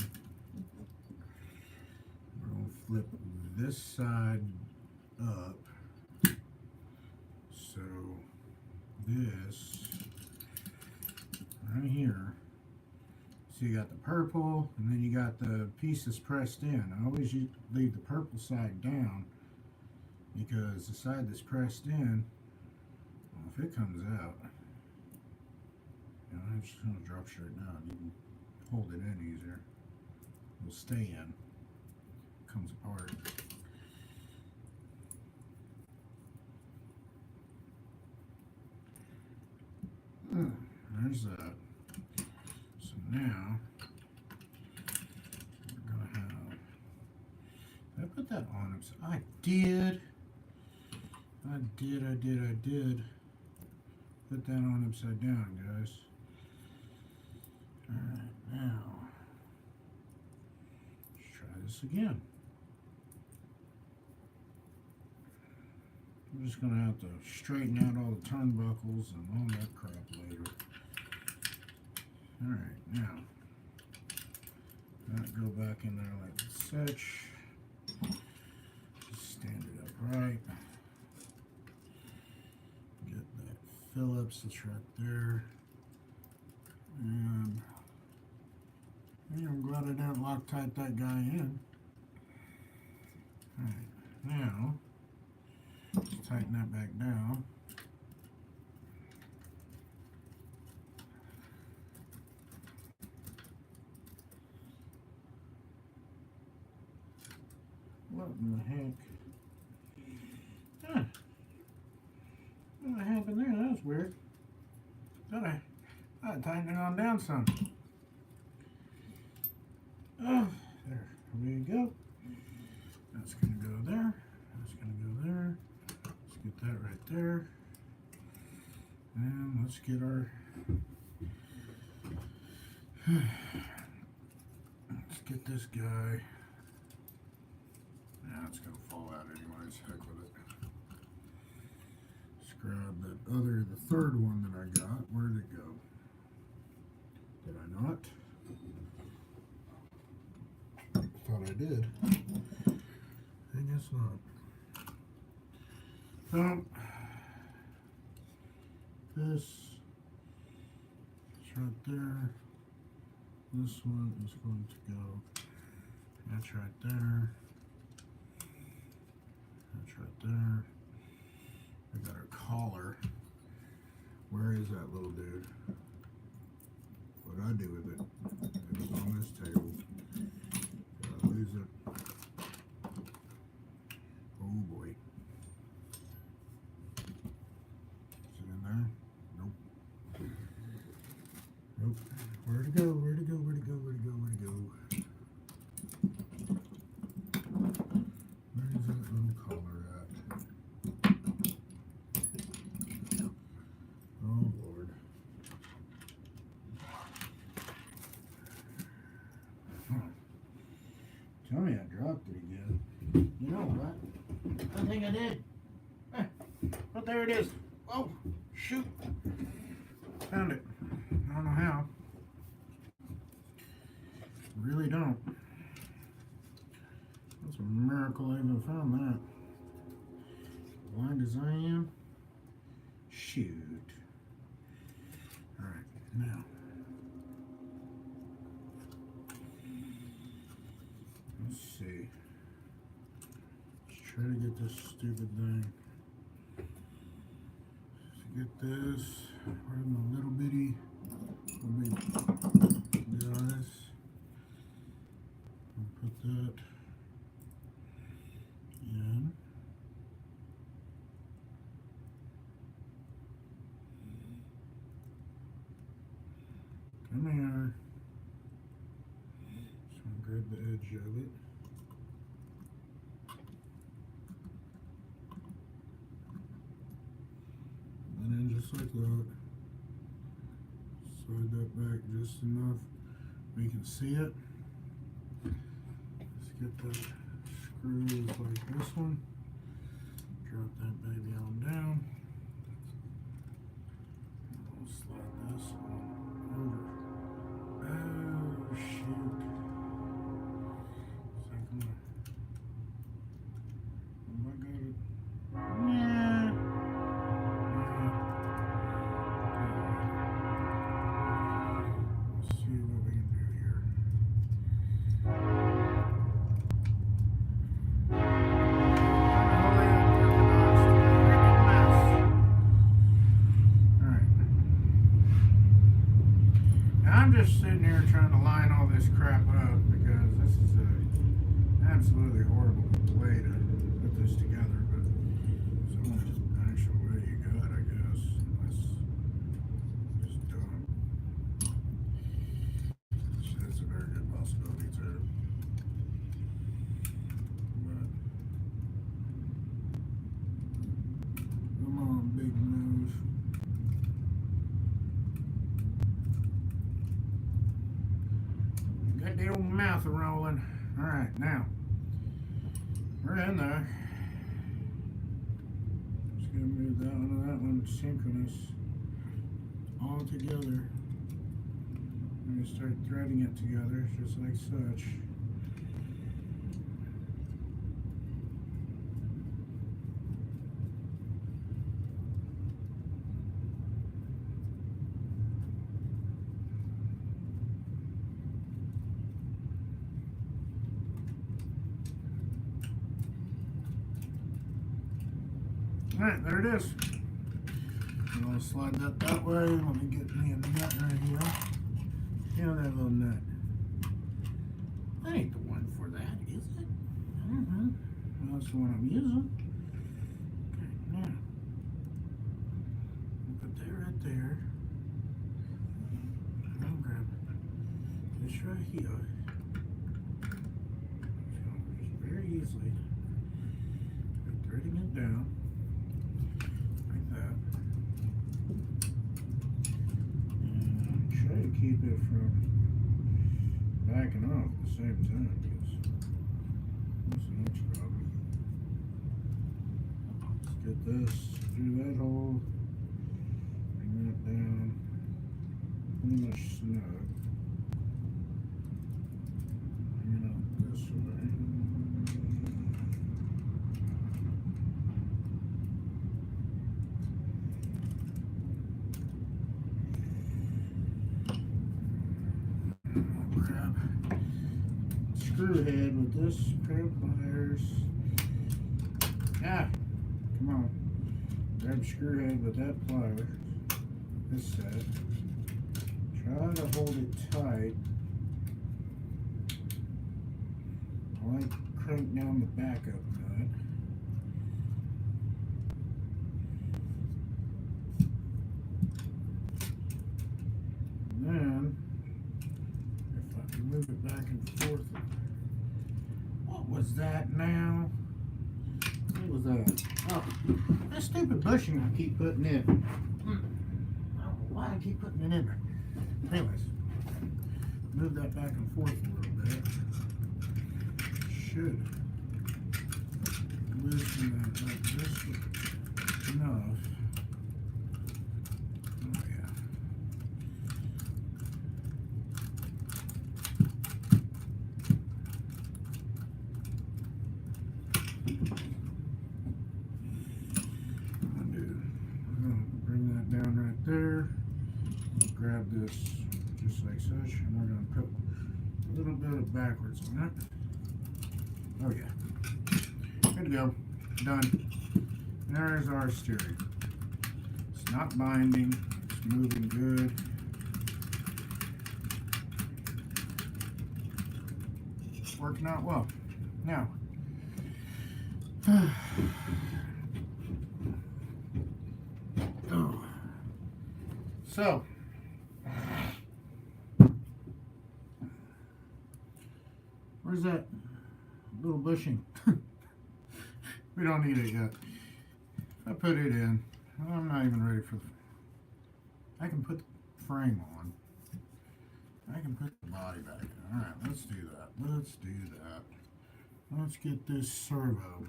We're going to flip this side up, so this right here, so you got the purple and then you got the piece that's pressed in. I always leave the purple side down because the side that's pressed in, well, if it comes out, you know, I'm just going to drop straight down. You can hold it in easier. It'll stay in. It comes apart. There's that. So now we're gonna have. Did I put that on? I did. I did. Put that on upside down, guys. All right, now let's try this again. I'm just going to have to straighten out all the turnbuckles and all that crap later. Alright, now, that go back in there like such. Just stand it up right. Get that Phillips that's right there. And I'm glad I didn't Loctite that guy in. Alright, now, let's tighten that back down. What in the heck? Huh. What happened there? That was weird. Thought I tightened it on down some. Oh, there we go. That's going to go there. That's going to go there. Let's get that right there. And let's get our... Let's get this guy. Nah, it's going to fall out anyways. Heck with it. Let's grab the third one that I got. Where'd it go? Did I not? Thought I did. I guess not. So, this is right there. This one is going to go. That's right there. That's right there. We got our collar. Where is that little dude? What'd I do with it? It was on this table. Did I lose it? Oh boy. Is it in there? Nope. Nope. Where'd it go? Where'd it go? Where'd it go? Where'd it go? Where'd it go? Where's that little collar at? Oh Lord. think I did. But there it is. Oh, shoot. Found it. I don't know how. Really don't. That's a miracle I even found that. Blind as I am. Shoot. Alright, now. Let's see. Let's try to get this stupid thing. Let's get this. Where's my little bitty guys? I'll put that in. Come here. So I'll grab the edge of it. And then just like that. Slide that back just enough we can see it. Let's get the screws like this one. Drop that baby on down. And we'll slide this on over. Oh shoot. Second one. Oh, I got it. Yeah. Let's see what we can do here. I'm just sitting here trying to line all this crap up because this is an absolutely horrible way to put this together, but it's the only actual way you got, I guess. Let's just do it. So that's a very good possibility too. But come on, big move. Got the old mouth rolling. Alright, now we're in there. Just gonna move that one to that one synchronous all together. I'm gonna start threading it together just like such. Alright, there it is. I'm going to slide that way. Let me get me a nut right here. You know that little nut. That ain't the one for that, is it? Well, that's the one I'm using. Okay, now. Put that right there. I'll grab this right here. So, very easily. Threading it down. Keep it from backing off at the same time because that's the next problem. Let's get this through that hole, bring that down pretty much snug. Bring it up this way. Grab screw head with this pair of pliers. Ah, come on. Grab screw head with that plier. This set. Try to hold it tight. I like crank down the backup nut. And then move it back and forth. What was that now? What was that? Oh, that stupid bushing I keep putting in. I don't know why I keep putting it in there. Anyways, move that back and forth a little bit. Should loosen loosen that up just enough. Oh yeah. Bring that down right there. Grab this just like such, and we're going to put a little bit of backwards on that. Oh yeah. Good to go. Done. There's our steering. It's not binding. It's moving good. It's working out well. Now, so, where's that little bushing? We don't need it yet. I put it in. I'm not even ready for I can put the frame on. I can put the body back in. Alright, let's do that. Let's do that. Let's get this servo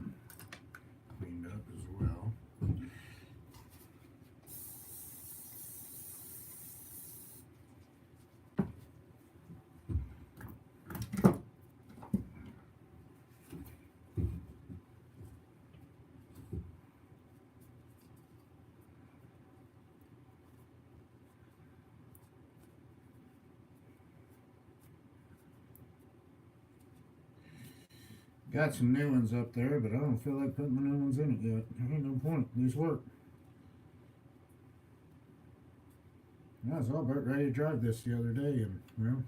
cleaned up as well. Got some new ones up there, but I don't feel like putting the new ones in it yet. There ain't no point. These work. I was all about ready to drive this the other day, and, well,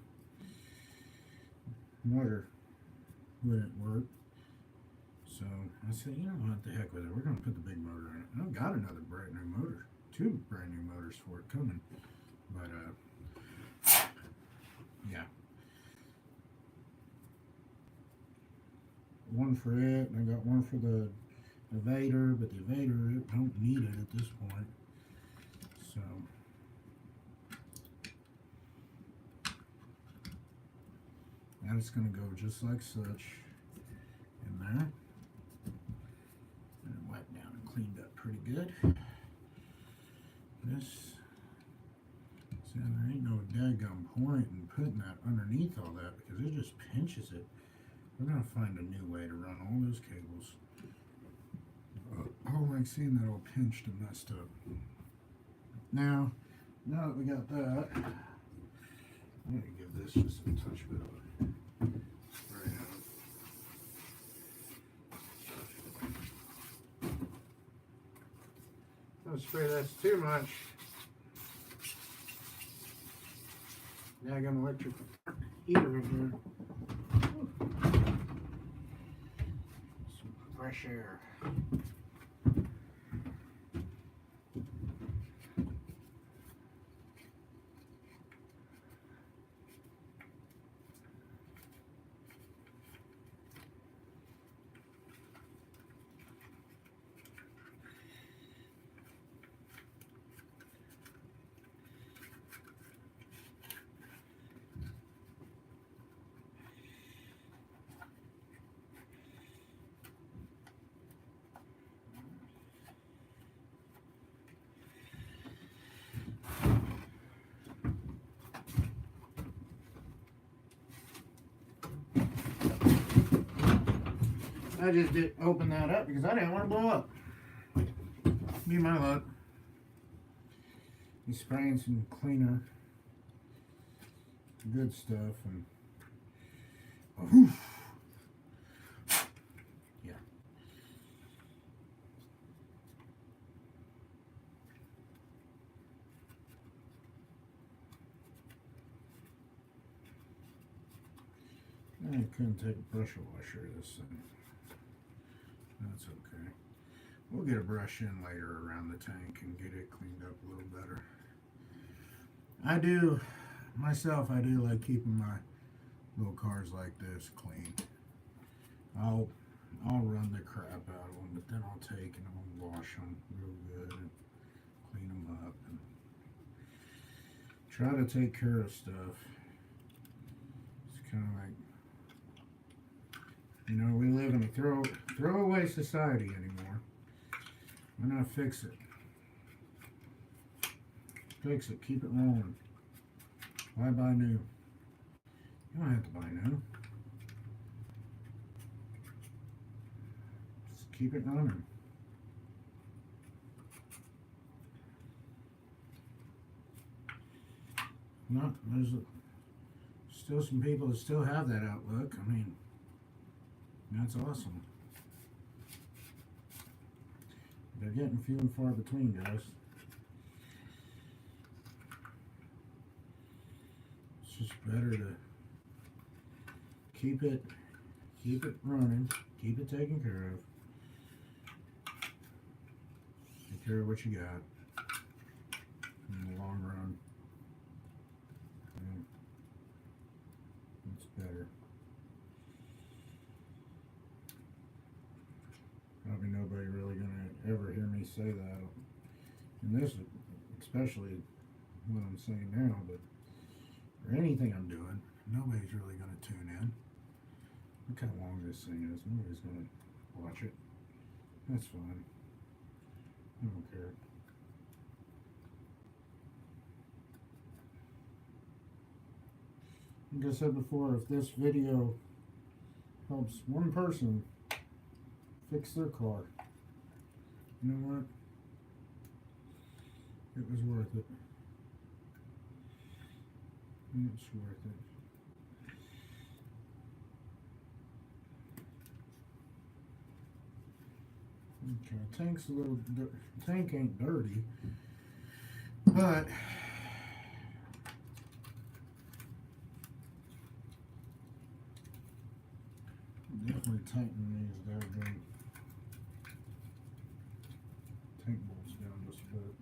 motor wouldn't work. So I said, you know what, the heck with it. We're going to put the big motor in it. And I've got another brand new motor. 2 brand new motors for it coming. But, yeah. One for it, and I got one for the Evader, but the Evader, it don't need it at this point. So, and it's going to go just like such in there. And wiped down and cleaned up pretty good. This, see, there ain't no daggum point in putting that underneath all that because it just pinches it. We're going to find a new way to run all those cables. I don't like seeing that all pinched and messed up. Now that we got that, I'm going to give this just a touch bit of a spray out. Don't spray that's too much. Now I got an electric heater in here. Fresh air. I just did open that up because I didn't want to blow up. Be my luck. He's spraying some cleaner, good stuff, and oh, yeah. I couldn't take a pressure washer of this thing. That's okay. We'll get a brush in later around the tank and get it cleaned up a little better. I do like keeping my little cars like this clean. I'll run the crap out of them, but then I'll take and I'll wash them real good and clean them up and try to take care of stuff. It's kind of like, you know, we live in a throwaway society anymore. Why not fix it? Fix it. Keep it rolling. Why buy new? You don't have to buy new. Just keep it running. No, there's still some people that still have that outlook. I mean, that's awesome. They're getting few and far between, guys. It's just better to keep it running, keep it taken care of. Take care of what you got in the long run. It's better. Probably nobody really gonna ever hear me say that. And this, especially what I'm saying now, but for anything I'm doing, nobody's really gonna tune in. Look how long this thing is. Nobody's gonna watch it. That's fine. I don't care. Like I said before, if this video helps one person fix their car, you know what? It was worth it. It's worth it. Okay, tank's a little tank ain't dirty, but definitely tighten these down tank bolts down just a bit.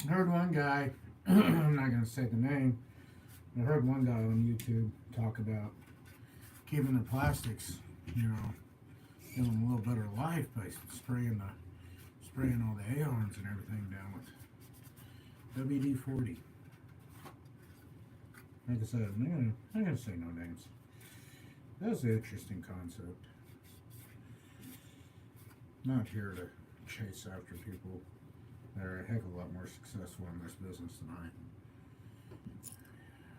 I heard one guy, I'm not going to say the name, I heard one guy on YouTube talk about keeping the plastics, you know, giving them a little better life by spraying all the A-arms and everything down with WD-40. Like I said, I'm not going to say no names. That's an interesting concept. Not here to chase after people that are a heck of a lot more successful in this business than I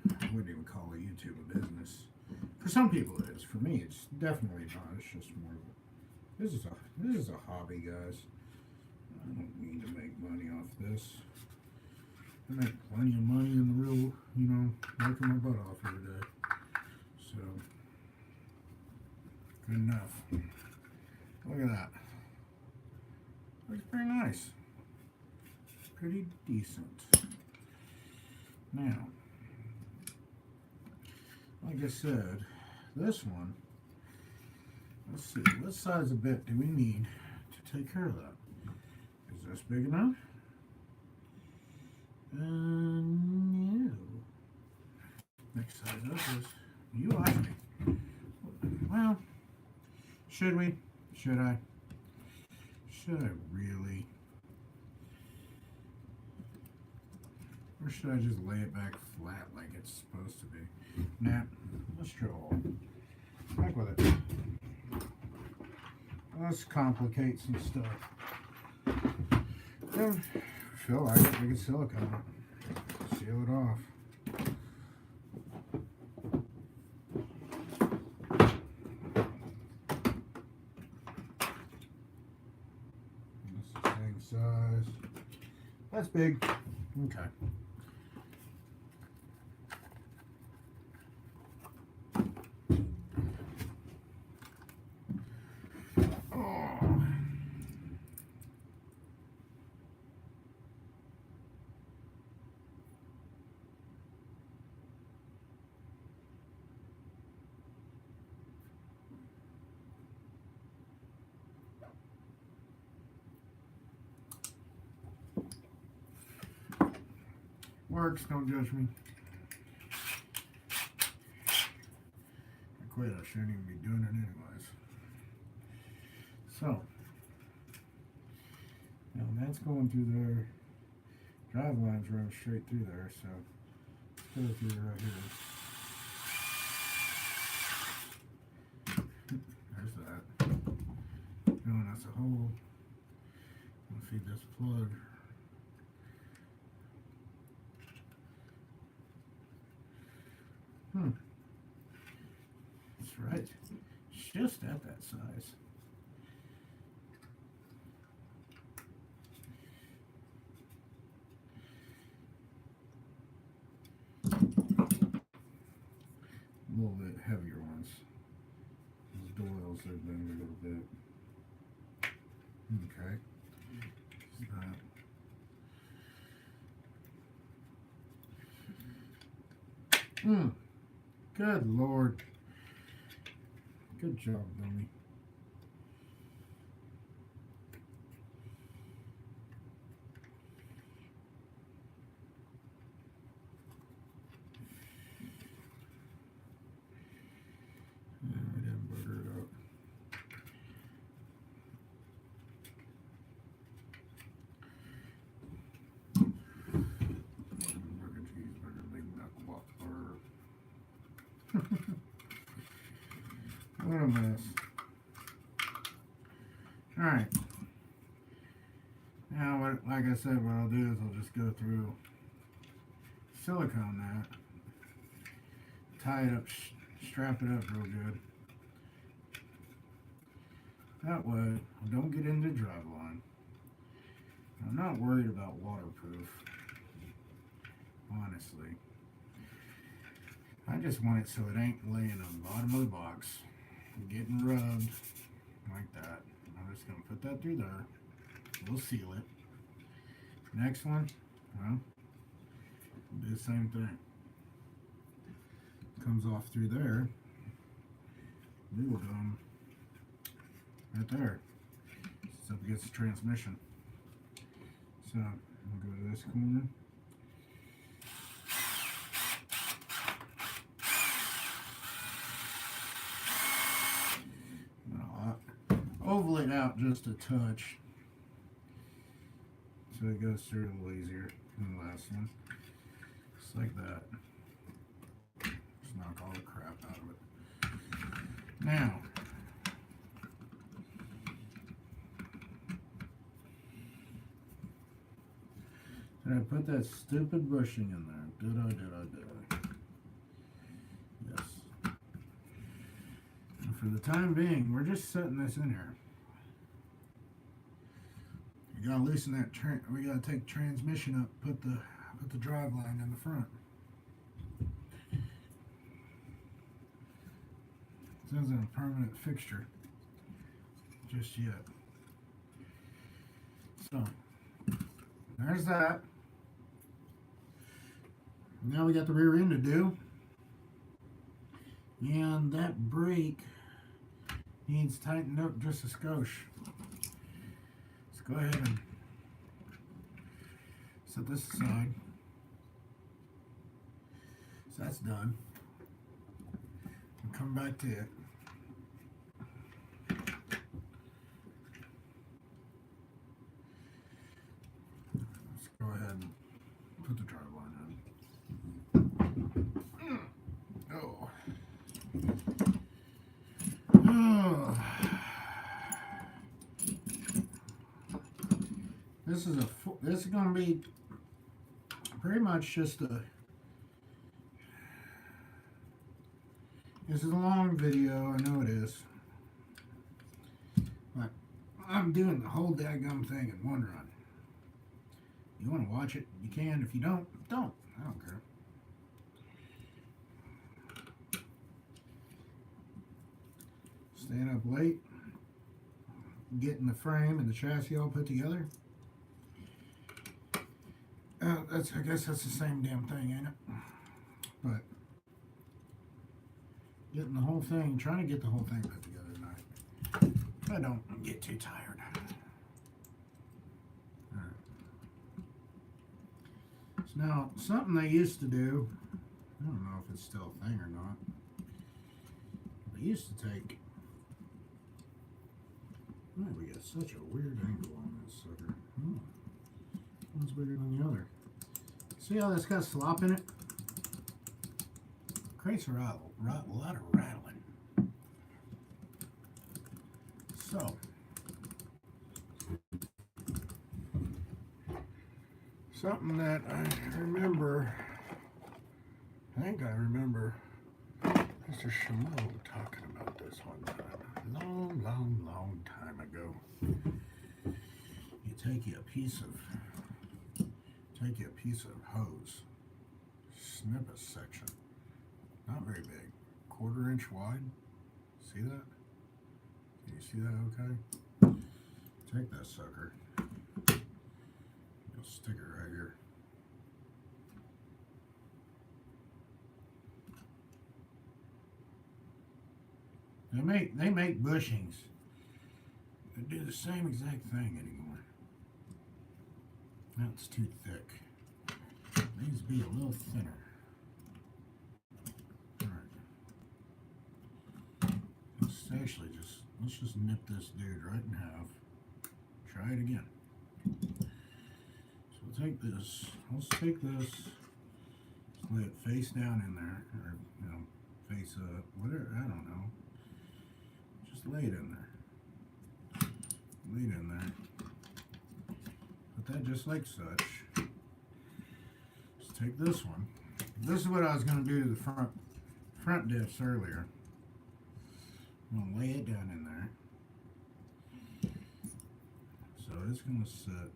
am. I wouldn't even call a YouTube a business. For some people it is. For me, it's definitely not. It's just more of a, this is a hobby, guys. I don't mean to make money off this. I make plenty of money in the real, you know, working my butt off every day. So, good enough. Look at that. Looks pretty nice. Pretty decent. Now, like I said, this one, let's see, what size of bit do we need to take care of that? Is this big enough? No. Next size up is, you ask me. Well, should we? Should I? Should I really? Or should I just lay it back flat like it's supposed to be? Nah, let's drill a hole. Back with it. Let's complicate some stuff. Then, feel like it, we can silicone it. Seal it off. This is the same size. That's big. Okay. works, don't judge me. I quit, I shouldn't even be doing it anyways. So, now that's going through there. Drive lines run straight through there, so let's go through right here. There's that. Oh, that's a hole. I'll feed this plug. That's right. It's just at that size. A little bit heavier ones. These doils are been a little bit. Okay. Good Lord. Good job, dummy. We didn't bugger it up. Burger, cheeseburger, big knuckle whopper. What a mess. Alright. Now, like I said, what I'll do is I'll just go through silicone that, tie it up, strap it up real good. That way, I don't get into drive line. I'm not worried about waterproof, honestly. I just want it so it ain't laying on the bottom of the box, getting rubbed like that. I'm just going to put that through there. We'll seal it. Next one, well, do the same thing. Comes off through there. We will do them right there. So it gets the transmission. So we'll go to this corner. Oval it out just a touch so it goes through a little easier than the last one. Just like that. Just knock all the crap out of it. Now, did I put that stupid bushing in there? Did I? Yes. And for the time being, we're just setting this in here. You gotta loosen that. We gotta take the transmission up. Put the drive line in the front. This isn't a permanent fixture just yet. So there's that. Now we got the rear end to do, and that brake needs tightened up just a skosh. Let's go ahead and set this aside. So that's done. We'll come back to it. Let's go ahead and put the drive line in. Oh. This is going to be pretty much just a. This is a long video, I know it is. But I'm doing the whole daggum thing in one run. You want to watch it, you can. If you don't, don't. I don't care. Staying up late, getting the frame and the chassis all put together. I guess that's the same damn thing, ain't it? But getting the whole thing, trying to get the whole thing put together tonight. I don't get too tired. Alright. So Now, something they used to do, I don't know if it's still a thing or not. They used to take, oh, we got such a weird angle on this sucker. Oh, one's bigger than the other. See how that's got slop in it? Creates a lot of rattling. So, something that I remember, I think I remember Mr. Shamo talking about this one time. Long time ago. You take you a piece of hose, snip a section, not very big, 1/4 inch wide. See that? Can you see that okay? Take that sucker. You'll stick it right here. They make bushings that do the same exact thing anymore. That's too thick. It needs to be a little thinner. Alright. Let's just nip this dude right in half. Try it again. So we'll take this. Let's take this. Just lay it face down in there. Or, you know, face up. Whatever. I don't know. Just lay it in there. Lay it in there. Put that just like such. Let's take this one. This is what I was going to do to the front diffs earlier. I'm going to lay it down in there. So it's going to sit.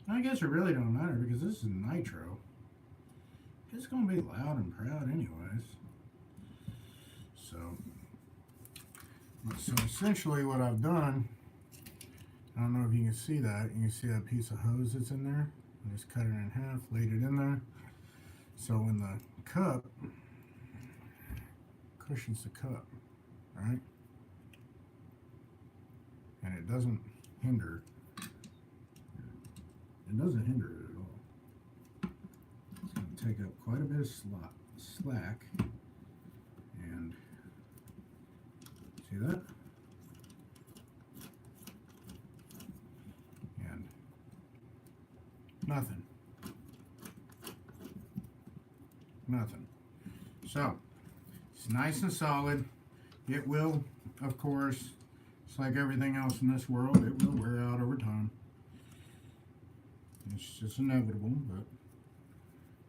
I guess it really don't matter because this is nitro. It's going to be loud and proud anyways. So essentially what I've done, I don't know if you can see that. You can see that piece of hose that's in there. I just cut it in half, laid it in there. So when the cup cushions the cup, right? And it doesn't hinder. It doesn't hinder it at all. It's going to take up quite a bit of slack. And see that? And nothing. Nothing. So, it's nice and solid. It will, of course, it's like everything else in this world, it will wear out over time. It's just inevitable, but,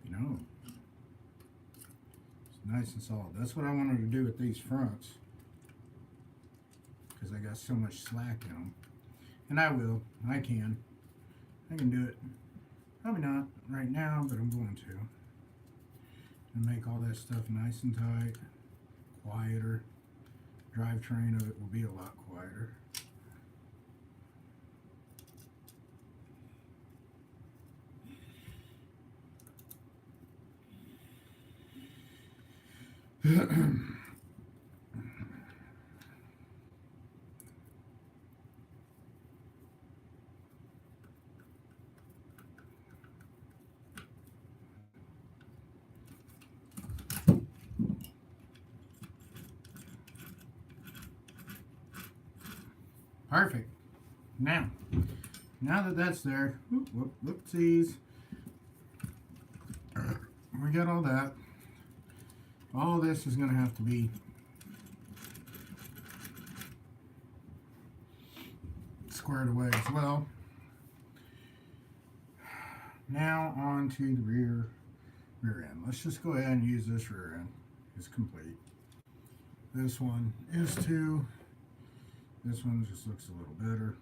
you know, it's nice and solid. That's what I wanted to do with these fronts, because I got so much slack in them. And I will. I can do it. Probably not right now, but I'm going to. And make all that stuff nice and tight, quieter. Drivetrain of it will be a lot quieter. Perfect. Now that that's there, whoopsies. We got all that. All this is going to have to be squared away as well. Now on to the rear end. Let's just go ahead and use this rear end. It's complete. This one is too. This one just looks a little better.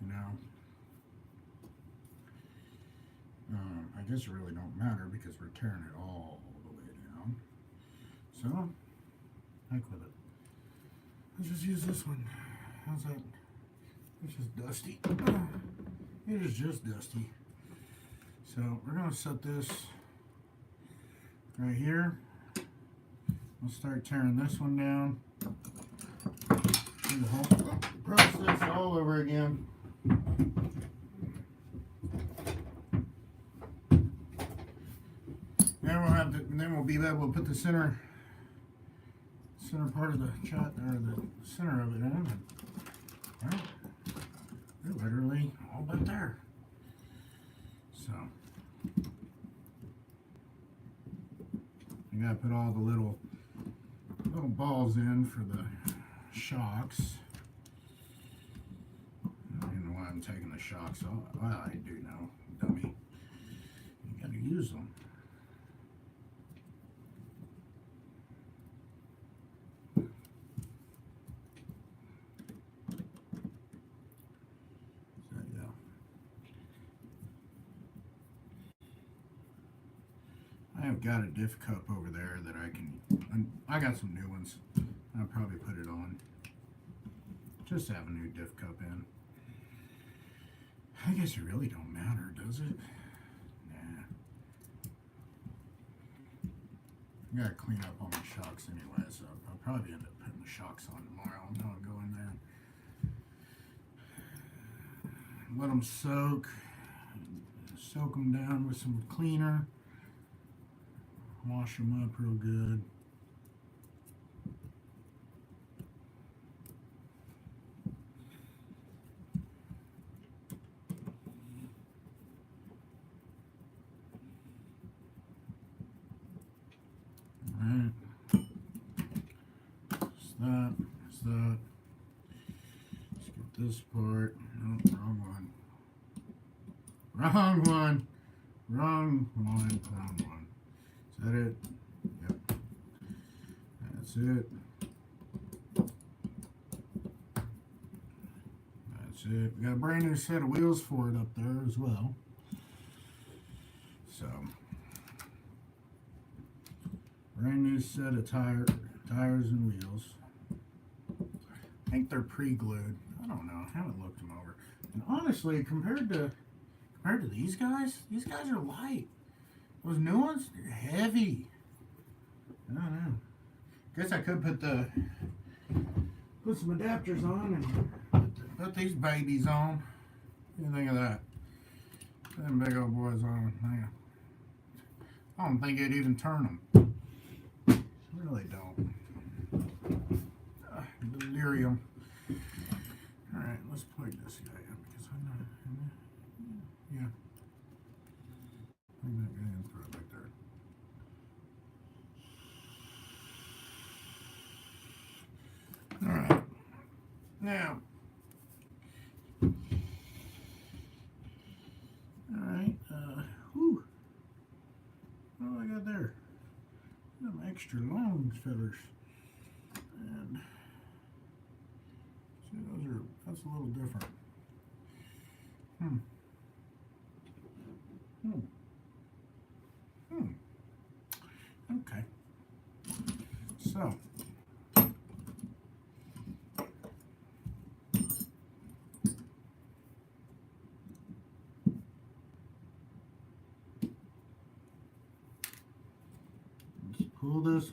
You know. I guess it really don't matter because we're tearing it all the way down. So, heck with it. Let's just use this one. How's that? It's just dusty. It is just dusty. So, we're going to set this right here. We'll start tearing this one down. Do the whole process all over again. Then we'll be able to put the center part of the shot, or the center of it in. Well, they're literally all but there. So you gotta put all the little balls in for the shocks. I don't know why I'm taking the shocks off. Well, I do know, dummy. You gotta use them. I've got a diff cup over there that I got some new ones. I'll probably put it on. Just have a new diff cup in. I guess it really don't matter, does it? Nah. I gotta clean up all my shocks anyway, so I'll probably end up putting the shocks on tomorrow and I'll go in there and let them soak them down with some cleaner. Wash them up real good. Alright. That's that. That's that. Let's get this part. Oh, wrong one. Wrong one. Wrong one. Wrong one. Is that it? Yep. That's it. That's it. We got a brand new set of wheels for it up there as well. So, brand new set of tires and wheels. I think they're pre-glued. I don't know. I haven't looked them over. And honestly, compared to these guys are light. Those new ones, they're heavy. I don't know. Guess I could put some adapters on and put these babies on. What do you think of that? Put them big old boys on. I don't think it'd even turn them. I really don't. Delirium. Alright, let's plug this guy in because I'm not. Yeah. I'm not going to throw it back there. Alright. Now. Alright. Whew. What do I got there? Some extra long fillers. And see, that's a little different. Okay. So. Let's pull this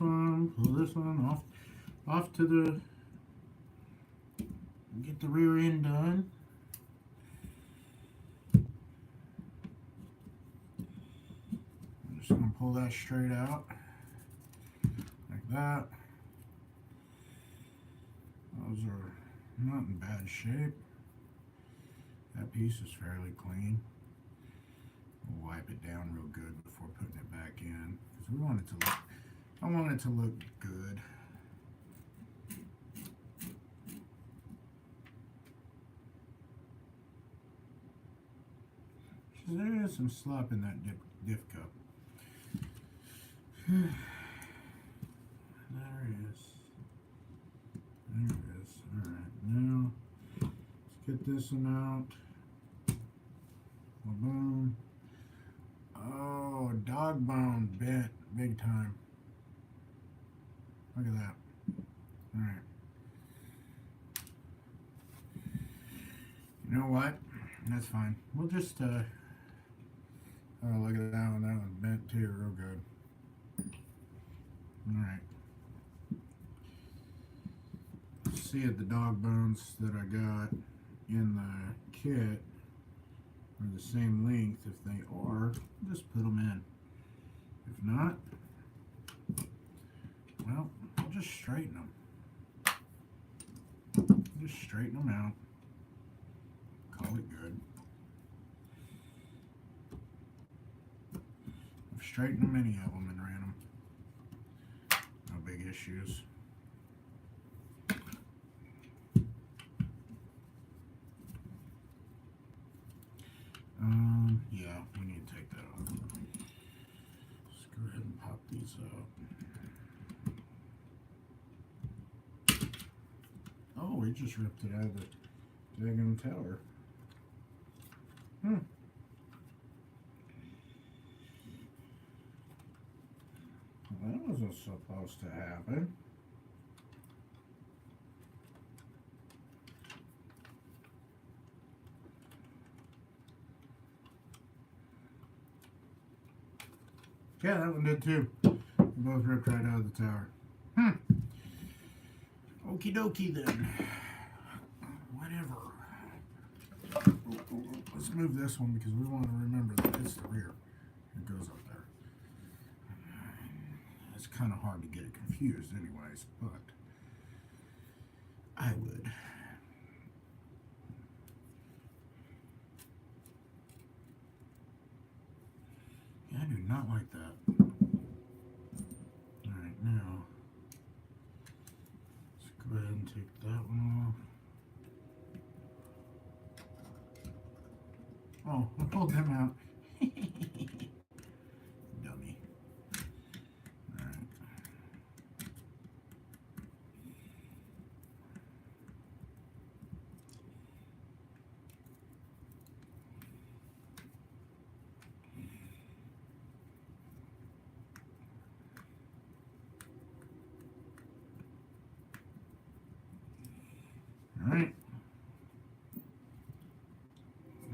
one off to the, get the rear end done. I'm just going to pull that straight out like that. Those are not in bad shape. That piece is fairly clean. We'll wipe it down real good before putting it back in because we want it to look, I want it to look good. So there is some slop in that diff cup. There it is. There it is. Alright, now let's get this one out. Boom. Oh, dog bone bent big time. Look at that. Alright. You know what? That's fine. We'll just, oh, look at that one. That one's bent too, real good. Alright. See at the dog bones that I got. in the kit are the same length. If they are, just put them in. If not, well, I'll just straighten them. Just straighten them out. Call it good. I've straightened many of them and ran them. No big issues. Yeah, we need to take that off. Let's go ahead and pop these up. Oh, we just ripped it out of the daggone tower. Well, that wasn't supposed to happen. Yeah, that one did too. They both ripped right out of the tower. Okie dokie then. Whatever. Let's move this one because we want to remember that it's the rear. It goes up there. It's kind of hard to get it confused anyways, but I would. Yeah, I do not like that. Alright, now let's go ahead and take that one off. Oh, I pulled them out. Dummy. Alright. Alright.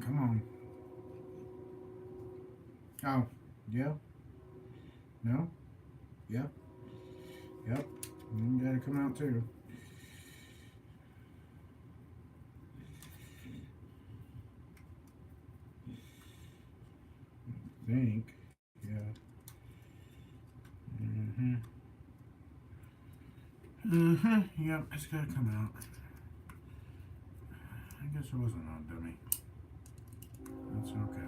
Come on. Oh, yeah. No? Yep. Yep. You gotta come out too. I think. Yeah. Yep, it's gotta come out. I guess it wasn't on dummy. That's okay.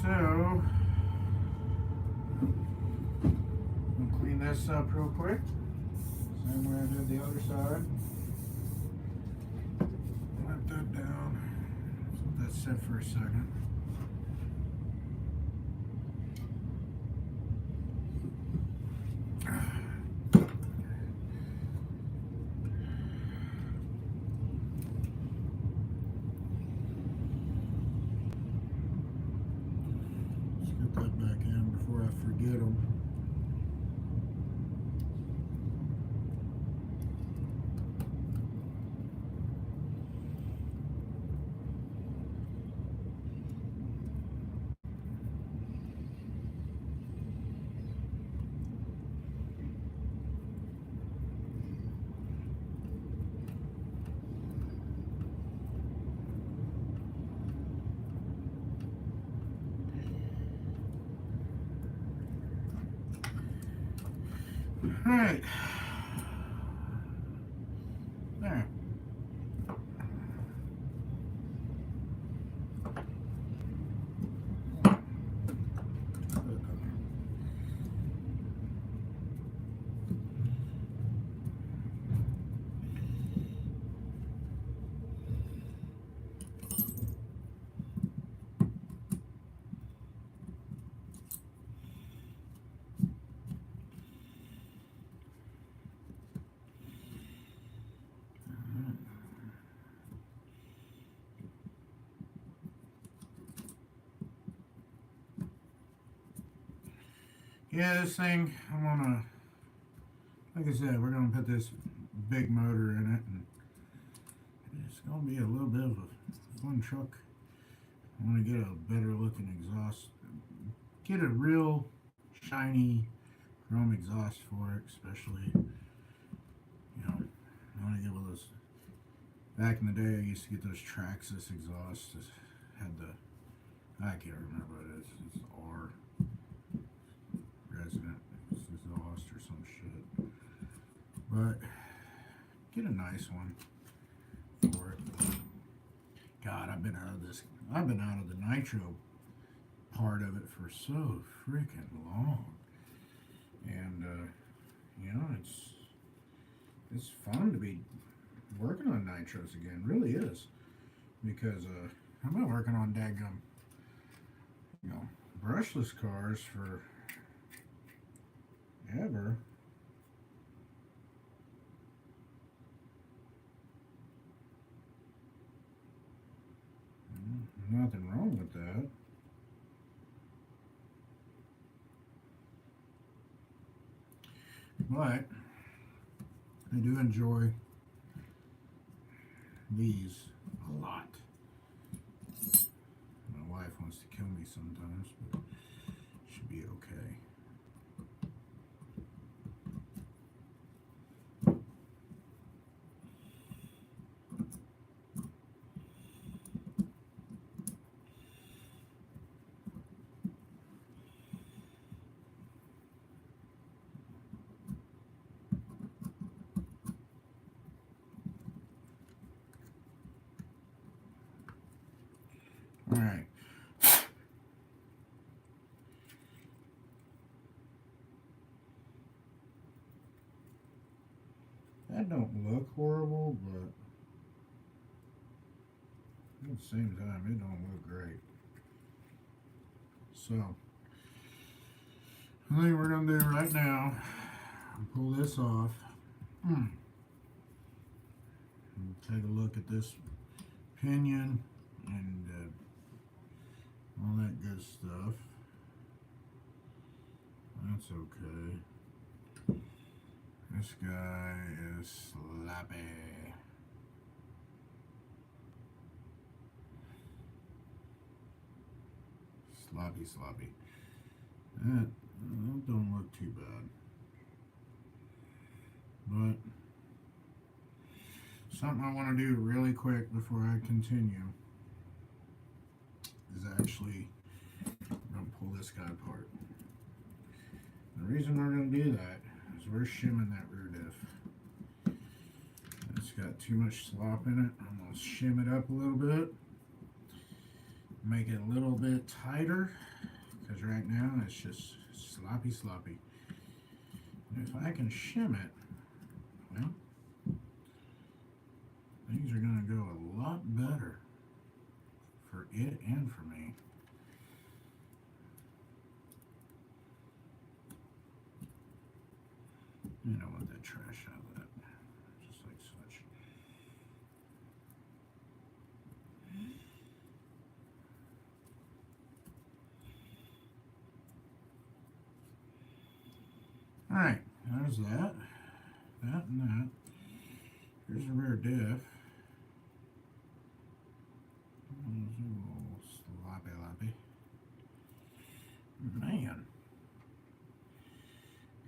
So, we'll clean this up real quick. Same way I did the other side. Let that down. Let's let that sit for a second. Before I forget them. All right. There. Yeah, this thing, I'm gonna, like I said, we're gonna put this big motor in it, and It's going to be a little bit of a fun truck. I want to get a better looking exhaust. Get a real shiny chrome exhaust for it, especially, you know, I want to get one of those. Back in the day, I used to get those Traxxas exhausts that had the, I can't remember what it is. It's R Resident exhaust or some shit. But get a nice one for it. God, I've been out of this. I've been out of the nitro part of it for so freaking long, and you know, it's fun to be working on nitros again. Really is, because I've been working on daggum, you know, brushless cars for ever. Nothing wrong with that. But I do enjoy these a lot. My wife wants to kill me sometimes, but it should be okay. All right. That don't look horrible, but at the same time, it don't look great. So, I think we're going to do right now, pull this off. And take a look at this pinion and all that good stuff. That's okay. This guy is sloppy. Sloppy. That don't look too bad. But something I want to do really quick before I continue is actually I'm going to pull this guy apart. The reason we're going to do that is we're shimming that rear diff. It's got too much slop in it. I'm going to shim it up a little bit. Make it a little bit tighter, because right now it's just sloppy. And if I can shim it, well, things are going to go a lot better for it and for me. You don't want that trash out of that, just like such. Alright, there's that and that. Here's the rear diff. A little sloppy. Man,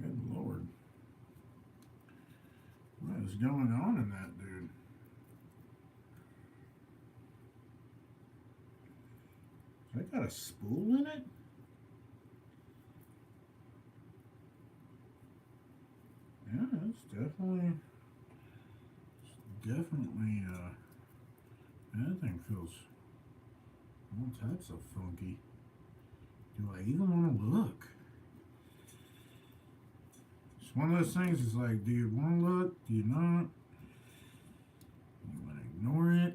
good lord. What is going on in that dude? Has that got a spool in it? Yeah, it's definitely, that thing feels all types of funky. Do I even want to look? It's one of those things, it's like, do you want to look? Do you not? You want to ignore it?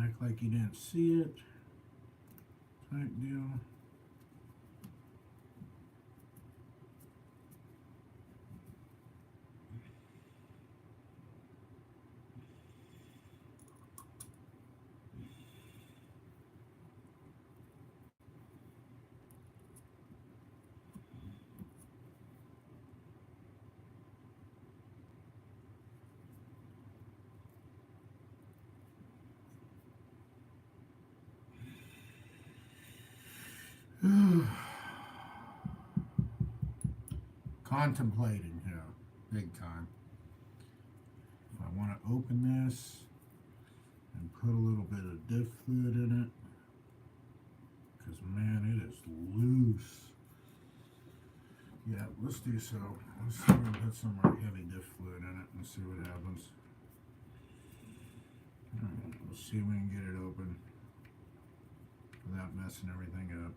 Act like you didn't see it? Type deal. contemplating here, big time. If I want to open this and put a little bit of diff fluid in it, because man, it is loose. Yeah, let's do so. Let's see if we can put some more heavy diff fluid in it and see what happens. Alright, let's see if we can get it open without messing everything up.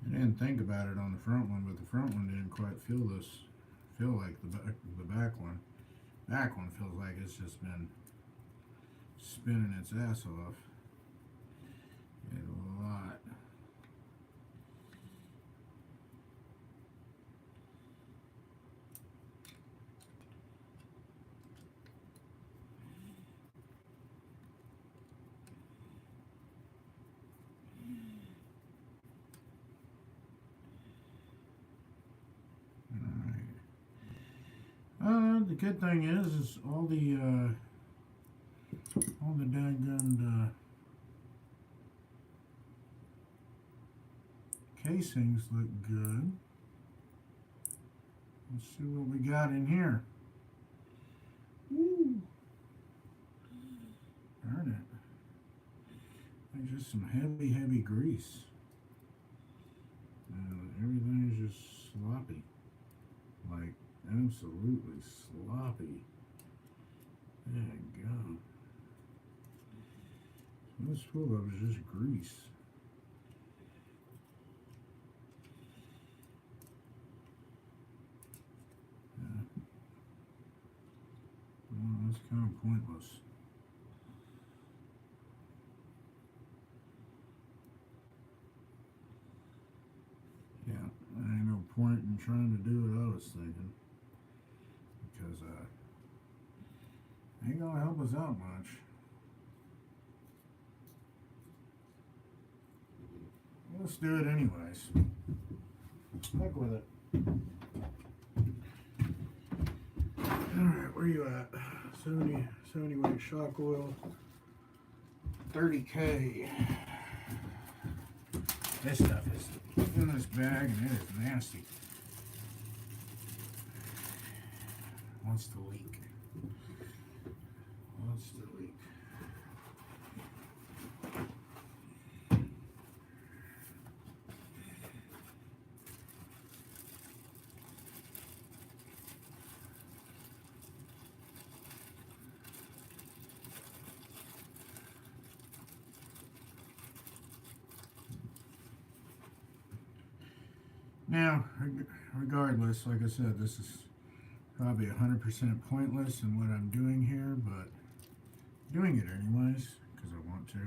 I didn't think about it on the front one, but the front one didn't quite feel like the back one. Back one feels like it's just been spinning its ass off a lot. The good thing is all the daggone casings look good. Let's see what we got in here. Woo! Darn it. There's just some heavy grease. Everything is just sloppy. Like, absolutely sloppy. There you go. This full of is just grease. Yeah. Well, that's kind of pointless. Yeah, there ain't no point in trying to do what I was thinking. Because ain't gonna help us out much. Let's do it anyways. Heck with it. Alright, where you at? 70 weight shock oil. 30K. This stuff is in this bag and it is nasty. Wants to leak. Wants to leak. Now, regardless, like I said, this is probably 100% pointless in what I'm doing here, but doing it anyways, because I want to.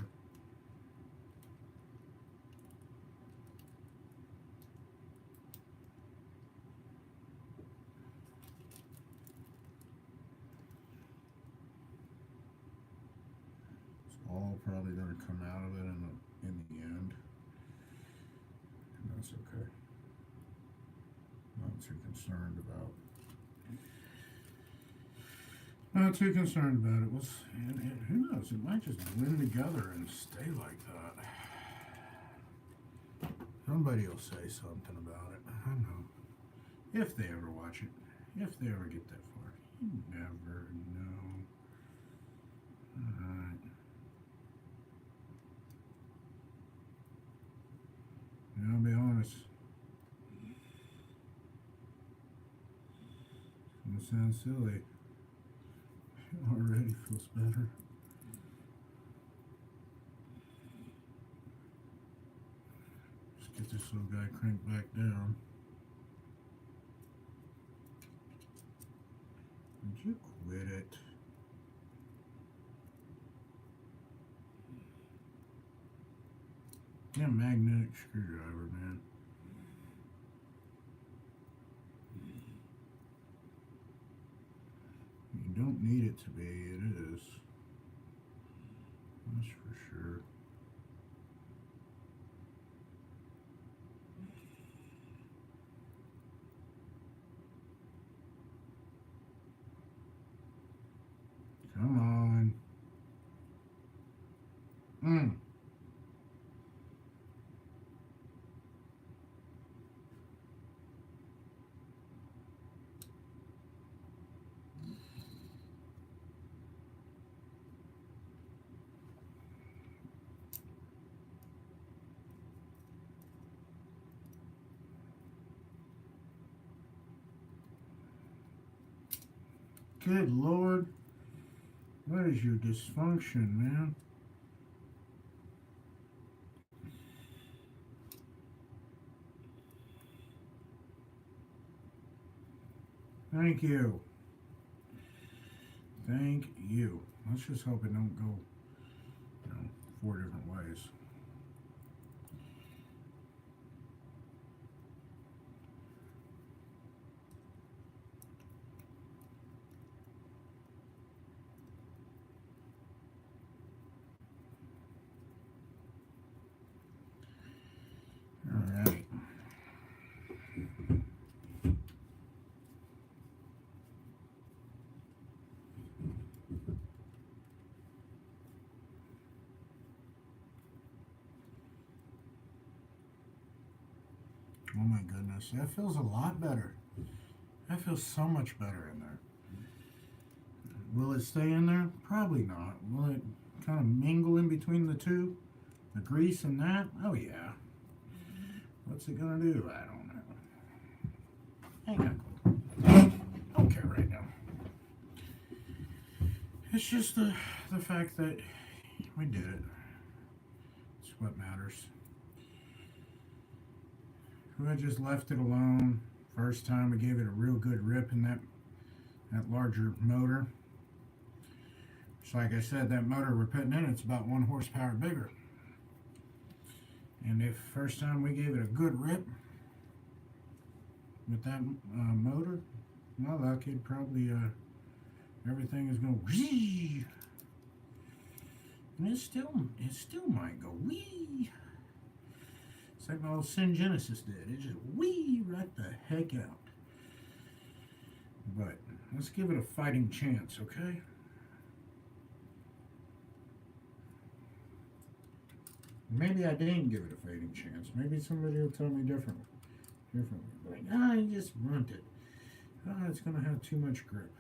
It's all probably going to come out of it in the end. And that's okay. Not too concerned about. Not too concerned about it. And who knows? It might just blend together and stay like that. Somebody will say something about it. I don't know. If they ever watch it. If they ever get that far. You never know. Alright. And I'll be honest. It sounds silly. It already feels better. Just get this little guy cranked back down. Would you quit it? Yeah, magnetic screwdriver, man. You don't need it to be, it is. That's for sure. Mm. Good Lord. What is your dysfunction, man? Thank you. Thank you. Let's just hope it don't go, 4 different ways. All right. Oh my goodness, that feels a lot better. That feels so much better in there. Will it stay in there? Probably not. Will it kind of mingle in between the two? The grease and that? Oh yeah. What's it gonna do? I don't know. Hang on. I don't care right now. It's just the fact that we did it. It's what matters. If I just left it alone, first time we gave it a real good rip in that larger motor. So like I said, that motor we're putting in, it's about 1 horsepower bigger. And if first time we gave it a good rip with that motor, my luck, it'd probably, everything is going whee. And it still might go whee. It's like my old Sin Genesis did. It just whee right the heck out. But let's give it a fighting chance, okay? Maybe I didn't give it a fighting chance. Maybe somebody will tell me differently. Like, you just ruined it. It's going to have too much grip.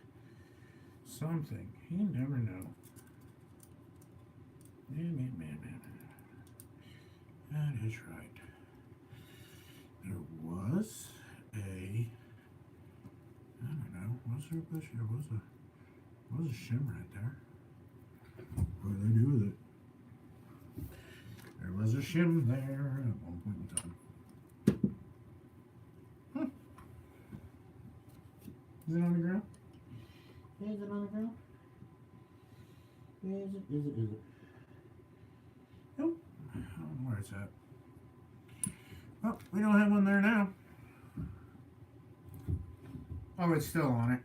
Something. You never know. Man. That is right. There was I don't know, was there a bush? There was a shim right there. What did I do with it? There was a shim there at one point in time. Is it on the ground? Is it on the ground? Is it? Nope. I don't know where it's at. Well, we don't have one there now. Oh, it's still on it.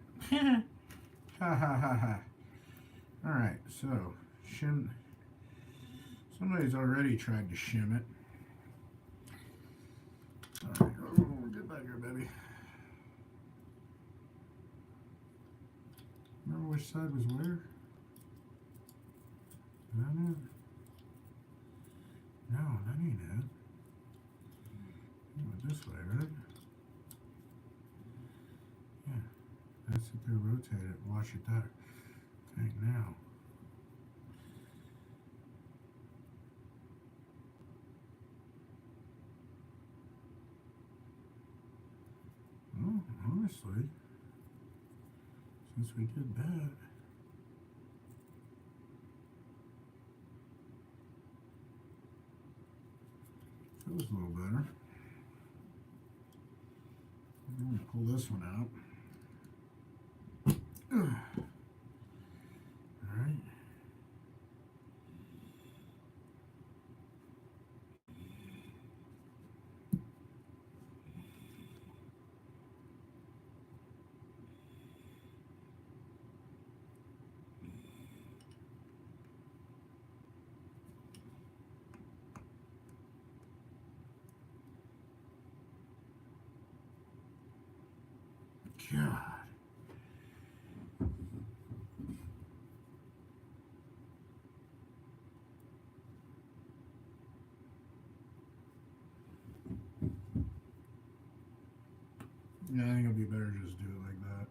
Ha. Alright, so, shim. Somebody's already tried to shim it. Alright, get back here, baby. Remember which side was where? Is that it? No, that ain't it. It went this way, right? Yeah. That's it there, rotate it, wash it there. Okay, now. Well, honestly, since we did that, feels a little better. I'm going to pull this one out. Alright. God. just do it like that.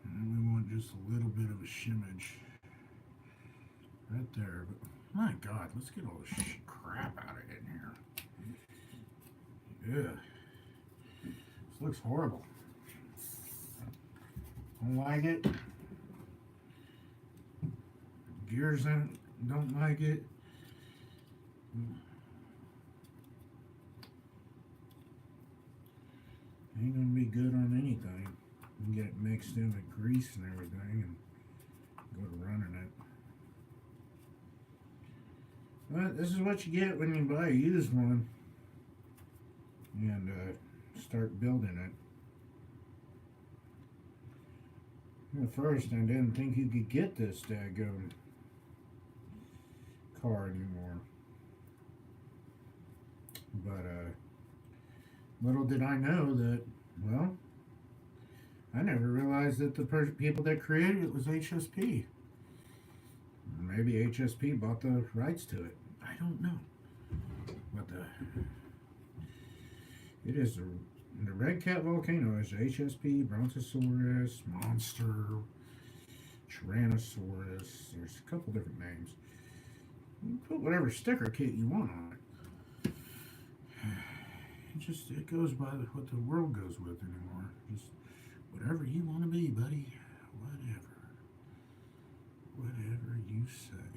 And we want just a little bit of a shimmage right there. But my God, let's get all this crap out of in here. Yeah. This looks horrible. Don't like it. Gears don't like it. Ain't gonna be good on anything. You can get it mixed in with grease and everything and go to running it. But this is what you get when you buy a used one and start building it. At first, I didn't think you could get this daggone car anymore. But little did I know that, well, I never realized that the people that created it was HSP. Maybe HSP bought the rights to it. I don't know. But it is the Redcat Volcano is HSP, Brontosaurus, Monster, Tyrannosaurus. There's a couple different names. You can put whatever sticker kit you want on it. It goes by what the world goes with anymore. Just whatever you want to be, buddy. Whatever you say.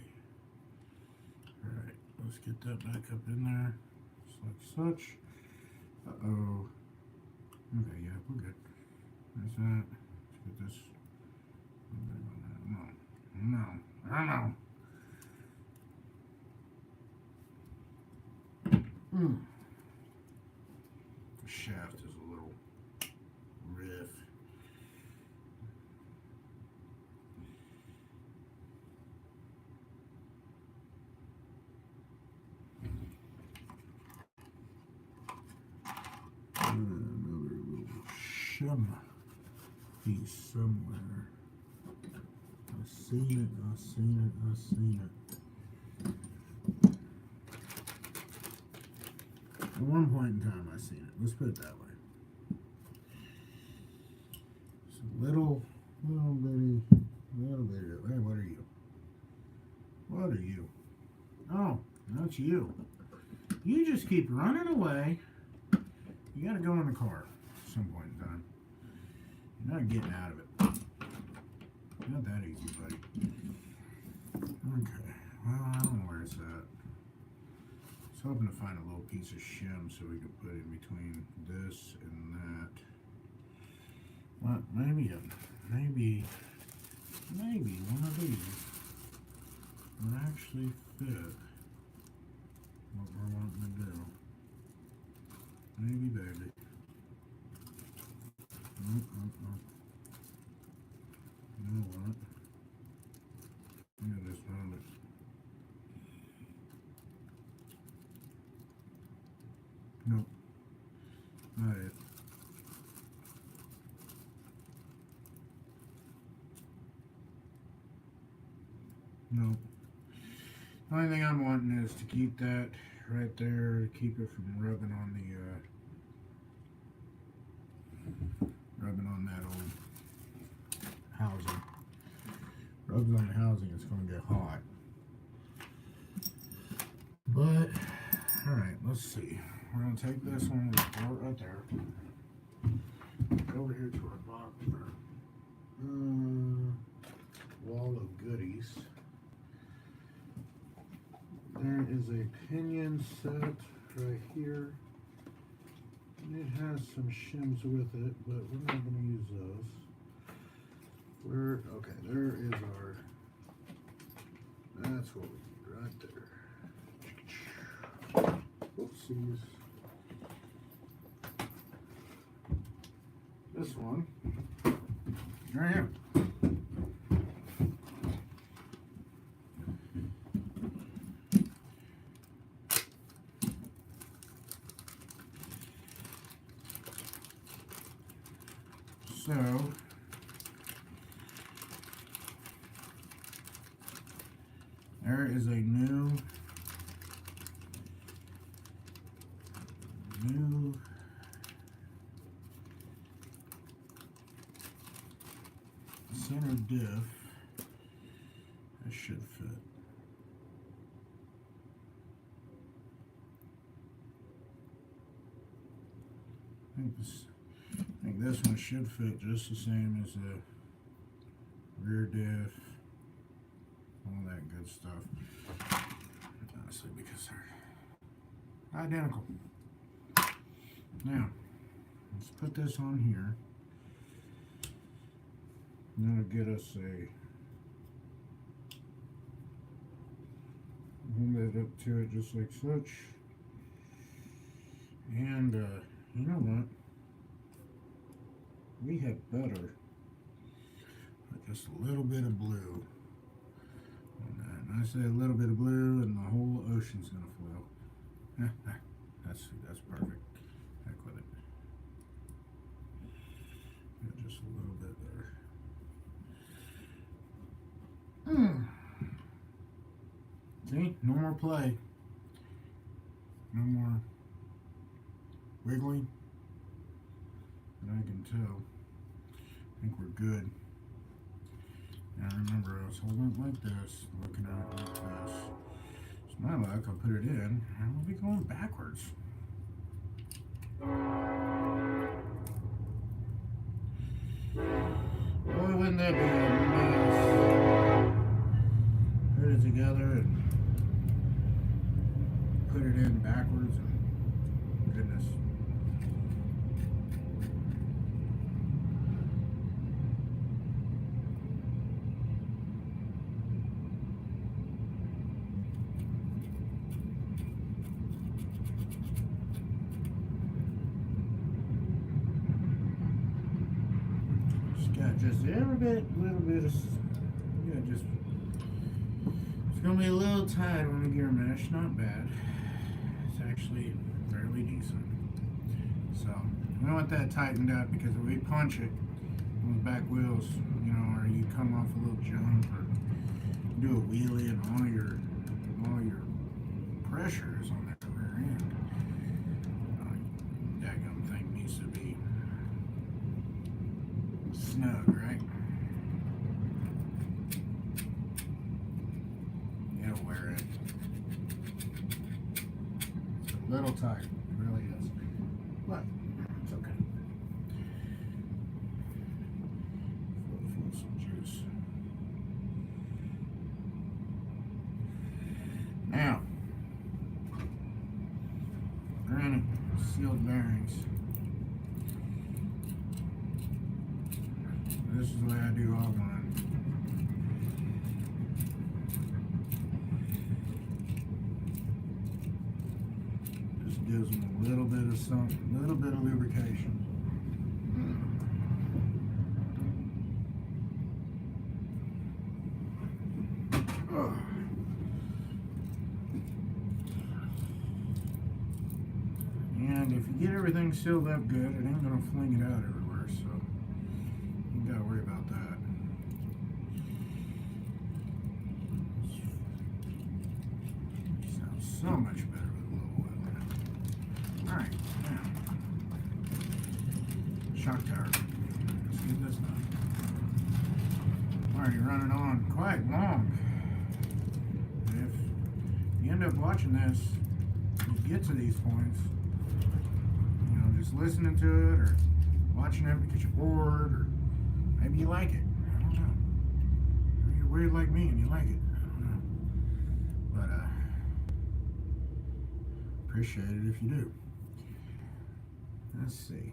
Alright, let's get that back up in there. Just like such. Uh-oh. Okay, yeah, we're good. There's that. Let's get this. No. The shaft is a little riff. Another little shim piece somewhere. I've seen it. At one point in time, I've seen it. Let's put it that way. It's a little bitty. Hey, what are you? What are you? Oh, that's you. You just keep running away. You gotta go in the car at some point in time. You're not getting out of it. Not that easy, buddy. Okay. Well, I don't know where it's at. I was hoping to find a little piece of shim so we could put in between this and that. Well, maybe one of these would actually fit what we're wanting to do. Maybe, baby. You know what? I just found it. Nope. Not it. Nope. The only thing I'm wanting is to keep that right there, to keep it from rubbing on that old housing. Rubs on the housing, it's going to get hot. But, alright, let's see. We're going to take this one and throw it right there. Go over here to our bottom wall of goodies. There is a pinion set right here. And it has some shims with it, but we're not going to use those. Okay, there is our, that's what we need right there. Oopsies. This one, right here. So, there is a new center diff. That should fit. I think this one should fit just the same as the rear diff, all that good stuff. Honestly, because they're identical. Now, let's put this on here. That'll get us a hold that up to it just like such. And you know what? We had better put just a little bit of blue on that. And I say a little bit of blue, and the whole ocean's gonna flow. that's perfect. Heck with it. Yeah, just a little bit there. See, no more play. No more wiggling. And I can tell. I think we're good. Now remember, I was holding it like this, looking at it like this. It's my luck, I'll put it in, and we'll be going backwards. Boy, wouldn't that be a mess? Put it together and put it in backwards, and goodness. Just every little bit of, yeah, just, it's going to be a little tight on the gear mesh, not bad. It's actually fairly decent. So, we want that tightened up, because if we punch it on the back wheels, you know, or you come off a little jump, or do a wheelie, and all your pressure is on that rear end. That daggum thing needs to be snug, right? It'll wear it. It's a little tight, it really is. But it's okay. Full some juice. Now, granted, sealed bearings. This is the way I do all mine. Just gives them a little bit of something, a little bit of lubrication. And if you get everything sealed up good, it ain't gonna fling it out everywhere, so you gotta worry about that. Sounds so much better with a little oil in it. Alright, now, shock tower. Let's get this done. I'm already running on quite long. If you end up watching this, you get to these points, you know, just listening to it or watching it because you're bored, or maybe you like it. I don't know. Maybe you're weird like me and you like it. I don't know. But appreciate it if you do. Let's see.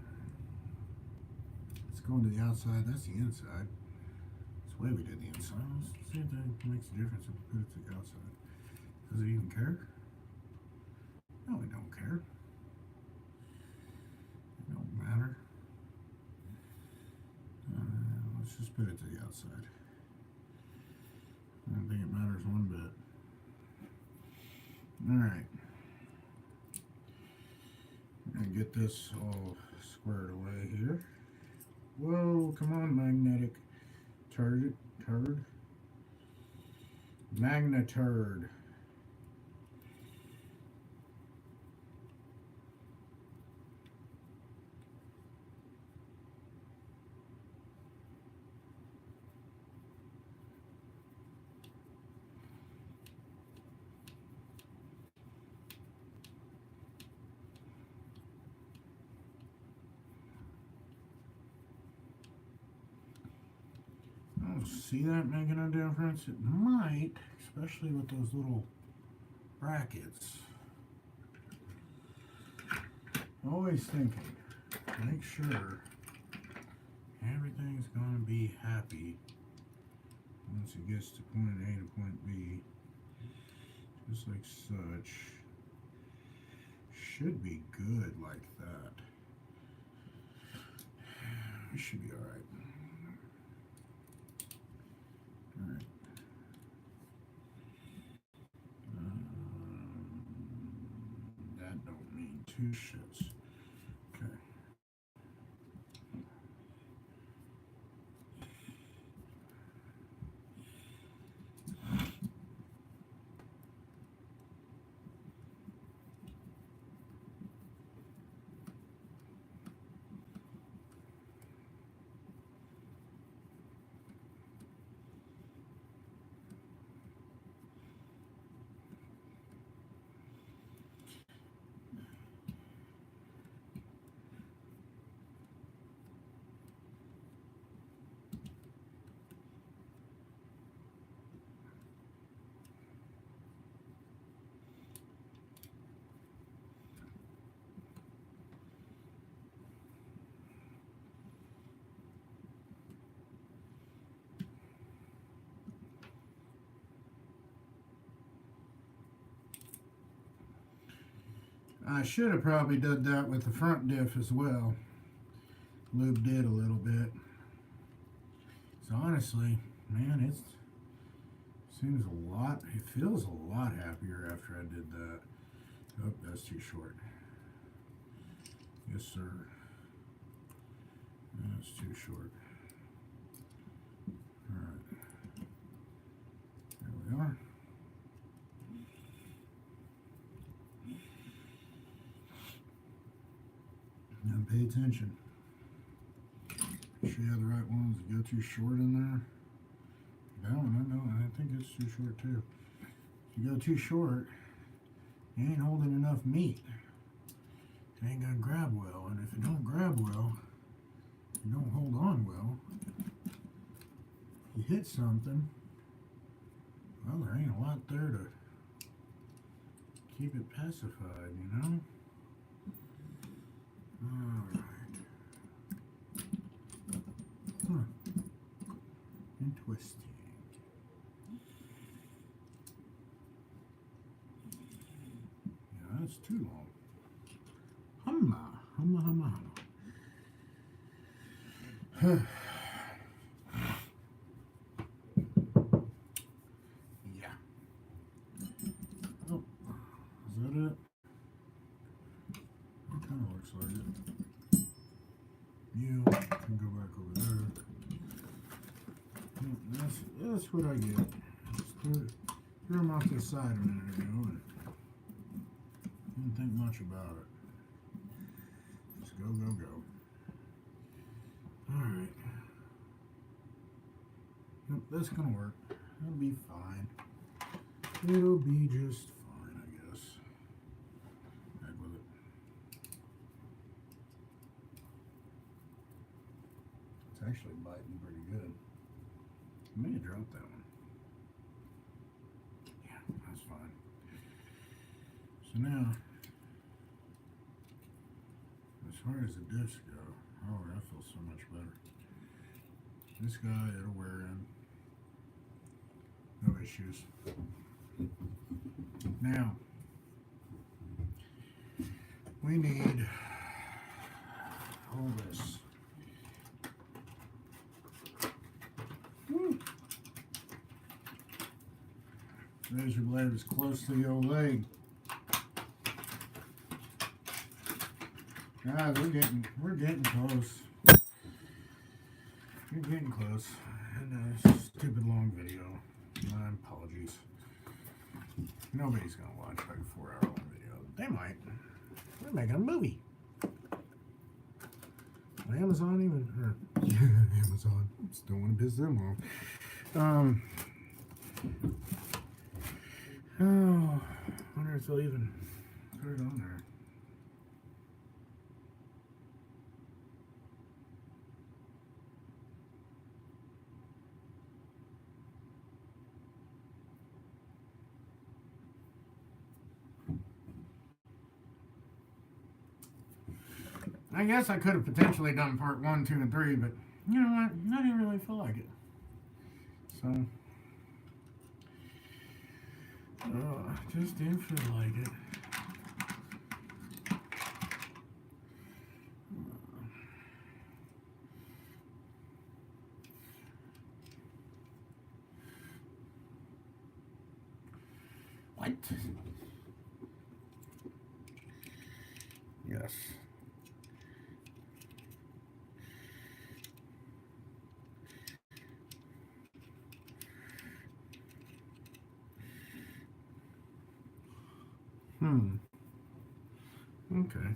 Let's go into the outside. That's the inside. That's the way we did the inside. Let's see if that makes a difference if we put it to the outside. Does it even care? No, it don't care. It don't matter. Let's just put it to the outside. I don't think it matters one bit. Alright. And get this all squared away here. Whoa, come on, magnetic turd. Magneturd. see that making a difference? It might, especially with those little brackets. Always thinking, make sure everything's going to be happy once it gets to point A to point B. Just like such. Should be good like that. We should be alright. Alright. That don't mean two shits. Okay. I should have probably done that with the front diff as well. Lubed it a little bit. So honestly, man, it seems a lot, it feels a lot happier after I did that. Oh, that's too short. Yes, sir. That's too short. Alright. There we are. Now pay attention. Make sure you have the right ones. Go too short in there. No, I think it's too short too. If you go too short, you ain't holding enough meat. It ain't gonna grab well, and if it don't grab well, you don't hold on well. You hit something, well, there ain't a lot there to keep it pacified, you know? Alright. Interesting. Yeah, that's too long. Humma. Yeah. Oh, is that it? It kind of looks like it. You can go back over there. That's what I get. Just threw them off to the side a minute ago and didn't think much about it. Just go. Alright. Yep, that's gonna work. It'll be fine. It'll be just fine, I guess. Heck with it. It's actually biting pretty good. I may have dropped that one. Yeah, that's fine. So now, as far as the diffs go, oh, that feels so much better. This guy, it'll wear in. No issues. Now, we need all this. Woo. Razor blade is close to the old leg. Guys, we're getting close. We're getting close. And it's a stupid long video. My apologies. Nobody's gonna watch like a 4-hour long video. They might. We're making a movie. Amazon even, or Amazon. Still want to piss them off. Oh, I wonder if they'll even put it on there. I guess I could have potentially done part 1, 2, and 3, but you know what? I didn't really feel like it. So, just didn't feel like it. What? Yes. Okay.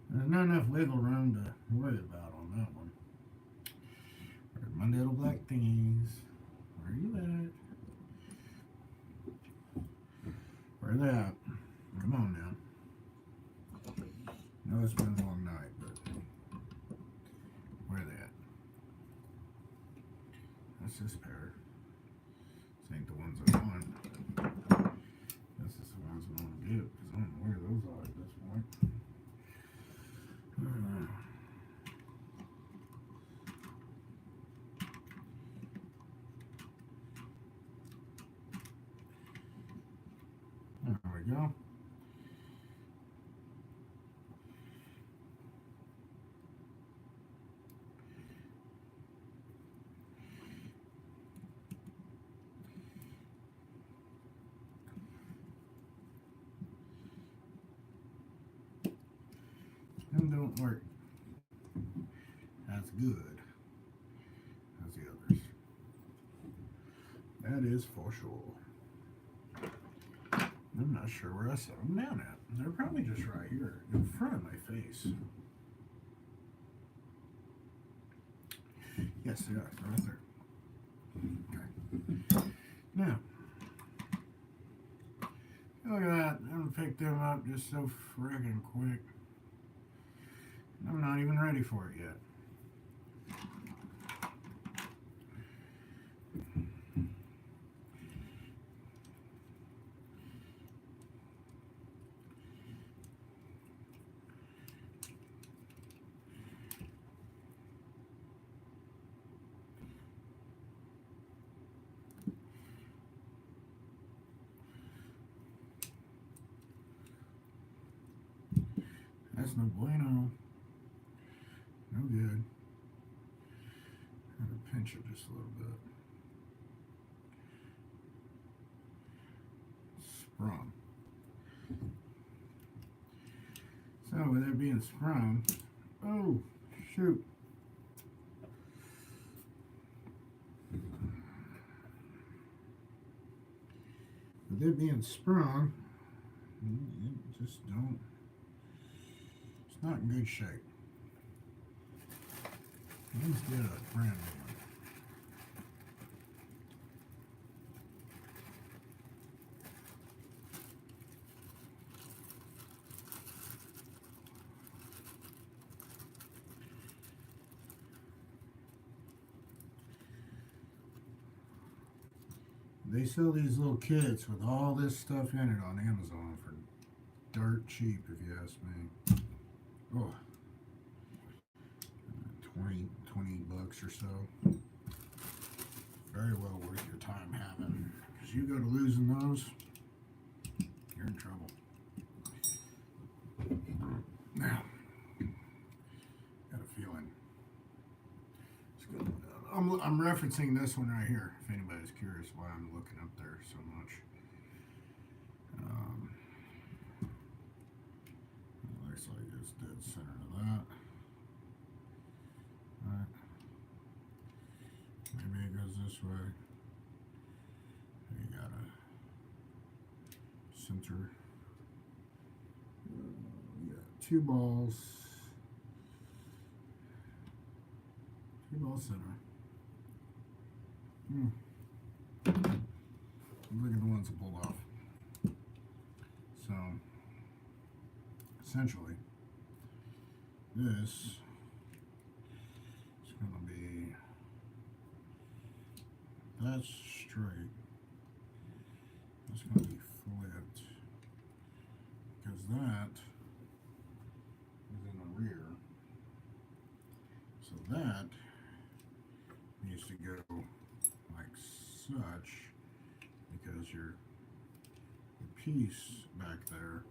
There's not enough wiggle room to worry about on that one. Where's my little black thingies? Where are you at? Where they at? Come on now. I know it's been a long night, but where are they at? That's this pair. This ain't the ones I want. This is the ones I want to get, because I don't know where those are at this point. There we go. Them don't work as good as the others. That is for sure. I'm not sure where I set them down at. They're probably just right here in front of my face. Yes, they are. They're right there. Okay. Now, look at that. I'm going to pick them up just so friggin' quick. I'm not even ready for it yet. That's no bueno. No good. I'm going to pinch it just a little bit. Sprung. So with it being sprung, oh shoot. With it being sprung, it just don't, it's not in good shape. Let's get a brand new one. They sell these little kits with all this stuff in it on Amazon for dirt cheap, if you ask me. Oh, 20 bucks or so. Very well worth your time having. Because you go to losing those, you're in trouble. Now, got a feeling. I'm referencing this one right here, if anybody's curious why I'm looking up there so much. It looks like it's dead center of that. Alright. Maybe it goes this way. You got a center. You got two balls. Two ball center. Look at the ones that pulled off. So, essentially, this is going to be that's straight, that's going to be flipped, because that is in the rear. So that needs to go like such, because your piece back there,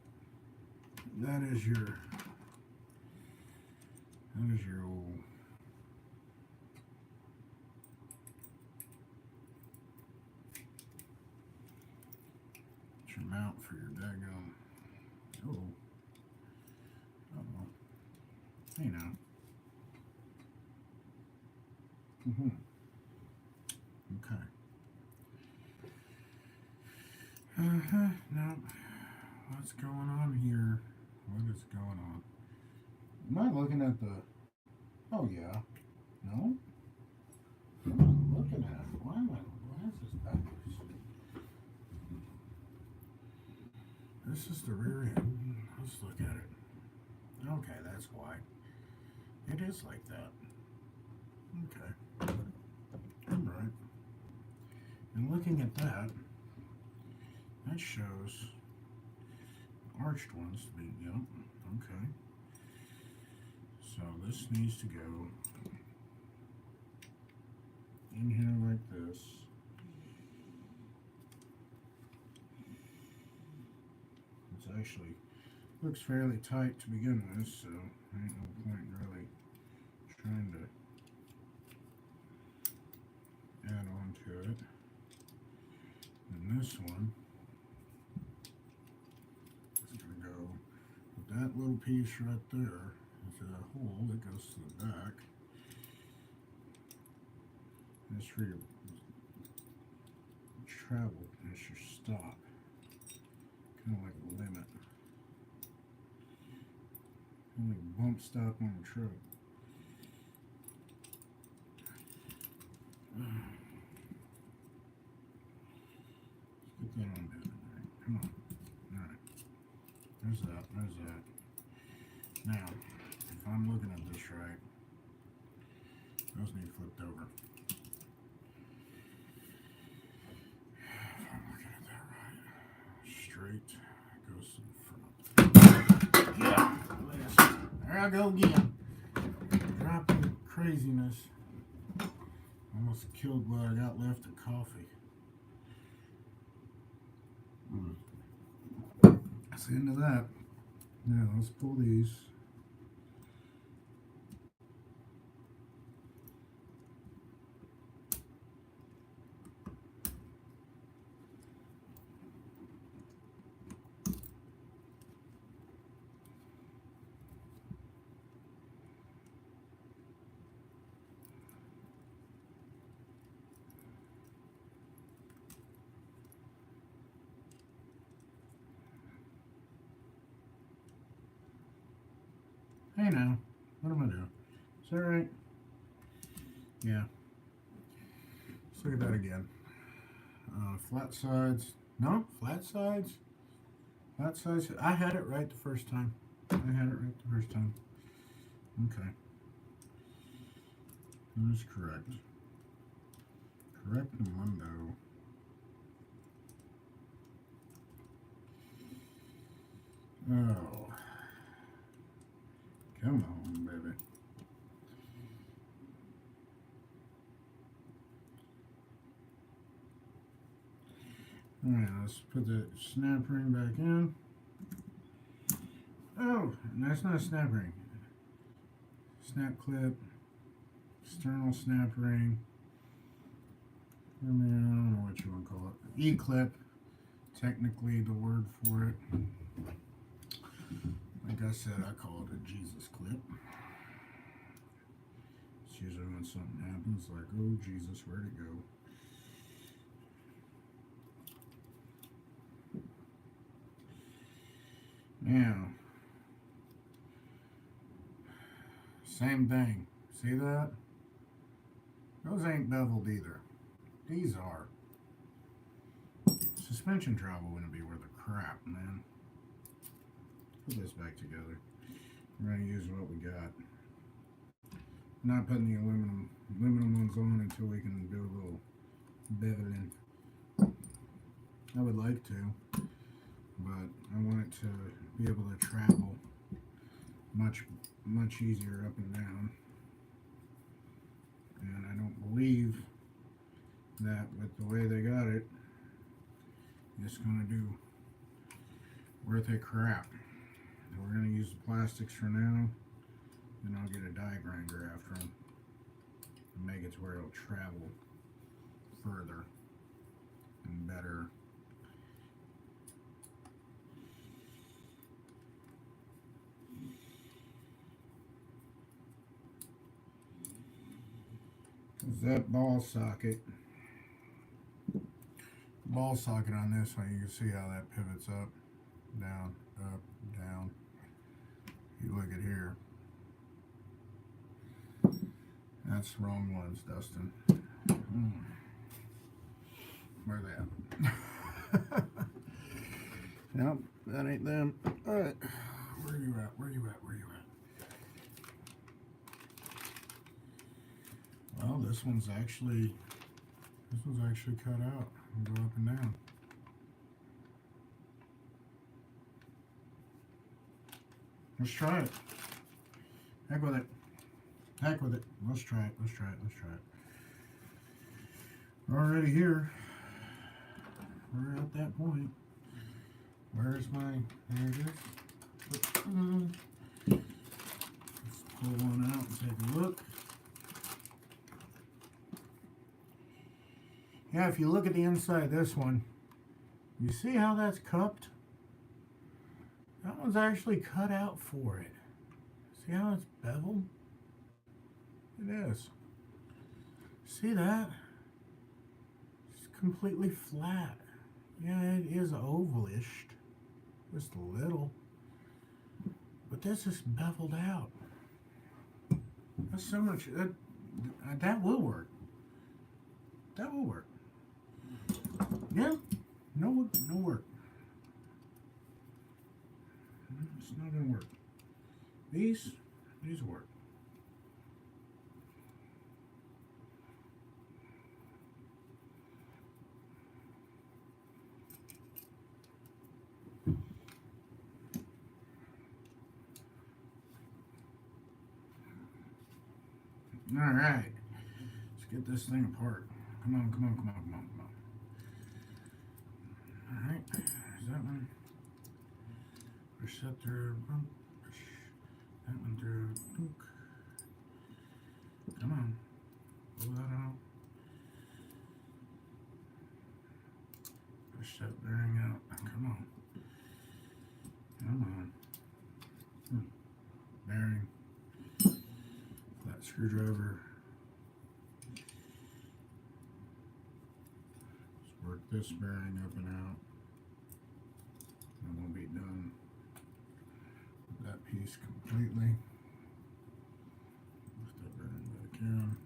that is your old mount for your daggone. Oh, hey now. Okay. No. What's going on here? What is going on? Am I looking at the? Oh yeah. No. What am I looking at? Why is this backwards? This is the rear end. Let's look at it. Okay, that's why. It is like that. Okay. Alright. And looking at that, that shows arched ones to be, yep, okay. So this needs to go in here like this. It's actually looks fairly tight to begin with, so there ain't no point in really trying to add on to it. And this one is going to go with that little piece right there. There's a hole that goes to the back. That's for your travel, that's your stop. Kind of like a limit. Kind of like a bump stop on the truck. Let's get that on down there. Come on. Alright. There's that. There's that. Now, if I'm looking at this right, those need flipped over. If I'm looking at that right, straight goes to the front. Yeah. There I go again. Dropping craziness. Almost killed what I got left of coffee. That's the end of that. Now let's pull these. Hey now, what am I doing? Is that right? Yeah. Let's look at that again. Flat sides. No, flat sides. Flat sides. I had it right the first time. Okay. That is correct. Correct mundo. Oh. Come on, baby. Alright, let's put the snap ring back in. Oh, that's not a snap ring. Snap clip. External snap ring. I mean, I don't know what you want to call it. E-clip. Technically the word for it. Like I said, I call it a Jesus clip. It's usually when something happens, like, oh Jesus, where'd it go? Now, same thing. See that? Those ain't beveled either. These are. Suspension travel wouldn't be worth a crap, man. Put this back together. We're going to use what we got. Not putting the aluminum ones on until we can do a little beveling. I would like to, but I want it to be able to travel much easier up and down. And I don't believe that with the way they got it, it's going to do worth a crap. We're going to use the plastics for now, then I'll get a die grinder after them and make it to where it'll travel further and better. That ball socket on this one, you can see how that pivots up, down, up, down. You look at here, that's the wrong ones, Dustin. Where they at? Nope, that ain't them. All right, where you at? Where you at? Where you at? Well, this one's actually cut out and go up and down. Let's try it. Heck with it. Heck with it. Let's try it. Let's try it. Let's try it. We're already here. We're at that point. Where's my... There it is. Let's pull one out and take a look. Yeah, if you look at the inside of this one, you see how that's cupped? That one's actually cut out for it. See how it's beveled? It is. See that? It's completely flat. Yeah, it is ovalish, just a little. But this is beveled out. That's so much. That will work. That will work. Yeah, no work. It's not gonna work. These work. All right, let's get this thing apart. Come on, come on, come on, come on, come on. All right, there's that one. Push that through. Push that one through. Come on, pull that out. Push that bearing out. Come on. Come on. Bearing. Flat screwdriver. Let's work this bearing up and out. And we'll be done with that piece completely. Lift that bearing back in.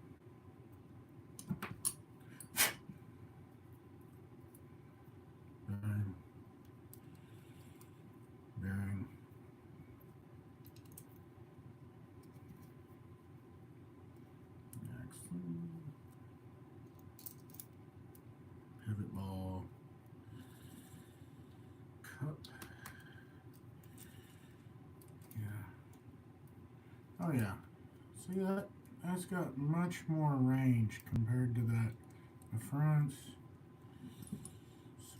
Bearing. Bearing. Pivot ball, cup, yeah, oh yeah, see that? That's got much more range compared to that, the fronts,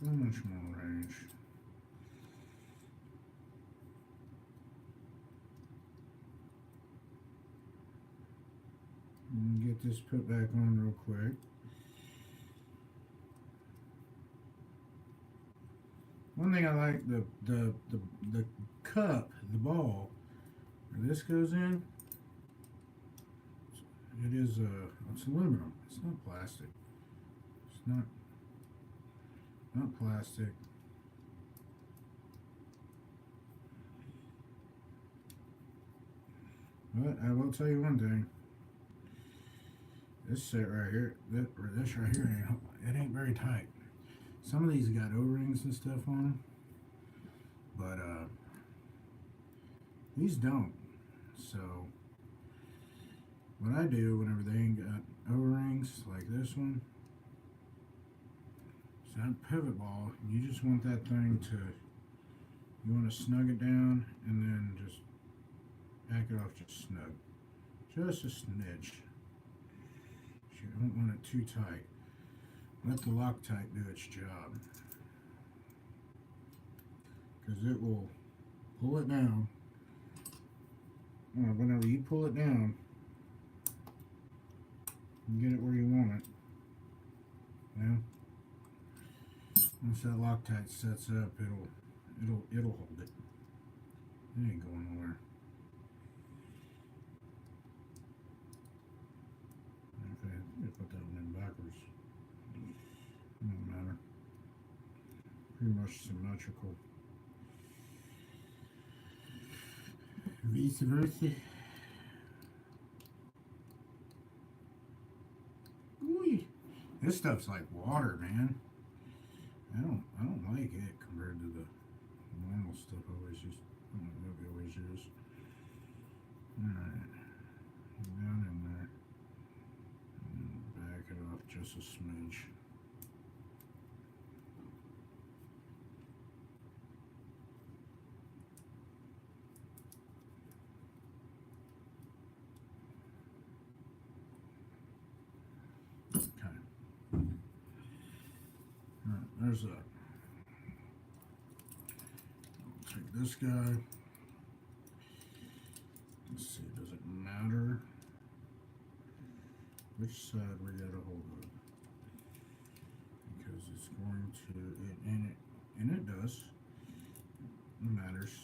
so much more range. Get this put back on real quick. One thing I like, the cup, the ball, where this goes in, it is it's aluminum. It's not plastic. It's not plastic. But I will tell you one thing. This set right here, this right here, it ain't very tight. Some of these got O-rings and stuff on them, but these don't. So what I do whenever they ain't got O-rings like this one, that pivot ball, you just want that thing to, you want to snug it down and then just back it off just snug. Just a smidge. You don't want it too tight. Let the Loctite do its job. Because it will pull it down. Whenever you pull it down, you get it where you want it. Yeah. Once that Loctite sets up, it'll hold it. It ain't going nowhere. Okay, I put that one in backwards. Doesn't matter. Pretty much symmetrical. Vice versa. Ooh, this stuff's like water, man. I don't like it compared to the normal stuff I always use. I don't know what we always use. Alright. Down in there. And back it off just a smidge. There's that. I'll take this guy. Let's see, does it matter which side we gotta hold of? Because it's going to, and it does. It matters.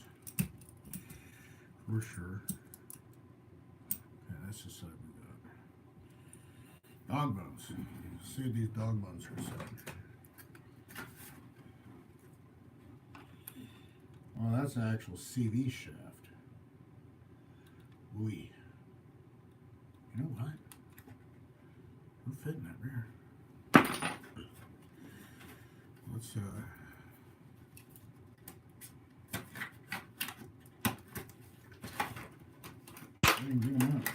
For sure. Okay, that's the side we got. Dog bones. See what these dog bones are saying. Well, that's an actual CV shaft. Wee. You know what? We'll fit in that rear. Let's bring them up.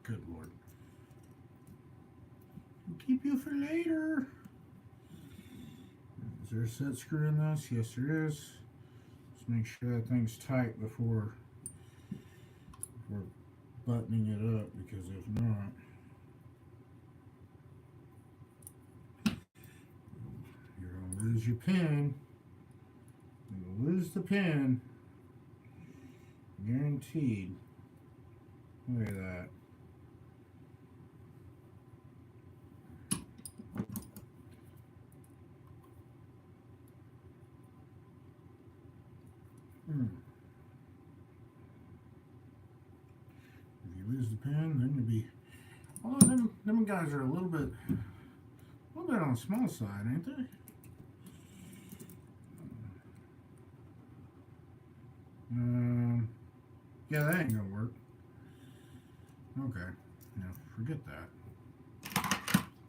Good Lord. I'll keep you for later. Is there a set screw in this? Yes, there is. Just make sure that thing's tight before buttoning it up, because if not, you're going to lose your pin. You're going to lose the pin. Guaranteed. Look at that. If you lose the pin, then you'll be. Although them guys are a little bit on the small side, ain't they? Yeah, that ain't gonna work. Okay, yeah, forget that.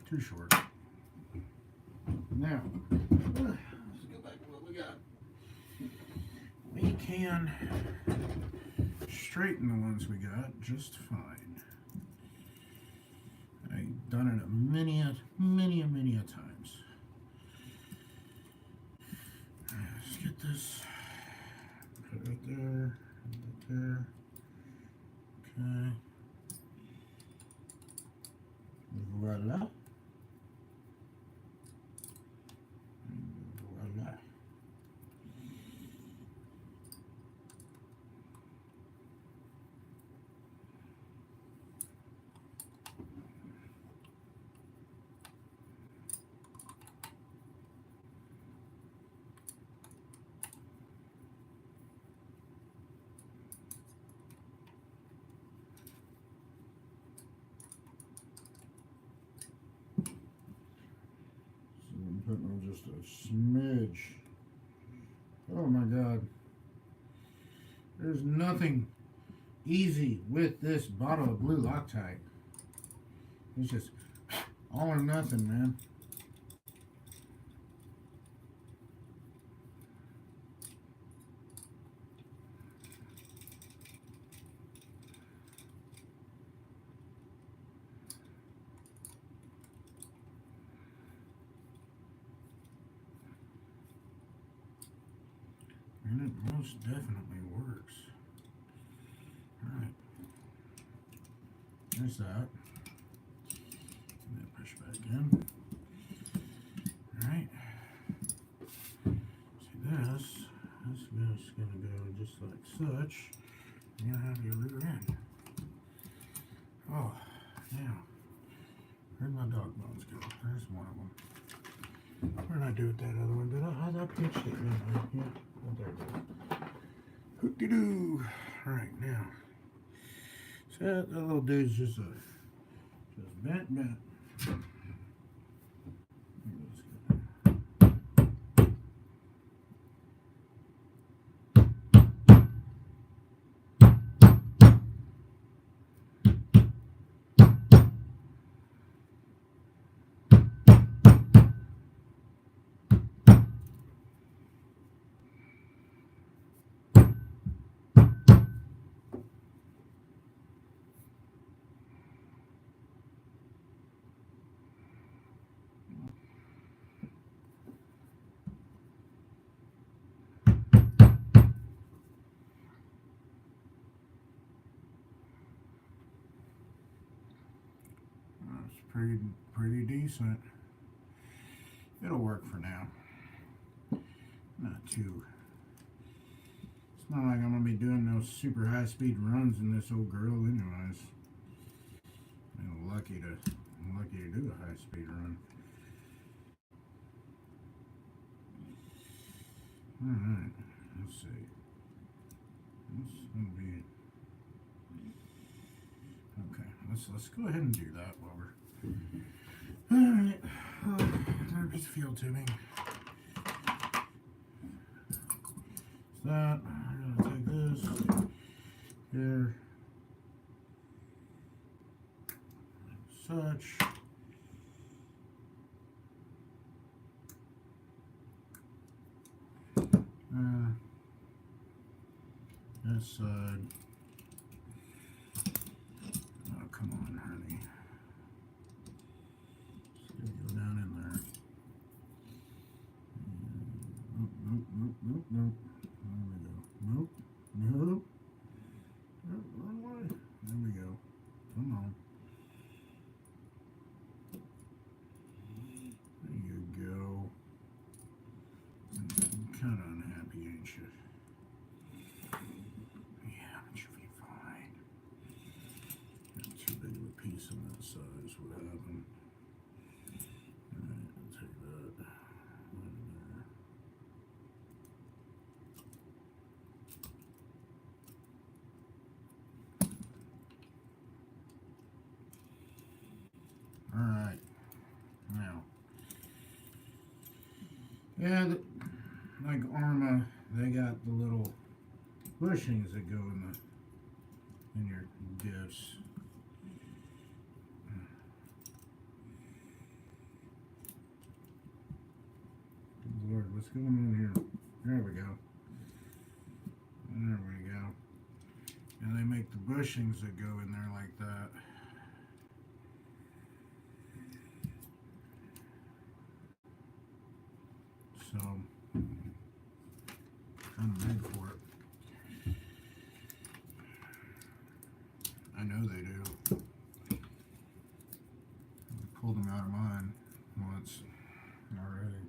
Too short. Now, let's go back to what we got. We can straighten the ones we got just fine. I've done it many a times. Let's get this. Put it right there. Right there. Okay. Voila. Voila. Putting on just a smidge. Oh my God. There's nothing easy with this bottle of blue Loctite. It's just all or nothing, man. most definitely works. Alright. There's that. And then push back in. Alright. See this? This is going to go just like such. And you'll have your rear end. Oh, now. Where'd my dog bones go? There's one of them. What did I do with that other one? Did I pitched it? Yeah. Oh, there it goes. Hoop-de-doo. Alright, now. So that little dude's just bent. That's pretty decent. It'll work for now. Not too. It's not like I'm gonna be doing those super high speed runs in this old girl, anyways. I'm lucky to do a high speed run. All right, let's see. This will be okay. Let's go ahead and do that while we're. All right, there's fuel tubing. That I'm gonna take this here, such. This side. Oh, come on, honey. It's gonna go down in there. Nope. There we go. Nope. Wrong way. There we go. Come on. There you go. You're kind of unhappy, ain't you? Yeah, but you'll be fine. Got too big of a piece on that side is what happened. Alright, I'll take that. Right there. Alright. Now. Yeah, like Arma, they got the little bushings that go in your diffs. Lord, what's going on here? There we go. And they make the bushings that go in there like that. So, kind of big for it. I know they do. I pulled them out of mine once already.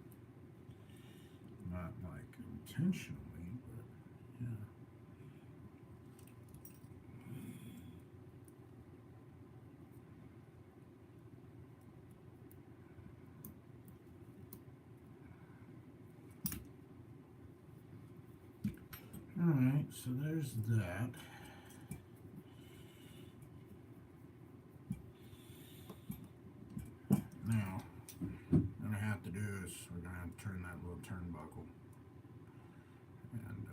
Not like intentionally, but yeah. Alright, so there's that. Now, what we're going to have to do is we're going to have to turn that little turnbuckle and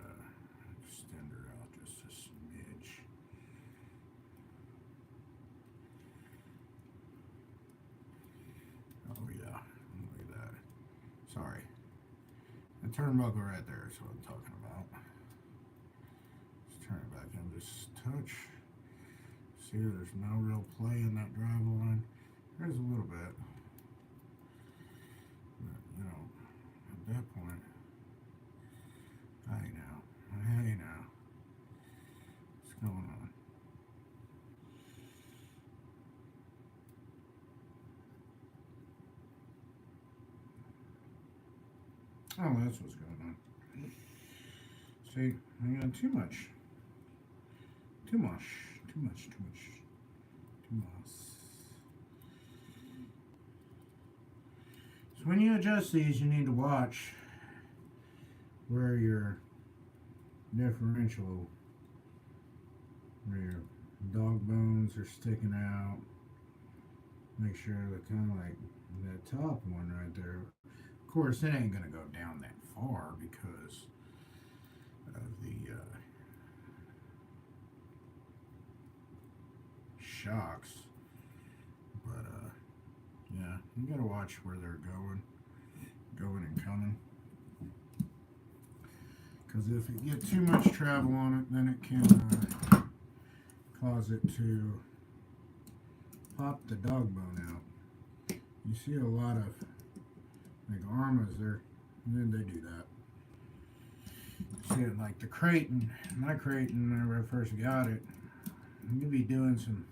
extend her out just a smidge. Oh yeah, look at that. Sorry. The turnbuckle right there is what I'm talking about. Let's turn it back in just a touch. See, there's no real play in that drive line. There's a little bit. But, you know, at that point, I know. Oh, that's what's going on. See, I got too much. Too much. Too much. Too much. Too much. So when you adjust these, you need to watch where your differential, where your dog bones are sticking out. Make sure they're kind of like that top one right there. Of course, it ain't gonna go down that far because of the shocks. But yeah, you gotta watch where they're going and coming. Because if you get too much travel on it, then it can cause it to pop the dog bone out. You see a lot of like armas there, and then they do that. See it like the Creighton, my Creighton, whenever I first got it, you'd be doing some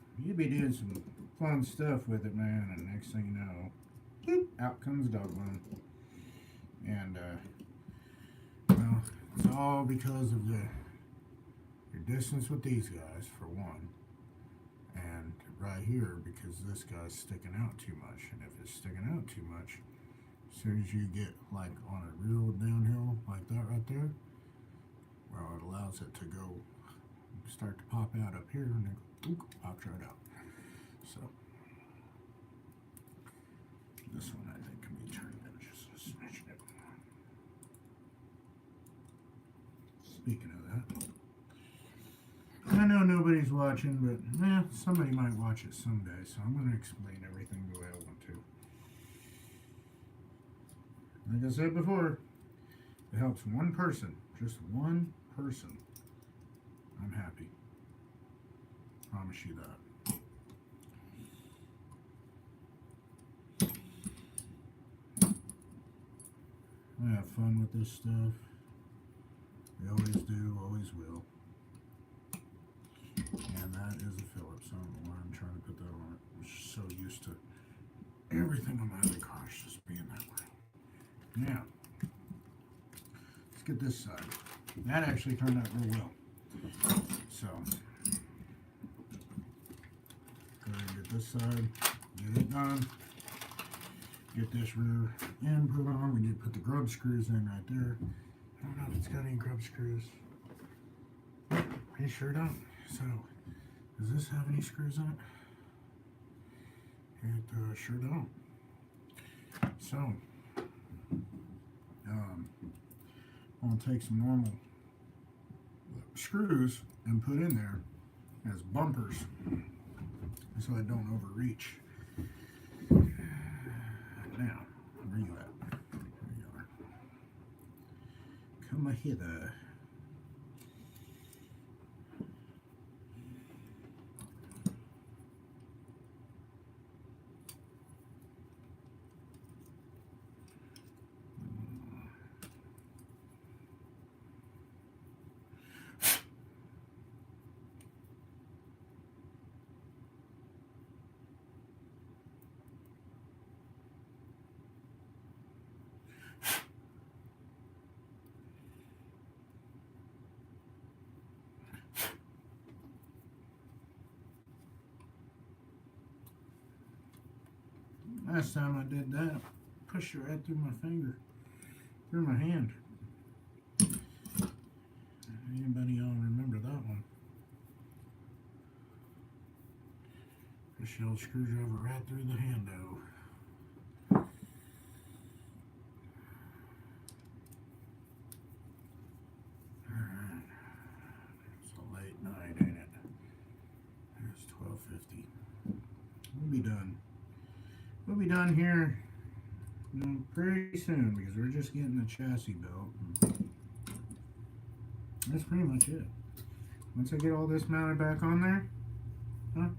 fun stuff with it, man, and next thing you know, boop, out comes the dog bone. And well, it's all because of your distance with these guys, for one, and right here because this guy's sticking out too much. And if it's sticking out too much, as soon as you get like on a real downhill like that right there, well, it allows it to go start to pop out up here, and then pops right out. So this one I think can be turned in just a smidge. Speaking of that, I know nobody's watching, but somebody might watch it someday, so I'm going to explain everything the way I want to. Like I said before, it helps one person, just one person. I'm happy. Promise you that. I have fun with this stuff. We always do, always will. And that is a Phillips. I don't know why I'm trying to put that on it. I'm just so used to everything on my other cars just being that way. Now, let's get this side. That actually turned out real well. So, go ahead and get this side, get it done. Get this rear end put on. We need to put the grub screws in right there. I don't know if it's got any grub screws. You sure don't. So, does this have any screws in it? It sure don't. So, I'll take some normal screws and put in there as bumpers so I don't overreach. Now, where you at? There you are. Come hither. Last time I did that, I pushed it right through my finger, through my hand. Anybody y'all remember that one? Push the old screwdriver right through the hando. Alright. It's a late night, ain't it? It's 12:50. We'll be done. We'll be done here pretty soon because we're just getting the chassis built. That's pretty much it. Once I get all this mounted back on there, I'm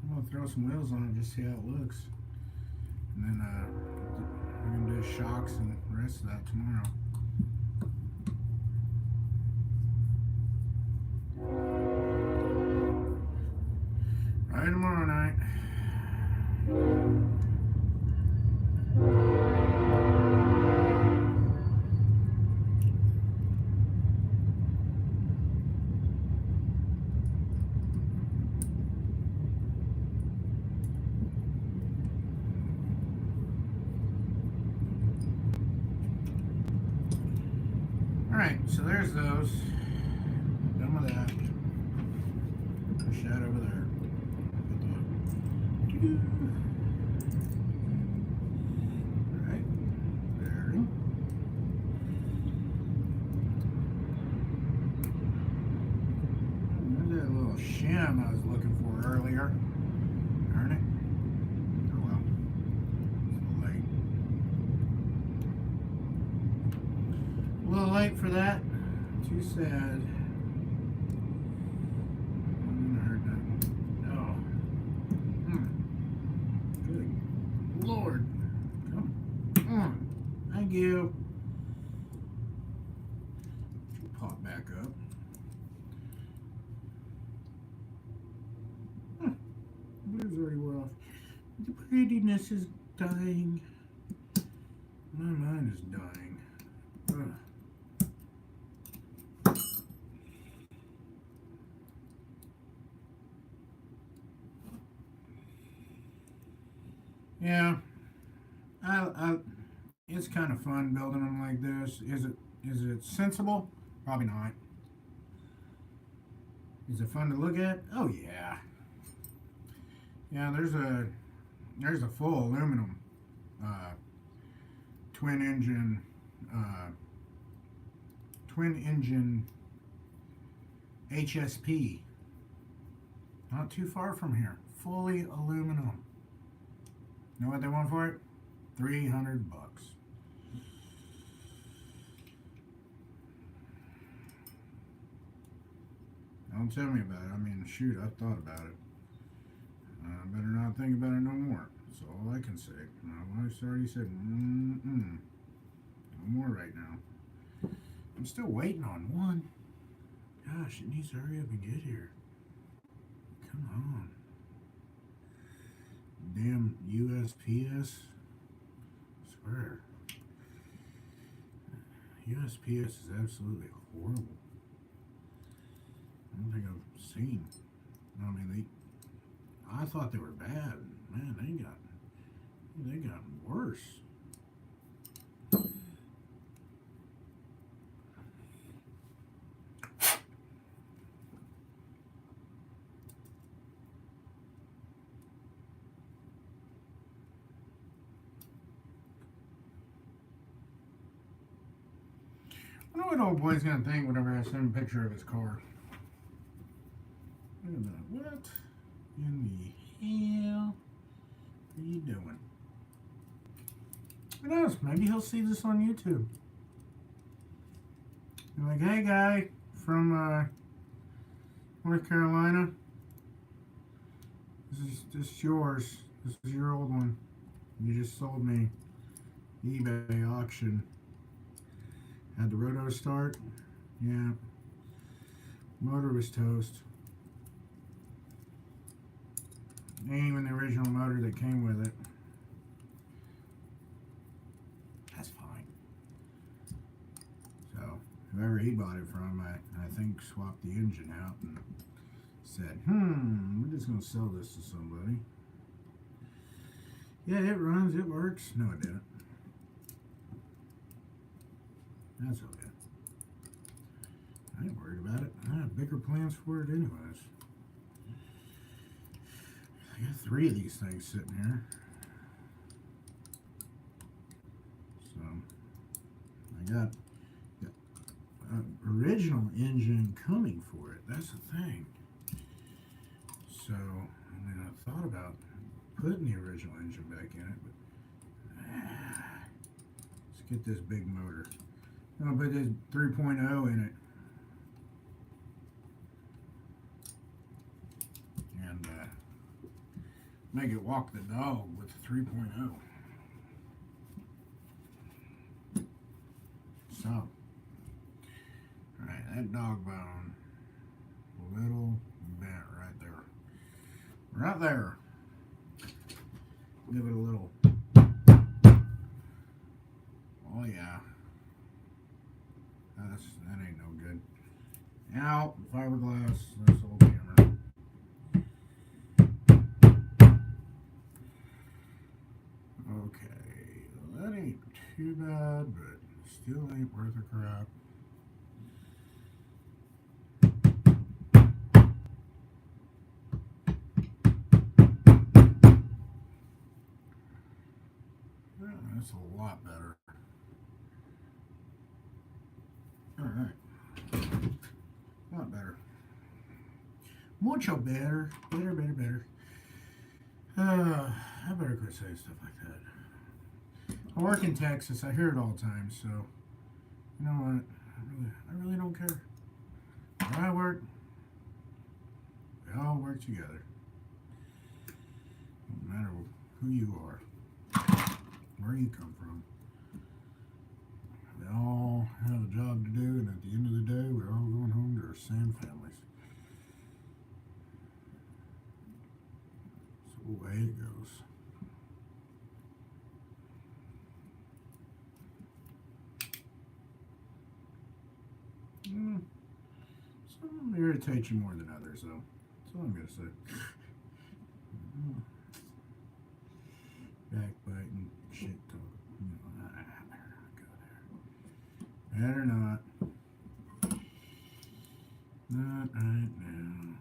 going to throw some wheels on it just see how it looks. And then we're going to do shocks and the rest of that tomorrow. Right tomorrow night. Alright, so there's those. Done with that. Push that over there. Right there. There's that little shim I was looking for earlier. Darn it. Oh well. It's a little late for that. Too sad. Lord. Come on. Thank you. Pop back up. Blue's already wore off. The prettiness is dying. My mind is dying. Ugh. Yeah, it's kind of fun building them like this. Is it sensible? Probably not. Is it fun to look at? Oh yeah. Yeah, there's a full aluminum twin engine HSP. Not too far from here. Fully aluminum. Know what they want for it? $300. Don't tell me about it. I mean, shoot, I thought about it. I better not think about it no more. That's all I can say. My wife's already said, no more right now. I'm still waiting on one. Gosh, it needs to hurry up and get here. Come on. Damn USPS. I swear. USPS is absolutely horrible. I don't think I've seen. I mean, I thought they were bad. Man, they got worse. I wonder what old boy's gonna think whenever I send him a picture of his car. Look at that. What in the hell are you doing? Who knows? Maybe he'll see this on YouTube. You're like, hey guy from North Carolina. This is yours. This is your old one. You just sold me. eBay auction. Had the roto start. Yeah. Motor was toast. Ain't even the original motor that came with it. That's fine. So, whoever he bought it from, I think swapped the engine out and said, we're just going to sell this to somebody. Yeah, it runs, it works. No, it didn't. That's okay. I ain't worried about it. I have bigger plans for it anyways. I got 3 of these things sitting here. So, I got an original engine coming for it. That's the thing. So, I mean, I thought about putting the original engine back in it, but let's get this big motor. I'll put this 3.0 in it. And make it walk the dog with 3.0. So, alright, that dog bone, a little bent right there. Right there. Give it a little. Oh yeah. That ain't no good. Out, fiberglass, this old hammer. Okay, that ain't too bad, but still ain't worth a crap. That's a lot better. Alright. A lot better. Mucho better. Better. I better quit saying stuff like that. I work in Texas. I hear it all the time, so you know what? I really don't care. Where I work, we all work together. No matter who you are, where you come from. We all have a job to do, and at the end of the day, we're all going home to our same families. That's the way it goes. Some irritate you more than others, though. That's all I'm going to say. Backbiting, shit talk. Better not. Not right now.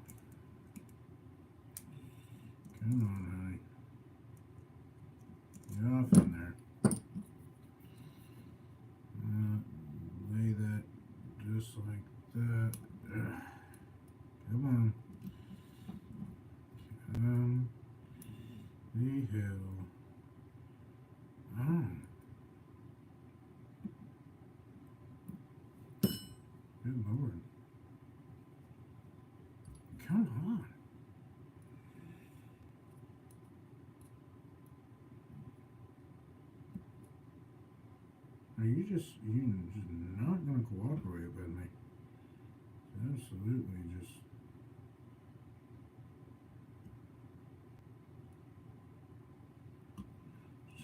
Come on, honey. Get off in there. Lay that just like that. Come on. Come the hell on. Good Lord. Come on. Are you just not going to cooperate with me? Absolutely just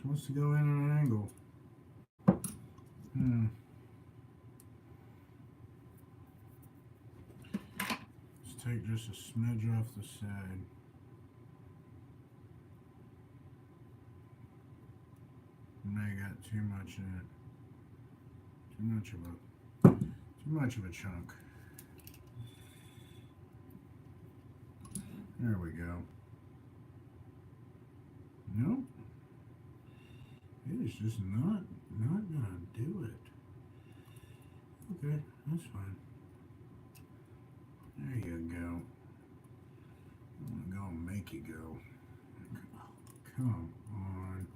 wants to go in at an angle. Let's take just a smidge off the side. Now you got too much in it. Too much of a chunk. There we go. Nope. It is just not gonna do it. Okay, that's fine. There you go. I'm gonna make you go. Come on.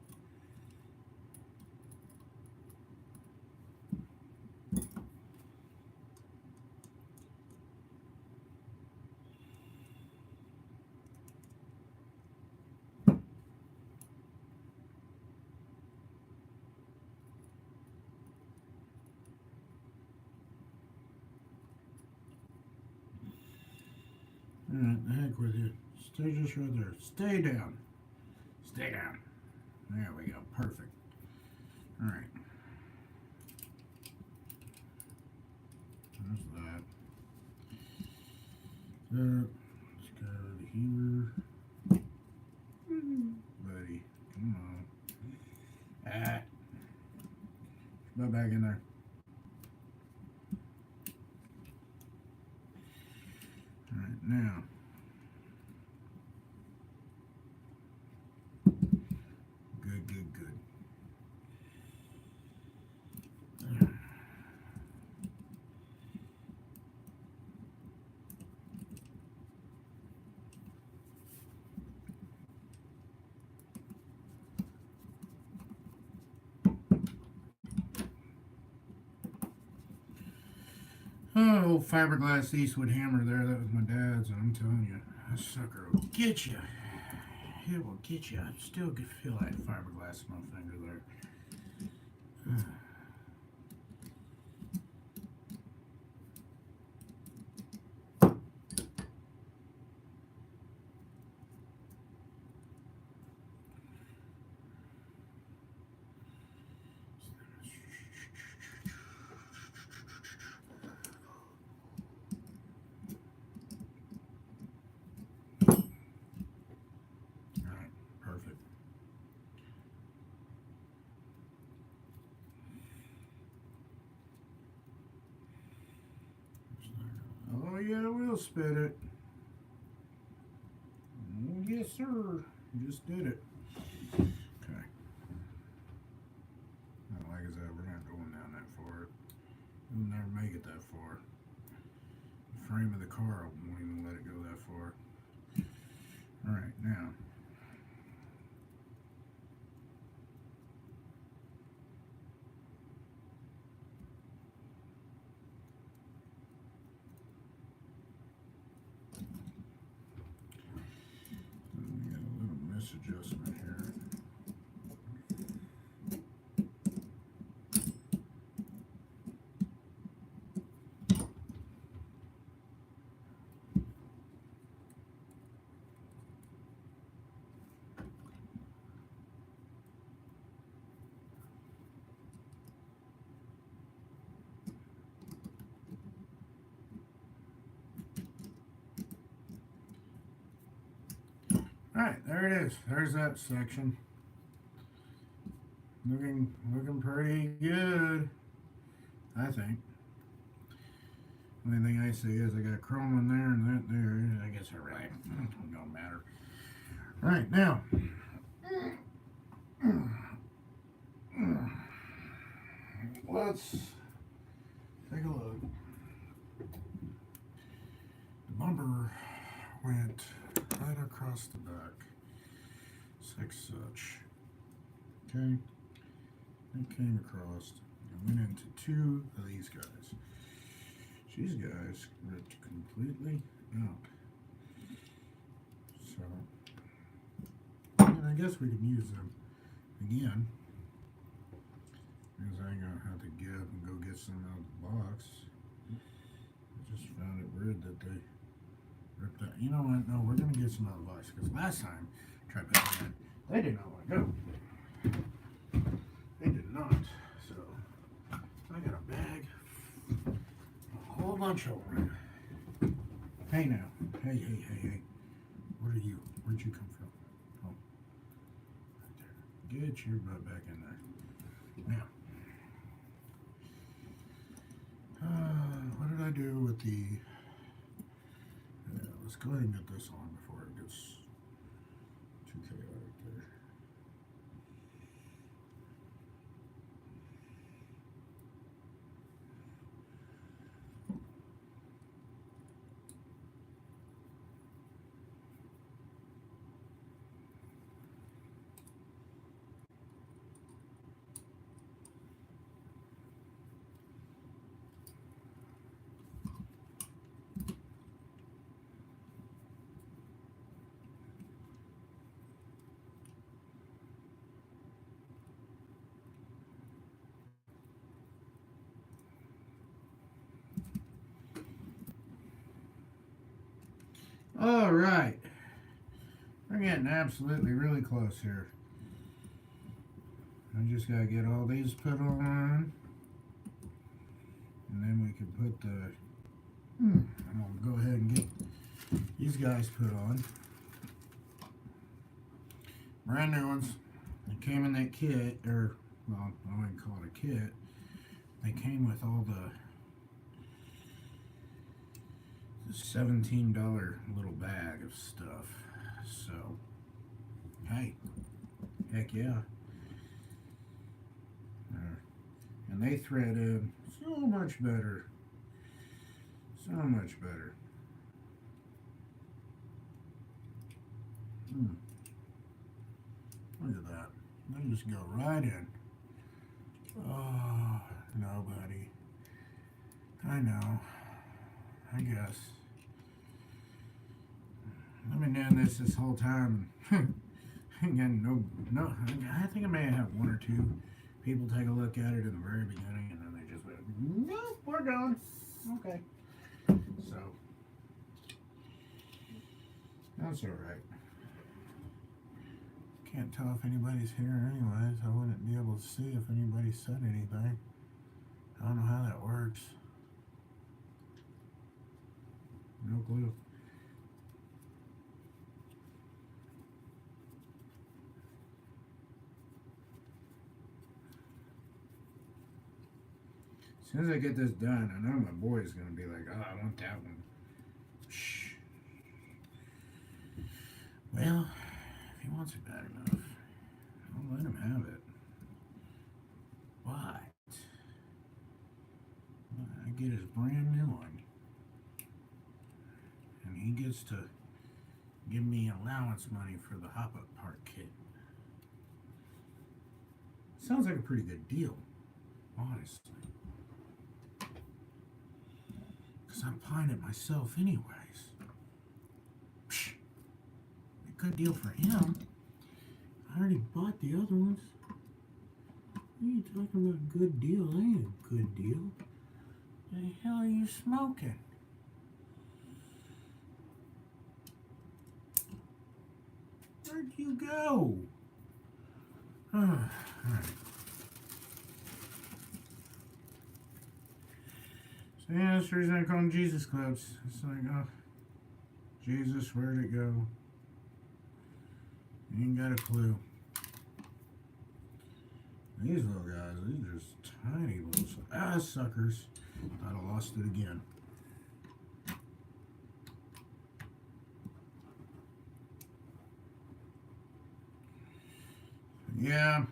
Alright, the heck with you. Stay just right there. Stay down. Stay down. There we go. Perfect. Alright. There's that. Let's go to here. Buddy, come on. Go back in there. Alright, now. Good. Oh, old fiberglass Eastwood hammer there. That was my dad's, and I'm telling you, that sucker will get you. It will get you. I still can feel that fiberglass in my finger there. Oh yeah, we'll spit it. Oh, yes, sir. Just did it. Okay. It'll never make it that far. The frame of the car won't even let it go that far. Alright, now. We got a little misadjustment here. Alright, there it is. There's that section. Looking pretty good, I think. Only thing I see is I got chrome in there and that there. I guess it really don't matter. Alright, now. Let's take a look. The bumper went right across the back, like such. Okay, it came across and went into two of these guys. These guys ripped completely out. So, and I guess we can use them again, because I ain't gonna have to get up and go get some out of the box. I just found it weird that they ripped that. You know what? No, we're gonna get some out of the box, because last time I tried putting it in, they did not want to go. They did not. So I got a bag, a whole bunch of them. Hey now, hey. What are you? Where'd you come from? Oh, right there. Get your butt back in there. Now, what did I do with the? Let's go ahead and get this on before it gets too chaotic there. All right, we're getting absolutely really close here. I just gotta get all these put on, and then we can put the. I'm gonna go ahead and get these guys put on. Brand new ones. They came in that kit, or well, I wouldn't call it a kit. They came with all the $17 little bag of stuff. So, hey, heck yeah. And they thread in so much better. So much better. Look at that. They just go right in. Oh, nobody. I know. I guess. I've been doing this whole time. Again, no. I think I may have one or two people take a look at it in the very beginning, and then they just went, "Nope, we're done." Okay. So that's all right. Can't tell if anybody's here, anyways. I wouldn't be able to see if anybody said anything. I don't know how that works. No clue. As soon as I get this done, I know my boy is going to be like, "Oh, I want that one." Shh. Well, if he wants it bad enough, I'll let him have it. But get his brand new one. And he gets to give me allowance money for the hop-up part kit. Sounds like a pretty good deal, honestly. Because I'm buying it myself anyways. Psh, a good deal for him. I already bought the other ones. What are you talking about good deal? That ain't a good deal. The hell are you smoking? Where'd you go? All right. So yeah, that's the reason I call them Jesus clips. It's like, oh, Jesus, where'd it go? You ain't got a clue. These little guys, these are just tiny little suckers. Thought I lost it again. Yeah,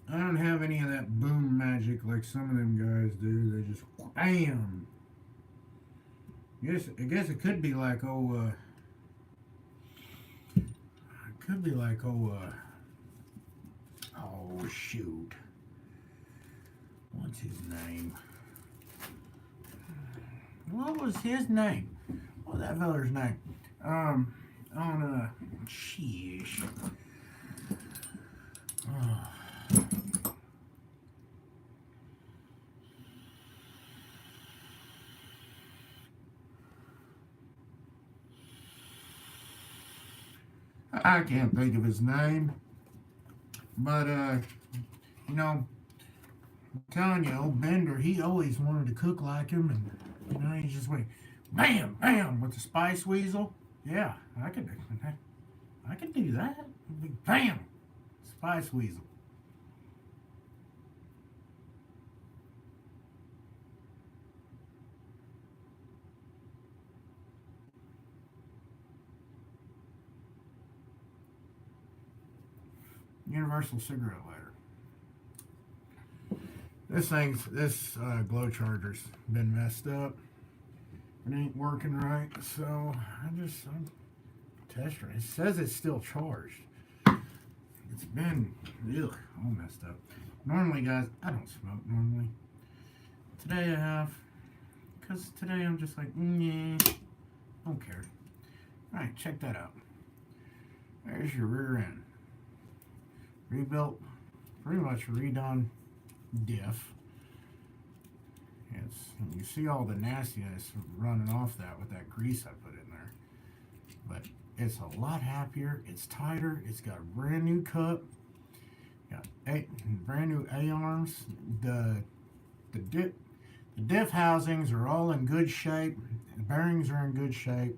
I don't have any of that boom magic like some of them guys do. They just bam. I guess it could be like oh shoot. What's his name? What was his name? What was that feller's name? Sheesh. I can't think of his name, but you know, I'm telling you, old Bender, he always wanted to cook like him, and he just went bam, bam with the spice weasel. Yeah, I could do that. Bam, spice weasel. Universal cigarette lighter. This glow charger's been messed up. It ain't working right, so I'm testing it. It says it's still charged. It's been all messed up. Normally, guys, I don't smoke normally. Today I have, because today I'm just like, nah, don't care. Alright, check that out. There's your rear end. Rebuilt, pretty much redone diff. You see all the nastiness running off that with that grease I put in there. But it's a lot happier, it's tighter, it's got a brand new cup, got brand new A-arms, the diff housings are all in good shape, the bearings are in good shape.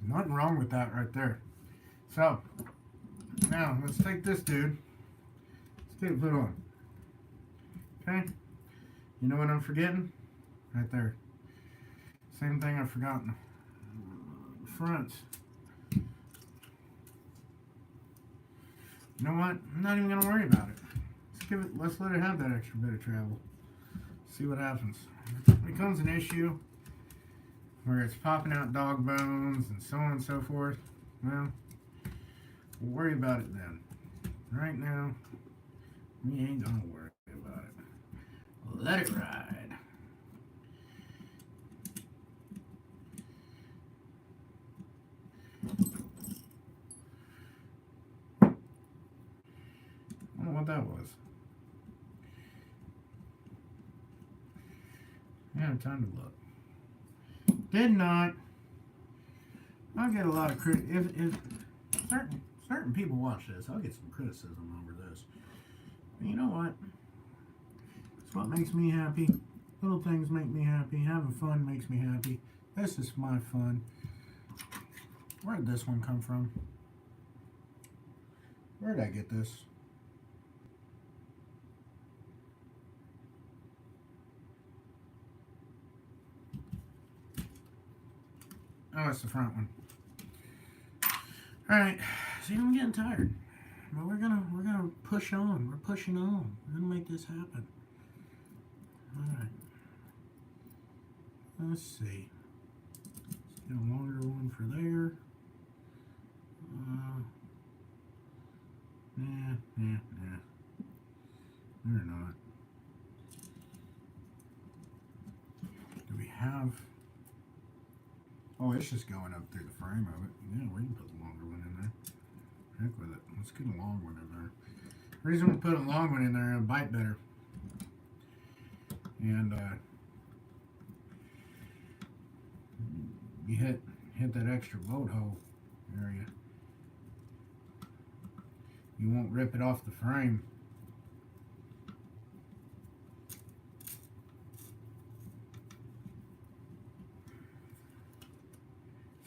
Nothing wrong with that right there. So, now let's take this dude, let's get it put on. Okay? You know what I'm forgetting? Right there. Same thing I've forgotten. Fronts. You know what? I'm not even gonna worry about it. Let's let it have that extra bit of travel. See what happens. If it becomes an issue where it's popping out dog bones and so on and so forth, well, we'll worry about it then. Right now, we ain't gonna worry about it. Let it ride. I don't know what that was. I had time to look. Did not. I'll get a lot of if certain people watch this, I'll get some criticism over this. But you know what? It's what makes me happy. Little things make me happy. Having fun makes me happy. This is my fun. Where did this one come from? Where did I get this? Oh, it's the front one. All right. See, I'm getting tired, but we're gonna push on. We're pushing on. We're gonna make this happen. All right. Let's see. Let's get a longer one for there. Nah. They're not. Do we have... Oh, it's just going up through the frame of it. Yeah, we can put the longer one in there. Heck with it. Let's get a long one in there. The reason we put a long one in there, it'll bite better. And you hit that extra bolt hole area. You won't rip it off the frame.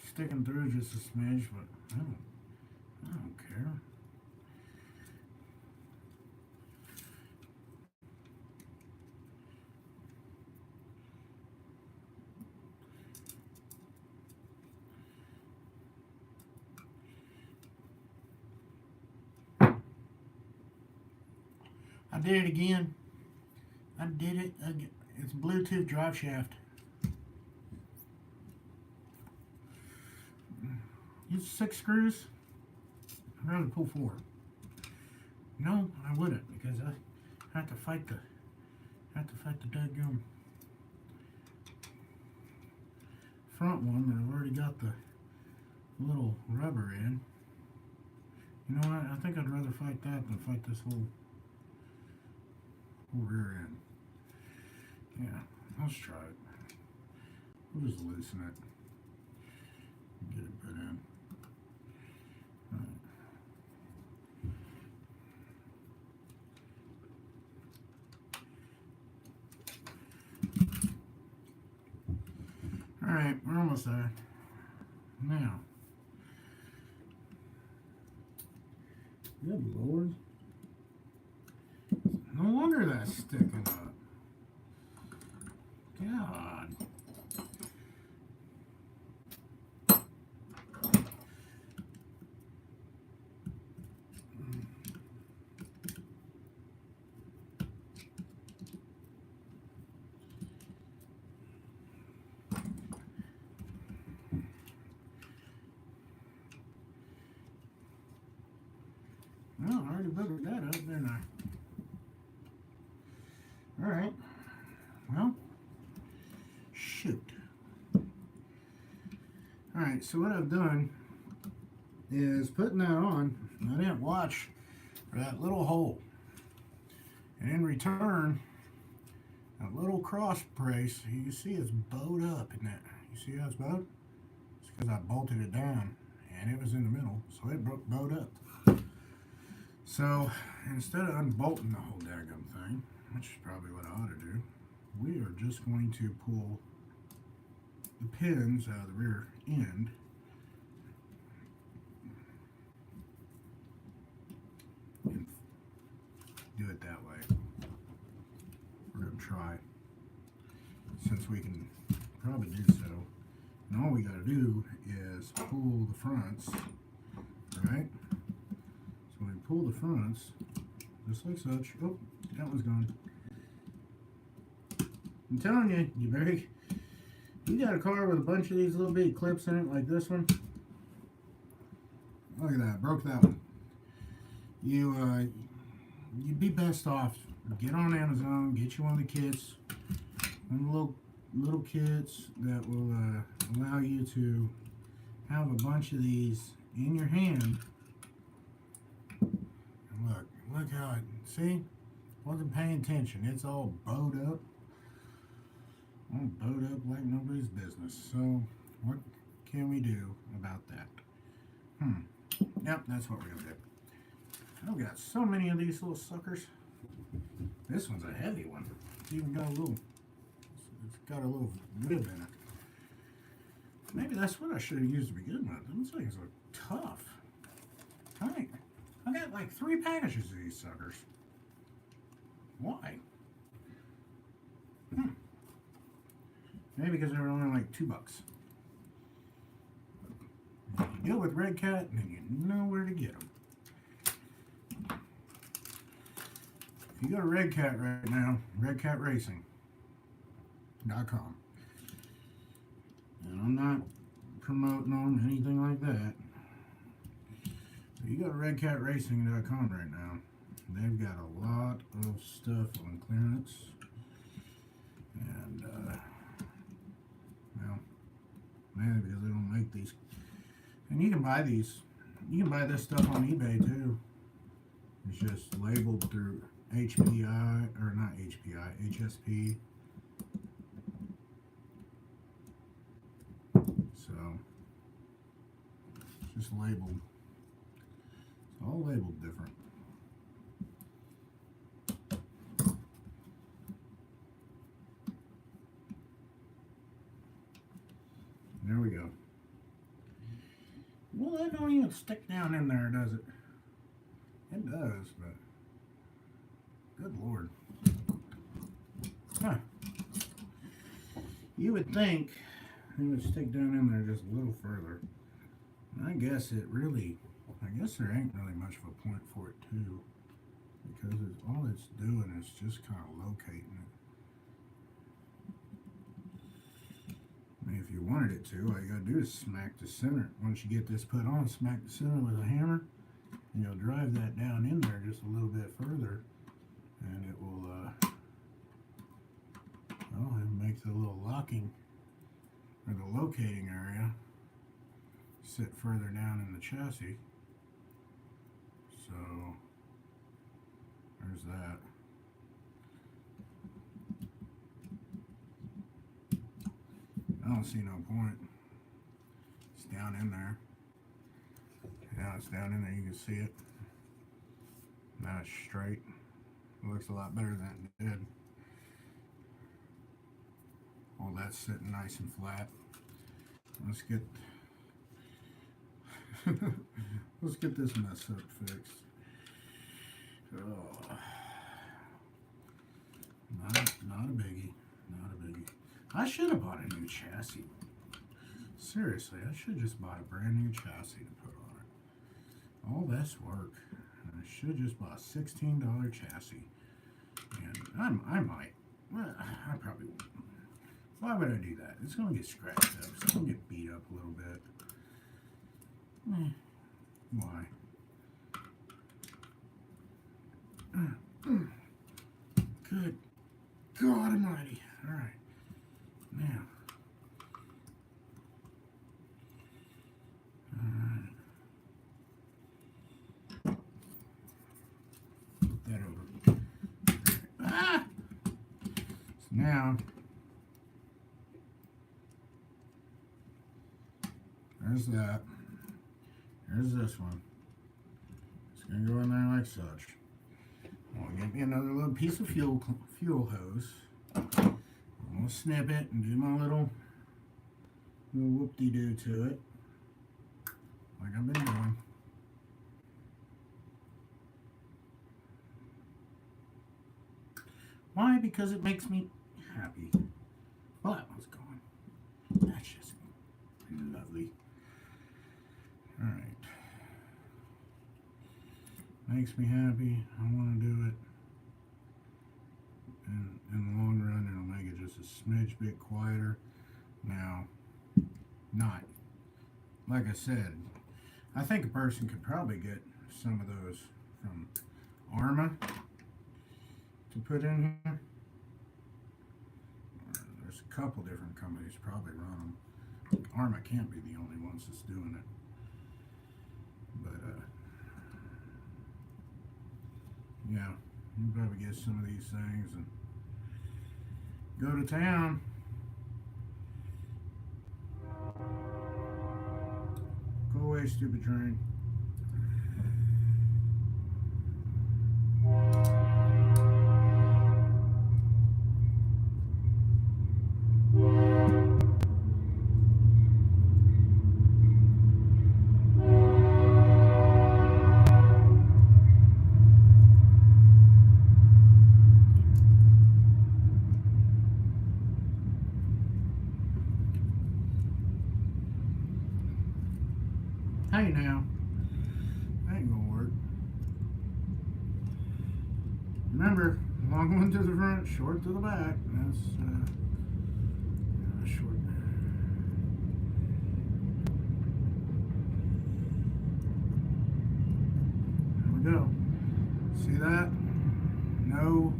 Sticking through just a smidge, but I don't care. I did it again. I did it again. It's a Bluetooth drive shaft. Use 6 screws. I'd rather pull 4. No, I wouldn't, because I have to fight the daggum front one that I've already got the little rubber in. You know what? I think I'd rather fight that than fight this whole rear end. Yeah, let's try it. We'll just loosen it. Get it put in. Alright, we're almost there. Now. Good Lord. No wonder that's sticking up. God. Well, I already boogered that up, didn't I? Alright. Well, shoot. Alright, so what I've done is putting that on. I didn't watch for that little hole. And in return, that little cross brace, you see it's bowed up in that. You see how it's bowed? It's because I bolted it down and it was in the middle, so it bowed up. So instead of unbolting the whole daggum thing, which is probably what I ought to do, we are just going to pull the pins out of the rear end and do it that way. We're going to try, since we can probably do so. And all we got to do is pull the fronts, right? So we pull the fronts, just like such. Oh, that one's gone. I'm telling you, you got a car with a bunch of these little bitty clips in it, like this one. Look at that, broke that one. You'd be best off, get on Amazon, get you one of the kits, one of the little kits that will allow you to have a bunch of these in your hand. And look how it, see? Wasn't paying attention. It's all bowed up. All bowed up like nobody's business. So, what can we do about that? Yep, that's what we're going to do. I've got so many of these little suckers. This one's a heavy one. It's even got a little rib in it. Maybe that's what I should have used to begin with. It looks like it's tough. I got like 3 packages of these suckers. Why? Maybe because they were only like $2. If you deal with Redcat, then you know where to get them. If you go to Redcat right now, redcatracing.com, And I'm not promoting them, anything like that. But you go to redcatracing.com right now. They've got a lot of stuff on clearance. And, well, mainly because they don't make these. And you can buy these. You can buy this stuff on eBay too. It's just labeled through HPI, or not HPI, HSP. So, it's just labeled. It's all labeled different. There we go. Well, that don't even stick down in there, does it? It does, but good Lord. Huh. You would think it would stick down in there just a little further. I guess there ain't really much of a point for it too, because all it's doing is just kind of locating it. I mean, if you wanted it to, all you gotta do is smack the center. Once you get this put on, smack the center with a hammer, and you'll drive that down in there just a little bit further, and it will, it makes the little locking, or the locating area, sit further down in the chassis. So, there's that. I don't see no point. It's down in there. Yeah, it's down in there. You can see it. Now it's straight. It looks a lot better than it did. All that's sitting nice and flat. Let's get let's get this mess up fixed. Oh. Not a biggie. Not a biggie. I should have bought a new chassis. Seriously, I should have just bought a brand new chassis to put on it. All this work. And I should have just bought a $16 chassis. And I might. Well, I probably won't. Why would I do that? It's going to get scratched up. It's going to get beat up a little bit. Why? Good God Almighty. All right. Now. Flip that over. Ah! So now, there's that. There's this one. It's going to go in there like such. I'm going to get me another little piece of fuel hose. I'm going to snip it and do my little whoop-de-doo to it. Like I've been doing. Why? Because it makes me happy. Well, that one's gone. That's just lovely. Alright. Makes me happy. I want to do it. And in the long run, it'll make it just a smidge bit quieter. Now, not. Like I said, I think a person could probably get some of those from Arma to put in here. There's a couple different companies probably run them. Arma can't be the only ones that's doing it. But, yeah, you can probably get some of these things and go to town. Go away, stupid train. Hey now, that ain't gonna work. Remember, long one to the front, short to the back. That's short. we go. See that? No,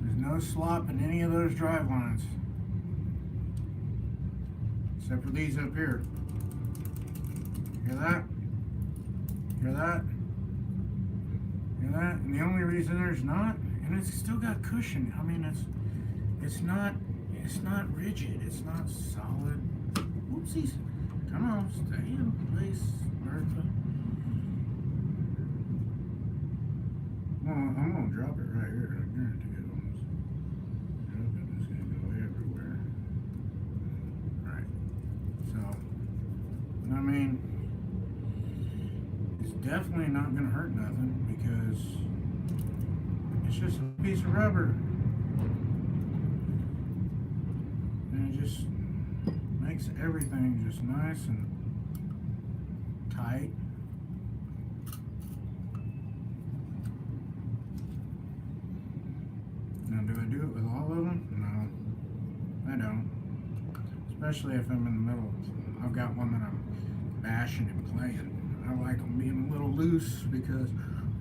there's no slop in any of those drive lines. Except for these up here. Hear that? Hear that? Hear that? And the only reason there's not, and it's still got cushion. I mean, it's not rigid. It's not solid. Whoopsies. Come on, stay in place, Bertha. Well, I'm gonna drop it right here. I guarantee it. Almost drop it. It's gonna go everywhere. Right. So, I mean, it's definitely not gonna hurt nothing because it's just a piece of rubber, and it just makes everything just nice and tight. Now, do I do it with all of them? No, I don't. Especially if I'm in the middle. I've got one that I'm bashing and playing. I like them being a little loose because,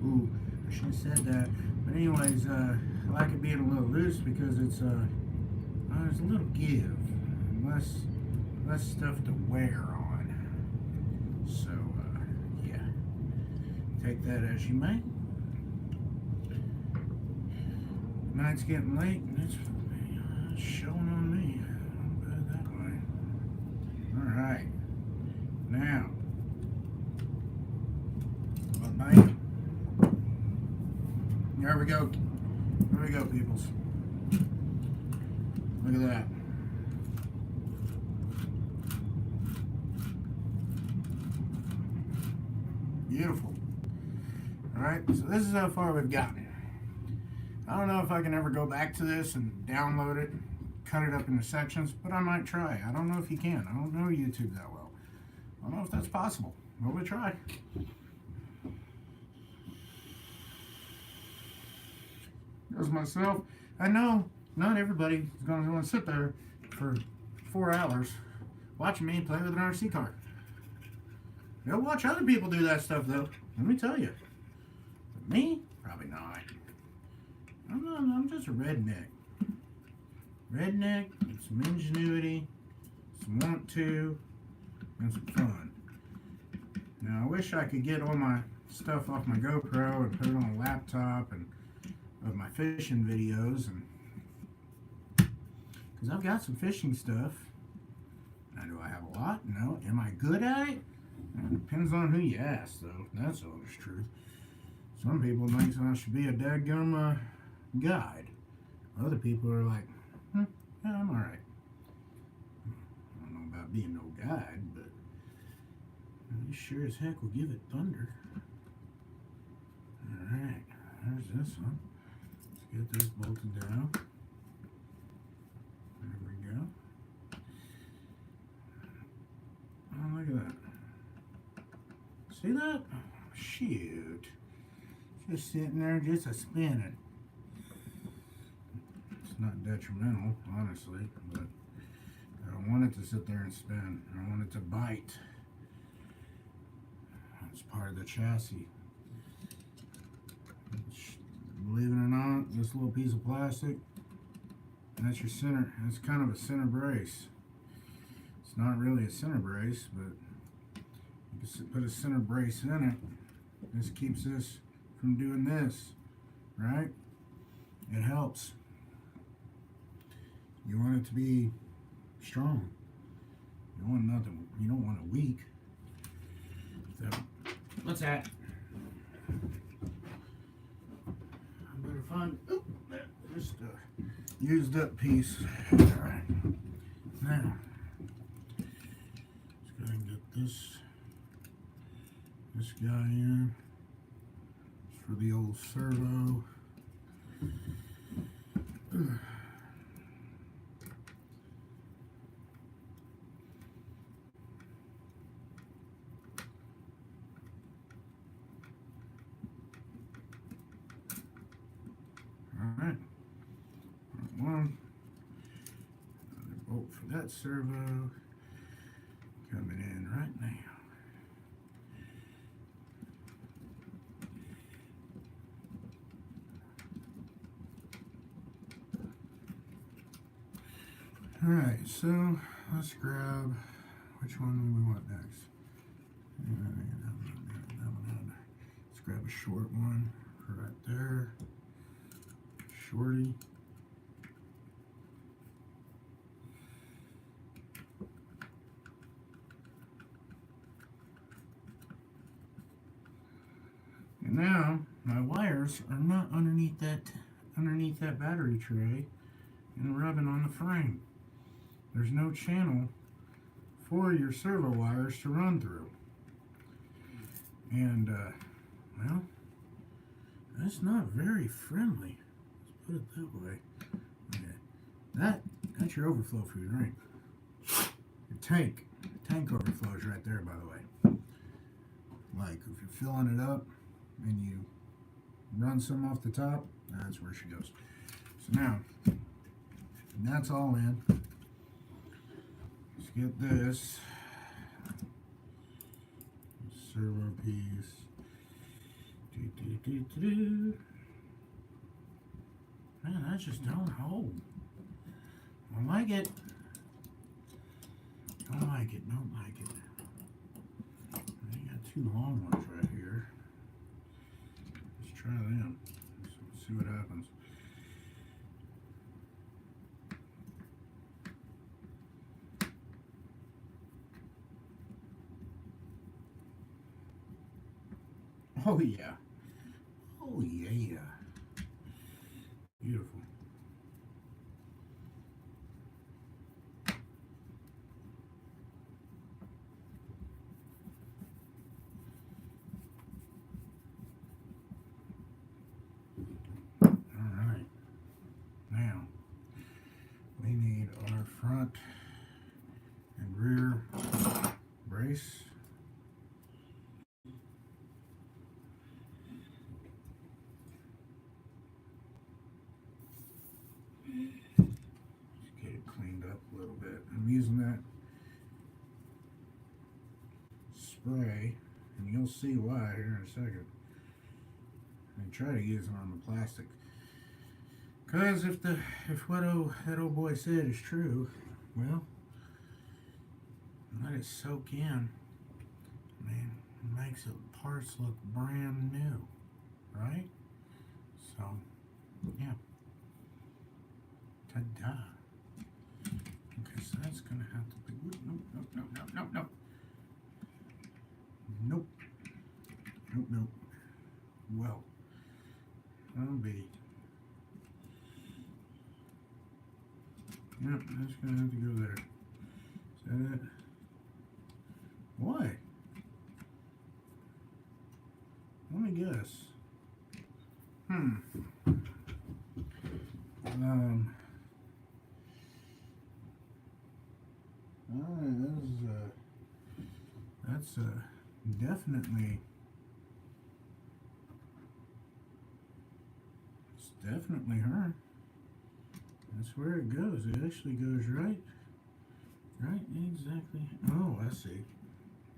ooh, I should have said that. But anyways, I like it being a little loose because it's there's a little give, and less stuff to wear on. So, yeah, take that as you may. Night's getting late, and it's showing on me. I'll put it that way. All right, now, bam. There we go. There we go, peoples. Look at that. Beautiful. All right, so this is how far we've gotten. I don't know if I can ever go back to this and download it, cut it up into sections, but I might try. I don't know if you can. I don't know YouTube that well. I don't know if that's possible. But we'll try. As myself, I know not everybody is going to want to sit there for 4 hours watching me play with an RC car. They'll watch other people do that stuff, though. Let me tell you. But me, probably not. I'm just a redneck. Redneck with some ingenuity, some want to, and some fun. Now, I wish I could get all my stuff off my GoPro and put it on a laptop and of my fishing videos, and because I've got some fishing stuff. Now, do I have a lot? No. Am I good at it? It depends on who you ask, though. That's always true. Some people think I should be a dadgum guide. Other people are like, yeah, I'm alright. I don't know about being no guide, but you sure as heck will give it thunder. Alright, there's this one. Let's get this bolted down. There we go. Oh, look at that. See that? Shoot. Just sitting there, just a spinning. It's not detrimental, honestly, but I don't want it to sit there and spin. I want it to bite. It's part of the chassis. Believe it or not, this little piece of plastic, that's your center. That's kind of a center brace. It's not really a center brace, but you can put a center brace in it. This keeps this from doing this, right? It helps. You want it to be strong. You want nothing. You don't want it weak. So, what's that? I better find. Oh, just a used up piece. All right. Now, let's go ahead and get this guy in. It's for the old servo. Alright, one, another bolt for that servo, coming in right now. Alright, so let's grab, which one do we want next? Let's grab a short one right there. Shorty. And now my wires are not underneath that battery tray and rubbing on the frame. There's no channel for your servo wires to run through. And well, that's not very friendly. Let's put it that way. Okay. That's your overflow for your drink. Your tank overflows right there, by the way. Like if you're filling it up and you run some off the top, that's where she goes. So now, that's all in. Let's get this servo piece. Man, that just don't hold. Don't like it. Don't like it. Don't like it. I got two long ones right here. Let's try them. Let's see what happens. Oh yeah. Oh yeah. Beautiful. Alright. Now we need our front and rear brace. Let's get it cleaned up a little bit. I'm using that spray, and you'll see why here in a second. I try to use it on the plastic, because if what that old boy said is true, well, let it soak in. I mean, it makes the parts look brand new, right? So, yeah. Ta-da. Okay, so that's gonna have to be. Nope. Nope. Well, that'll be. Yep, that's gonna have to go there. Is that it? Why? Let me guess. That's definitely. It's definitely her. That's where it goes. It actually goes right exactly. Oh, I see.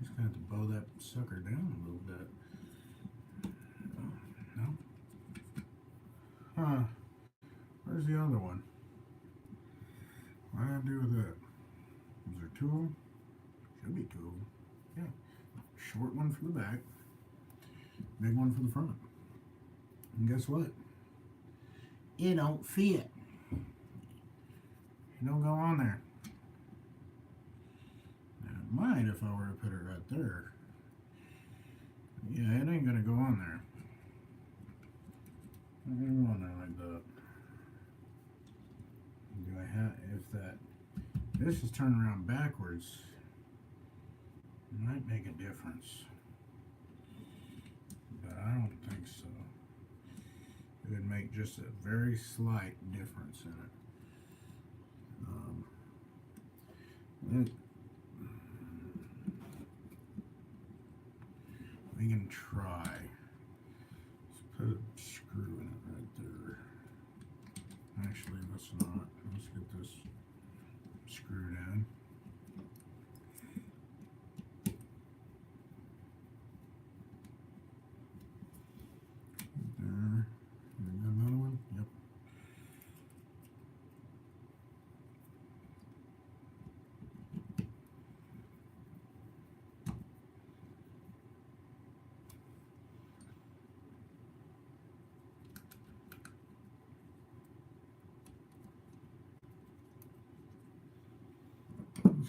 Just gonna have to bow that sucker down a little bit. Oh, no. Huh. Where's the other one? What did I do with that? Is there two of them? Should be two of them. Yeah. Short one for the back, big one for the front. And guess what? It don't fit. It don't go on there. Now, it might if I were to put it right there. Yeah, it ain't gonna go on there. Not gonna go on there like that. Do I have, if that, this is turned around backwards, it might make a difference. But I don't think so. It would make just a very slight difference in it. We can try. Let's put a screw in it right there. Actually, let's not. Let's get this screwed in. There. Got another one? Yep.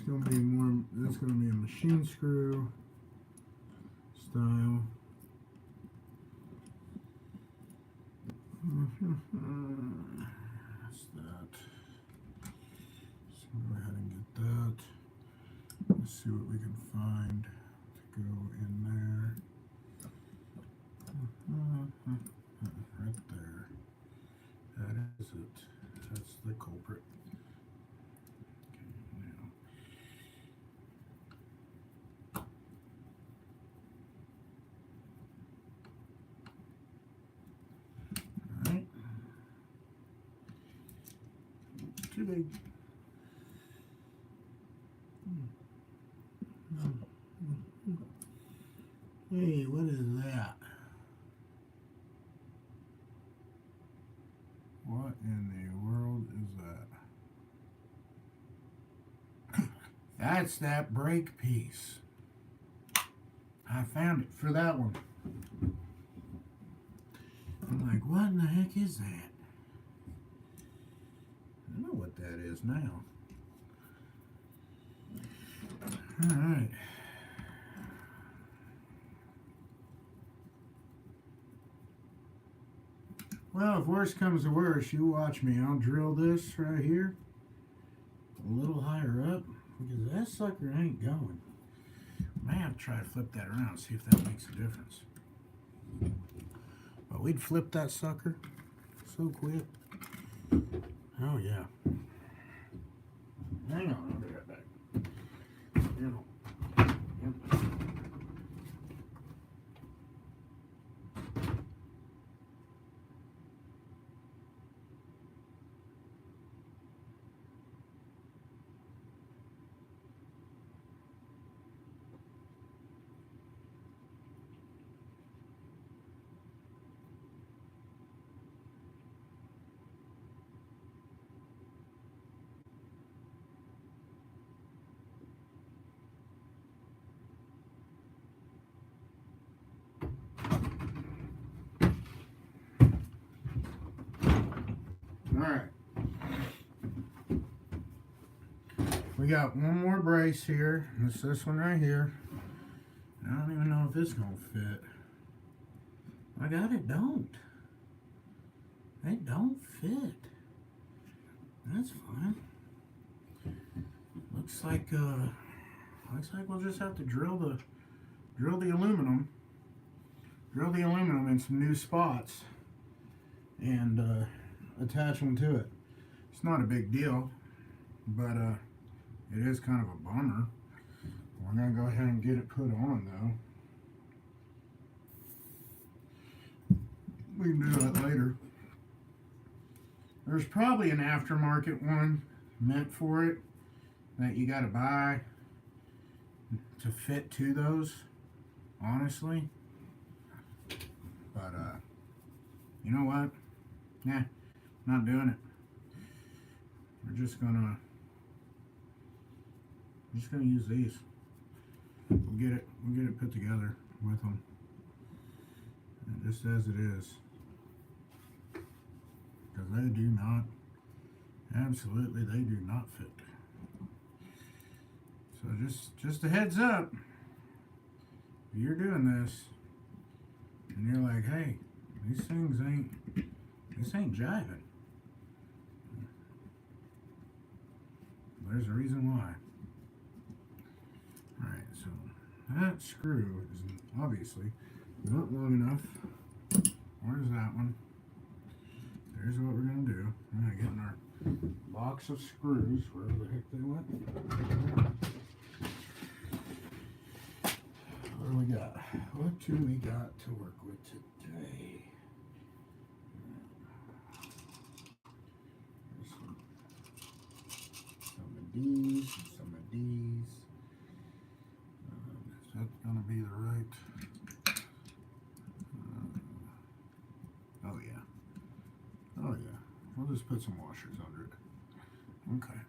going to be more, that's going to be a machine screw style. That's that. So go ahead and get that. Let's see what we can find to go in there. Right there. That is it. That's the culprit. Okay, now. Alright. Too big. Hey, what is that? What in the world is that? That's that brake piece. I found it for that one. I'm like, what in the heck is that? I know what that is now. Alright. Well, if worse comes to worse, you watch me. I'll drill this right here a little higher up because that sucker ain't going. May have to try to flip that around, see if that makes a difference. But we'd flip that sucker so quick. Oh yeah. Hang on, I'll be right back. You know. Yep. Alright. We got one more brace here. It's this one right here. I don't even know if it's going to fit. My God, it don't. It don't fit. That's fine. Looks like we'll just have to drill the aluminum. Drill the aluminum in some new spots and attach them to it. It's not a big deal, but it is kind of a bummer. We're gonna go ahead and get it put on though. We can do that later. There's probably an aftermarket one meant for it that you gotta buy to fit to those, honestly. But you know what? Nah, not doing it. We're just gonna use these. We'll get it put together with them, and just as it is, because they do not, absolutely they do not fit. So just a heads up, if you're doing this and you're like, hey, this ain't jiving, there's a reason why. Alright, so that screw is obviously not long enough. Where's that one? There's what we're going to do. We're going to get in our box of screws, wherever the heck they went. What do we got? What do we got to work with today? There's some of these, and some of these. Is that going to be the right? Oh yeah. Oh yeah. We'll just put some washers under it. Okay.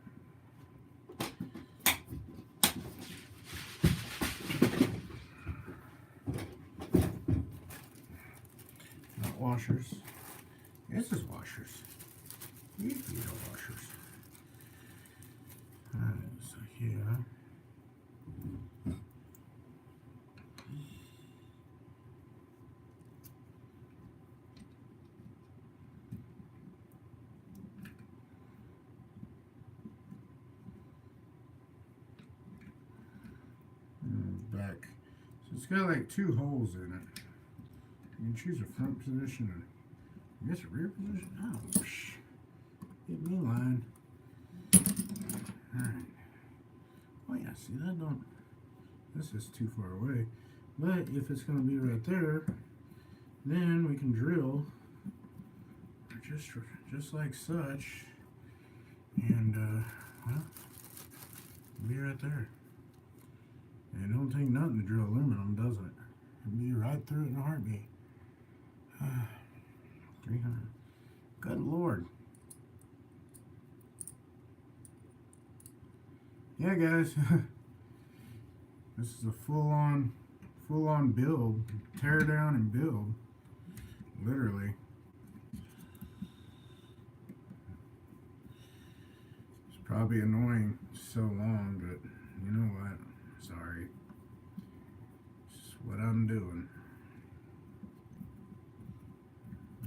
Not washers. This is washers. These are washers. Alright, so here. back. So it's got like 2 holes in it. You can choose a front position and I guess a rear position. Oh, get me in line. Alright. Oh yeah, see that don't. This is too far away. But if it's going to be right there, then we can drill just like such, and well, be right there. And it don't take nothing to drill aluminum, does it? It'll be right through it in a heartbeat. 300. Good Lord. Yeah, guys. This is a full-on build. Tear down and build. Literally. It's probably annoying so long, but you know what? Sorry. It's what I'm doing.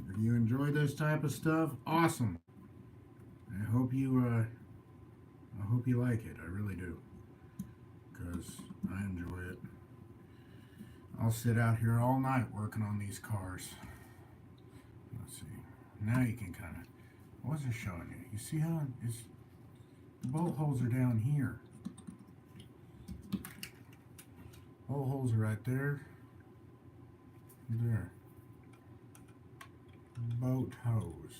If you enjoy this type of stuff, awesome. I hope you like it. I really do. Because I enjoy it. I'll sit out here all night working on these cars. Let's see. Now you can kind of. I wasn't showing you. You see how it's. The bolt holes are down here. Bolt holes are right there. There. Bolt hose.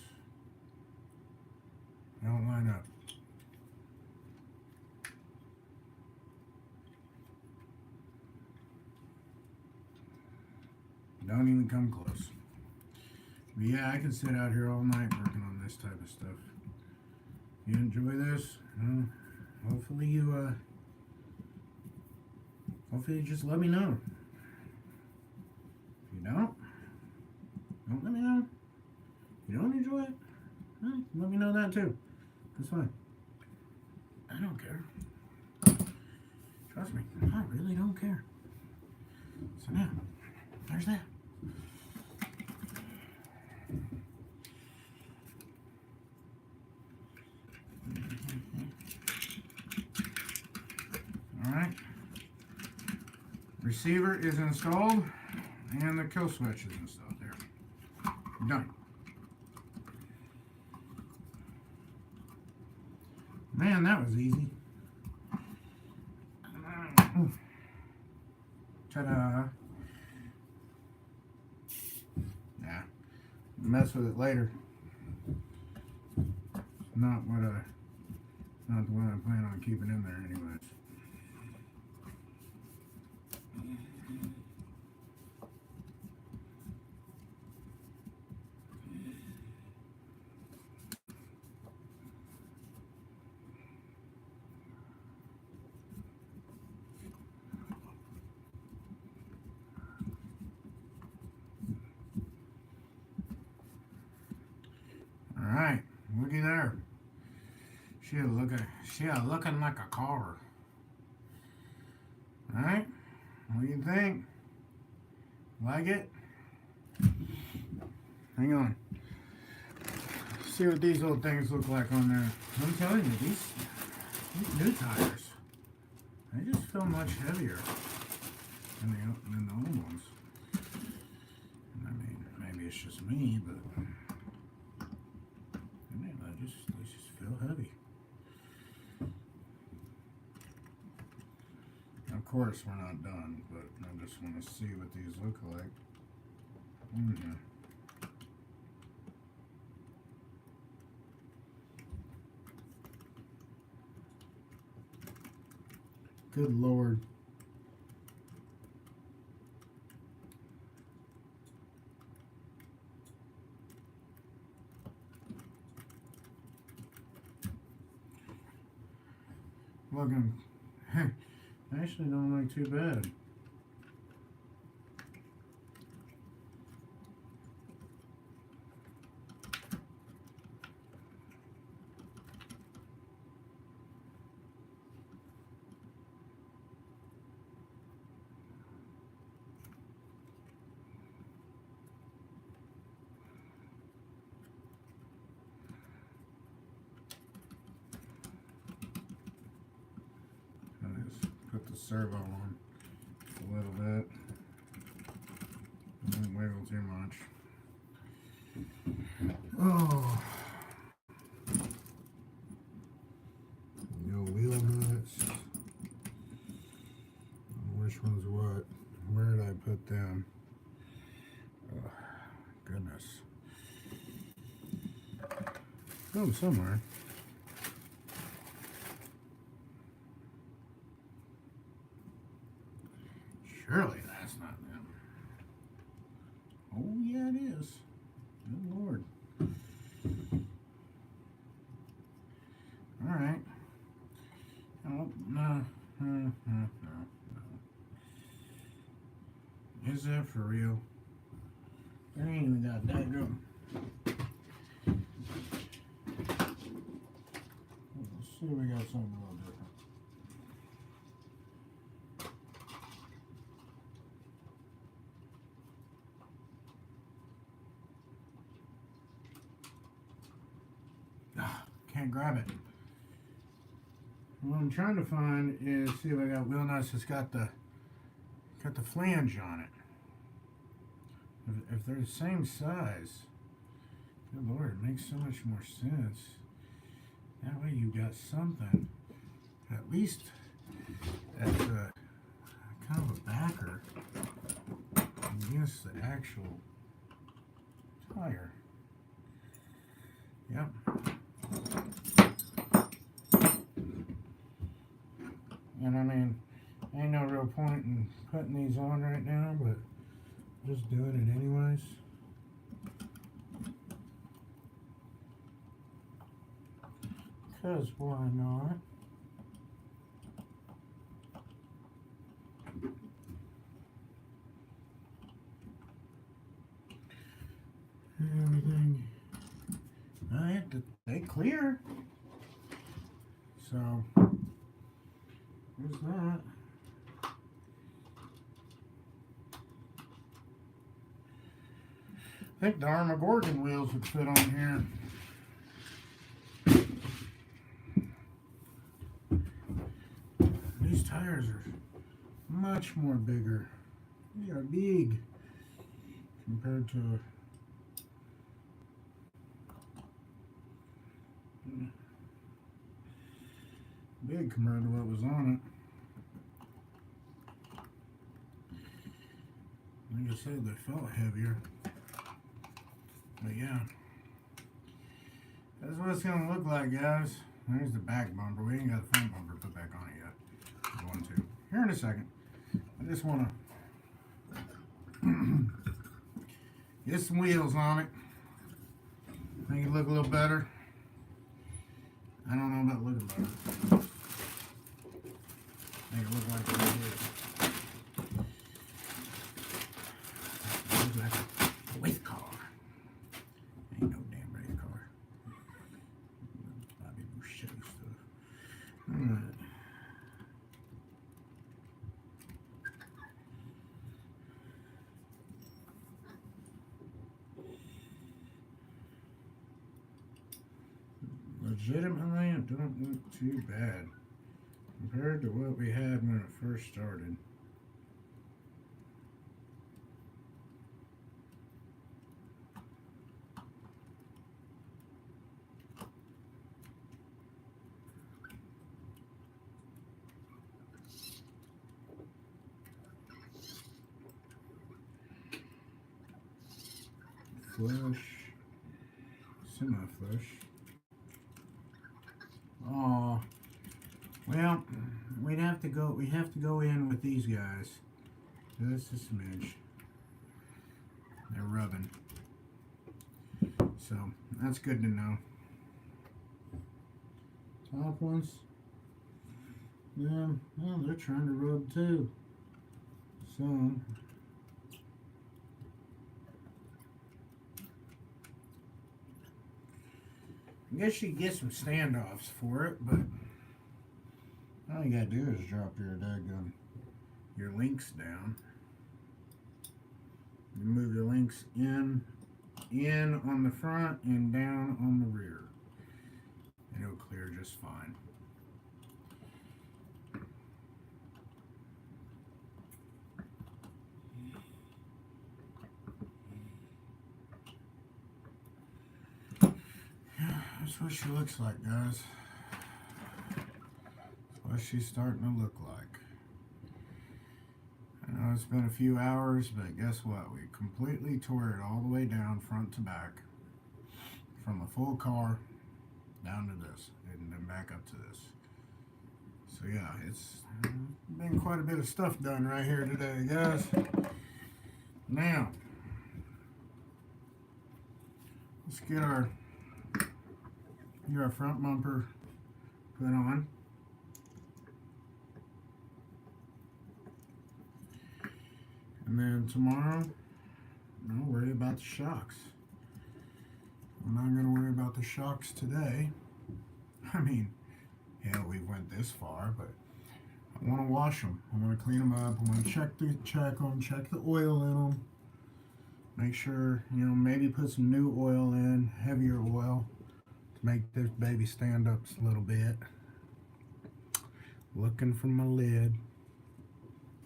They don't line up. Don't even come close. But yeah, I can sit out here all night working on this type of stuff. If you enjoy this, hopefully you just let me know. If you don't let me know. If you don't enjoy it, let me know that too. That's fine. I don't care. Trust me, I really don't care. So now, there's that. Alright. Receiver is installed and the kill switch is installed there. Done. Man, that was easy. Ta-da. Yeah. Mess with it later. Not the one I plan on keeping in there anyways. Alright, looky there. She looking like a car. Alright, what do you think? Like it? Hang on. See what these little things look like on there. I'm telling you, these new tires, they just feel much heavier than the old ones. I mean, maybe it's just me, but they just feel heavy. Of course, we're not done, but I just want to see what these look like. Good Lord. Looking, actually don't look too bad. Put the servo on. a little bit. Don't wiggle too much. Oh. No wheel nuts. Which one's what? Where did I put them? Oh, goodness. Oh, somewhere. Surely that's not them. Oh, yeah, it is. Good Lord. All right. Oh, no. No. Is that for real? I ain't even got that drum. Let's see if we got something a little different. Can't grab it. What I'm trying to find is see if I got wheel nuts that's got the flange on it. If they're the same size, good Lord, it makes so much more sense. That way you've got something, at least that's kind of a backer against the actual tire. Yep. And I mean, ain't no real point in putting these on right now, but just doing it anyways. Because why not? Everything. They clear. So, there's that. I think the Armageddon wheels would fit on here. These tires are much more bigger. They are big compared to what was on it. Like I said, they felt heavier. But yeah, that's what it's gonna look like, guys. There's the back bumper. We ain't got the front bumper put back on it yet. I'm going to here in a second. I just want to get some wheels on it. Make it look a little better. I don't know about looking better. Make it look like it is. It looks like a race car. Ain't no damn race car. Bobby Boucher stuff. Alright. Legitimately, it don't look too bad compared to what we had when it first started. Flush, semi-flush. Oh, well, we have to go in with these guys. Just a smidge. They're rubbing. So, that's good to know. Top ones. Yeah, well, they're trying to rub too. So, I guess you get some standoffs for it, but all you gotta do is drop your links down. You move your links in on the front and down on the rear, and it'll clear just fine. That's what she looks like, guys. That's what she's starting to look like. I know it's been a few hours, but guess what? We completely tore it all the way down, front to back, from a full car down to this, and then back up to this. So yeah, it's been quite a bit of stuff done right here today, guys. Now, let's get our front bumper put on. And then tomorrow, don't worry about the shocks. I'm not going to worry about the shocks today. I mean, hell, we went this far, but I want to wash them. I want to clean them up. I want to check the oil in them. Make sure, maybe put some new oil in, heavier oil, to make this baby stand up a little bit. Looking for my lid.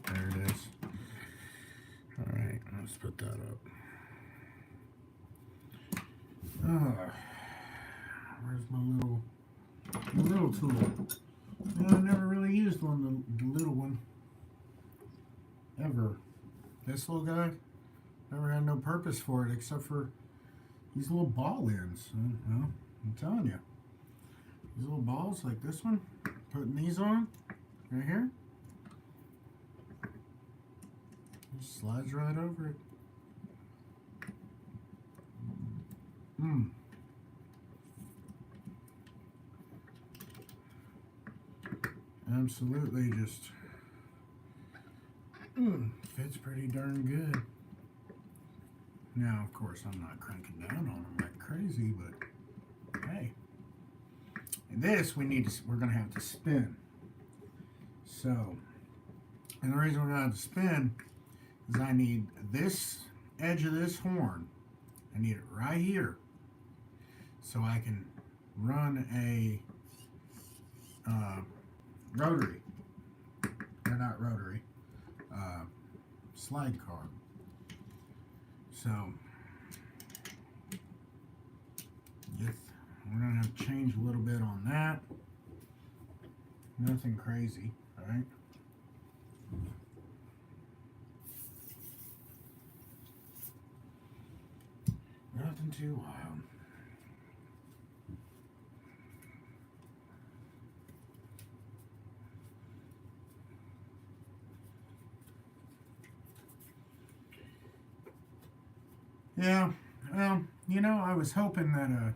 There it is. Alright, let's put that up. Where's my little tool? I never really used one, the little one. Ever. This little guy, never had no purpose for it except for these little ball ends. I'm telling you. These little balls like this one, putting these on, right here. Just slides right over it. Absolutely just fits pretty darn good. Now, of course, I'm not cranking down on them like crazy, but hey. And this we're gonna have to spin. So, and the reason we're gonna have to spin is I need this edge of this horn. I need it right here, so I can run a rotary, or not rotary, slide car. So, yes, we're going to have to change a little bit on that. Nothing crazy, right? Nothing too wild. Yeah, well, I was hoping that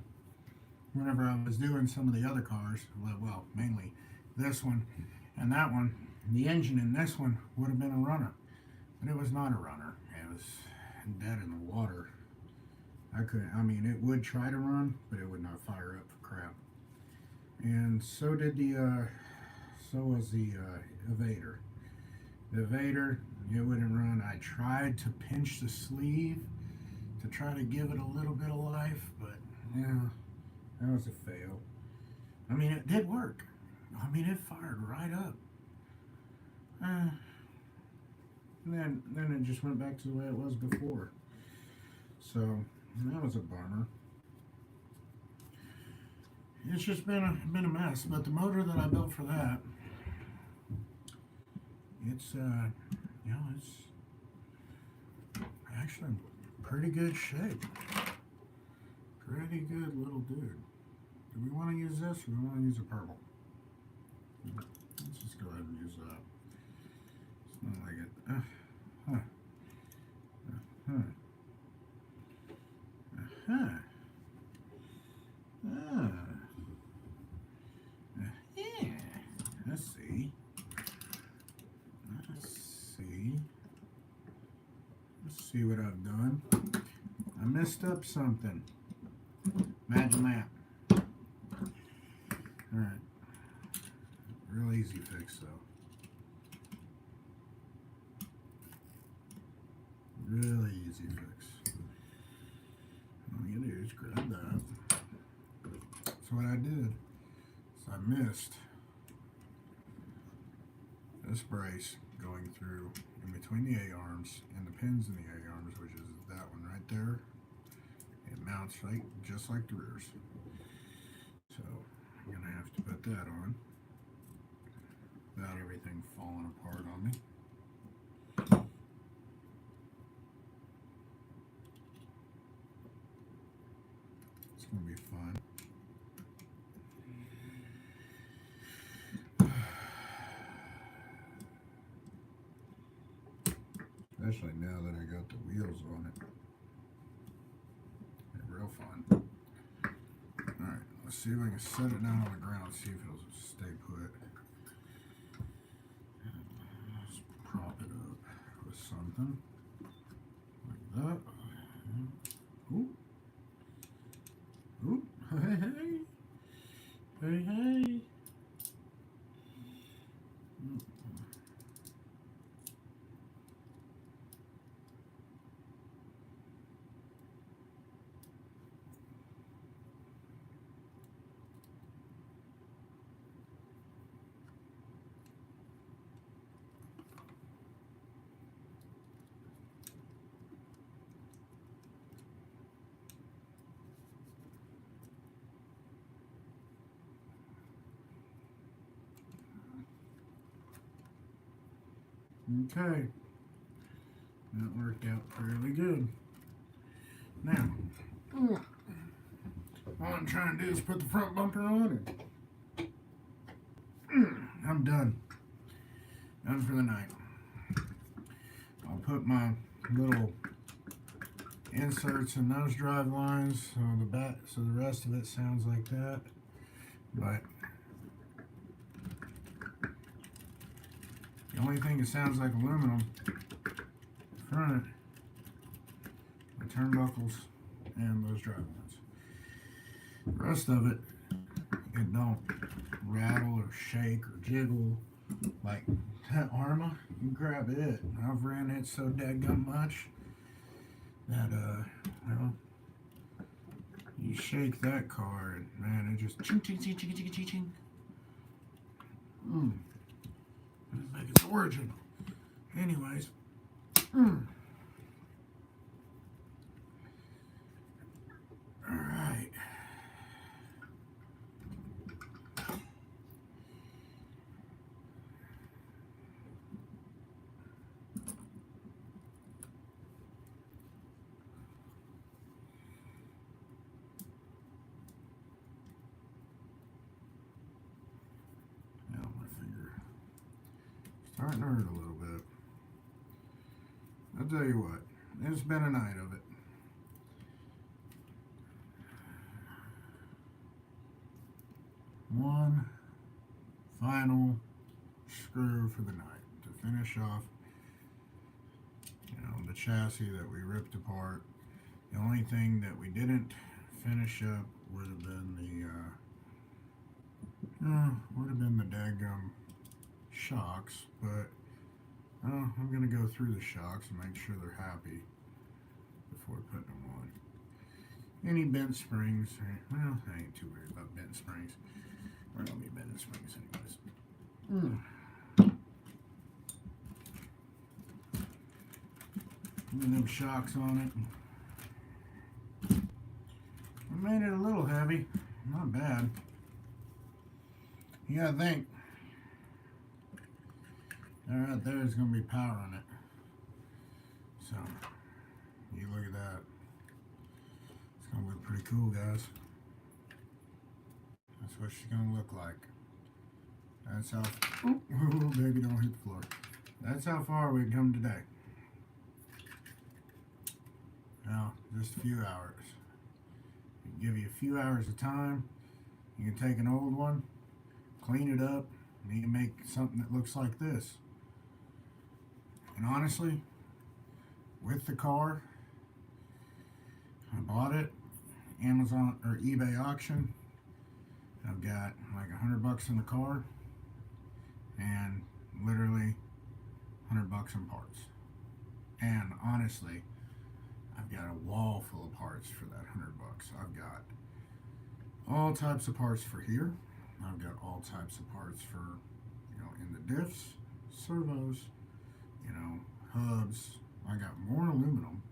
whenever I was doing some of the other cars, well, mainly this one and that one, the engine in this one would have been a runner, but it was not a runner. It was dead in the water. It would try to run, but it would not fire up for crap. And so was the Evader. The Evader, it wouldn't run. I tried to pinch the sleeve to try to give it a little bit of life, but yeah, that was a fail. It did work. It fired right up. And then it just went back to the way it was before. So that was a bummer. It's just been a mess. But the motor that I built for that, it's actually in pretty good shape. Pretty good little dude. Do we want to use this or do we want to use a purple? Let's just go ahead and use that. It's not like it. Yeah. Let's see. Let's see what I've done. I messed up something. Imagine that. Alright. Real easy fix though. Really easy fix. All you do is grab that. So what I did is I missed this brace going through in between the A-arms and the pins in the A-arms, which is that one right there. It mounts right just like the rears. So I'm gonna have to put that on without everything falling apart on me. It's gonna be fun. Especially now that I got the wheels on it. They're real fun. Alright, let's see if I can set it down on the ground, see if it'll stay put. Let's prop it up with something. Like that. Ooh. Ooh. Hey, hey. Hey, hey. Okay, that worked out fairly good. Now, all I'm trying to do is put the front bumper on and I'm done. Done for the night. I'll put my little inserts in those drive lines so the rest of it sounds like that. But the only thing that sounds like aluminum front, the turnbuckles and those drive lines. The rest of it, it don't rattle or shake or jiggle like that Arma. You grab it. I've ran it so dadgum much that well, you shake that car and man, it just ching ching ching ching ching ching ching. It's like its origin. Anyways. Alright. Now my finger starting to hurt a little bit. I'll tell you what, it's been a night of it. One final screw for the night to finish off, the chassis that we ripped apart. The only thing that we didn't finish up would have been the daggum shocks, but I'm gonna go through the shocks and make sure they're happy before putting them on. Any bent springs, well, I ain't too worried about bent springs. We're gonna be bending springs anyways. Putting them shocks on it. We made it a little heavy, not bad. You gotta think, that right there is gonna be power on it. So, you look at that. It's gonna look pretty cool, guys. That's what she's gonna look like. That's how, oh, baby, don't hit the floor. That's how far we've come today. Now, just a few hours. Give you a few hours of time. You can take an old one, clean it up, and you can make something that looks like this. And honestly, with the car, I bought it, Amazon or eBay auction. I've got like $100 in the car, and literally $100 in parts. And honestly, I've got a wall full of parts for that $100. I've got all types of parts for here. I've got all types of parts for, in the diffs, servos, hubs. I got more aluminum.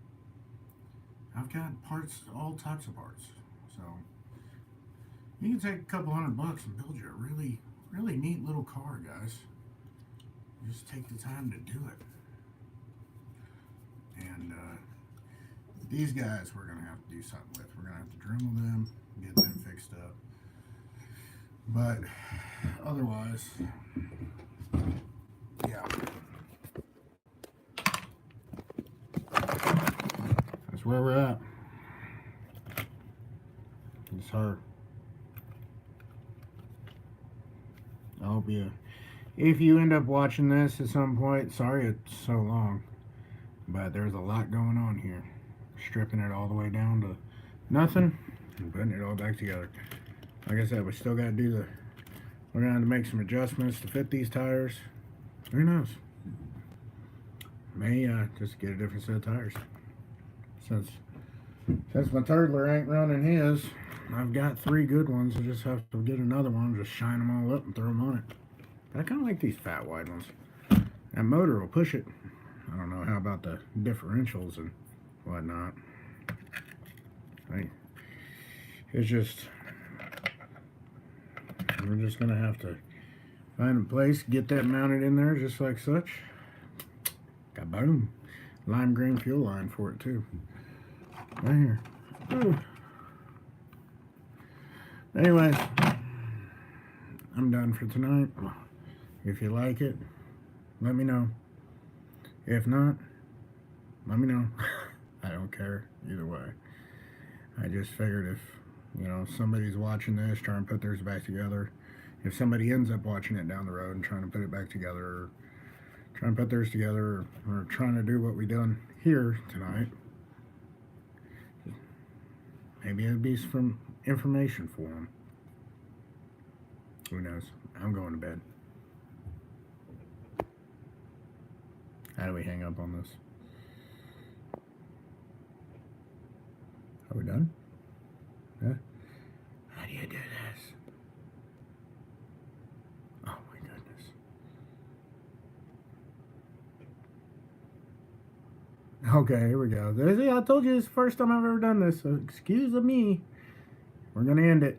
I've got parts, all types of parts. So You can take a couple $100 and build you a really, really neat little car, guys. You just take the time to do it. And these guys we're going to have to do something with. We're going to have to Dremel them, get them fixed up. But otherwise, yeah. That's where we're at. It's her. I hope you, if you end up watching this at some point, sorry it's so long, but there's a lot going on here. Stripping it all the way down to nothing and putting it all back together. Like I said, we still got to do the, we're going to have to make some adjustments to fit these tires. Who knows? May just get a different set of tires. Since my Turtler ain't running his, I've got 3 good ones. I just have to get another one, just shine them all up and throw them on it. But I kind of like these fat wide ones. That motor will push it. I don't know how about the differentials and whatnot. It's just, we're just gonna have to find a place, get that mounted in there just like such. Kaboom! Lime green fuel line for it too. Right here. Ooh. Anyways, I'm done for tonight. If you like it, let me know. If not, let me know. I don't care either way. I just figured if, you know, somebody's watching this, trying to put theirs back together, if somebody ends up watching it down the road and trying to put it back together, or trying to put theirs together, or trying to do what we done here tonight, maybe it'd be some information for them. Who knows? I'm going to bed. How do we hang up on this? Are we done? Yeah. How do you do this? Oh my goodness. Okay, here we go. I told you this is the first time I've ever done this, so excuse me. We're going to end it.